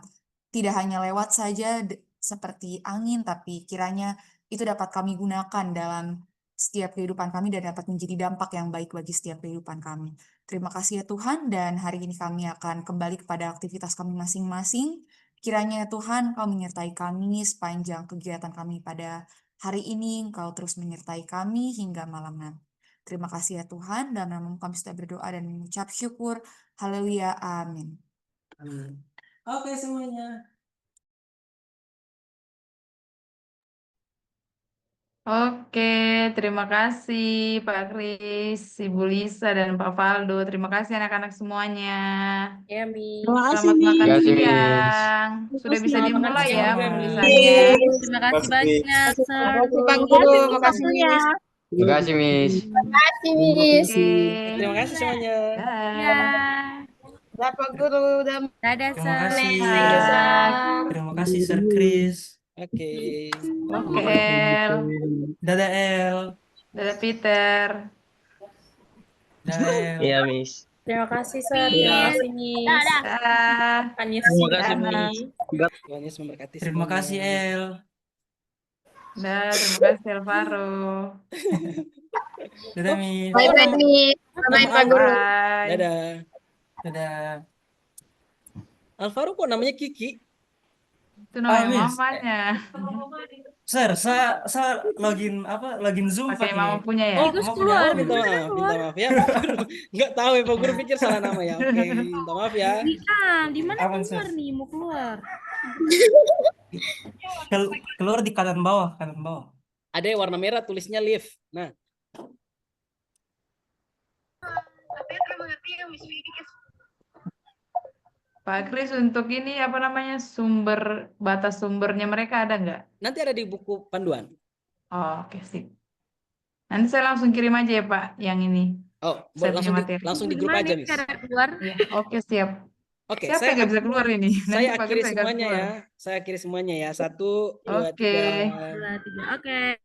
tidak hanya lewat saja seperti angin, tapi kiranya itu dapat kami gunakan dalam setiap kehidupan kami dan dapat menjadi dampak yang baik bagi setiap kehidupan kami. Terima kasih ya Tuhan, dan hari ini kami akan kembali kepada aktivitas kami masing-masing. Kiranya ya Tuhan, Kau menyertai kami sepanjang kegiatan kami pada hari ini, Engkau terus menyertai kami hingga malam nanti. Terima kasih ya Tuhan, dalam nama-Mu kami sudah berdoa dan mengucap syukur. Haleluya, amin. Amin. Oke semuanya. Oke, terima kasih Pak Kris, Ibu Lisa, dan Pak Faldo. Terima kasih anak-anak semuanya. Ya, Mi. Selamat makan Terima kasih, Miss. siang. Sudah bisa Selamat makan dimulai siang ya juga, penulisannya. Terima kasih banyak, Sir. Pak Guru, makasih Miss. Terima kasih Miss. Oke. Terima kasih semuanya. Ya. Dah Pak Guru, dah. Dadah, Terima Sir. kasih. Dah. Terima kasih Sir Chris. Oke. Oke, El. Dadah El. Dadah Peter. Dadah El. Iya, Miss. Terima kasih, Sir. Terima kasih, Miss. Dah. Tuhan Yesus Terima kasih, memberkati. Tuhan Yesus memberkati Terima semuanya. kasih El. Dah, terima kasih Alvaro. Dadah Miss. Bye-bye Miss. Bye Pak Guru. Bye. Dadah. Dadah. Alvaro kok namanya Kiki? Itu namanya Miss. mamanya. Sir, saya login Zoom Pakai pakai mama punya ya? Oh, Gus mama keluar. punya minta maaf, minta maaf ya. Pak Guru. Nggak tahu ya Pak Guru pikir salah nama ya. Oke, minta maaf ya. Di mana Aman, keluar Sir. nih? Mau keluar. Keluar di kanan bawah, kanan bawah. Ada yang warna merah tulisnya live. Nah, Pak Kris, untuk ini apa namanya batas sumbernya mereka ada nggak? nanti ada di buku panduan. Oh, oke sip. Nanti saya langsung kirim aja ya Pak yang ini. Oh, Saya punya langsung materi. langsung di grup Gimana aja, nih Miss. cara keluar? Ya, oke siap. Oke, Siapa yang nggak bisa keluar ini? Nanti saya Pak akhiri Kris yang nggak semuanya keluar. ya. Saya akhiri semuanya ya. 1, 2, Oke. 3. 2, 3. Oke.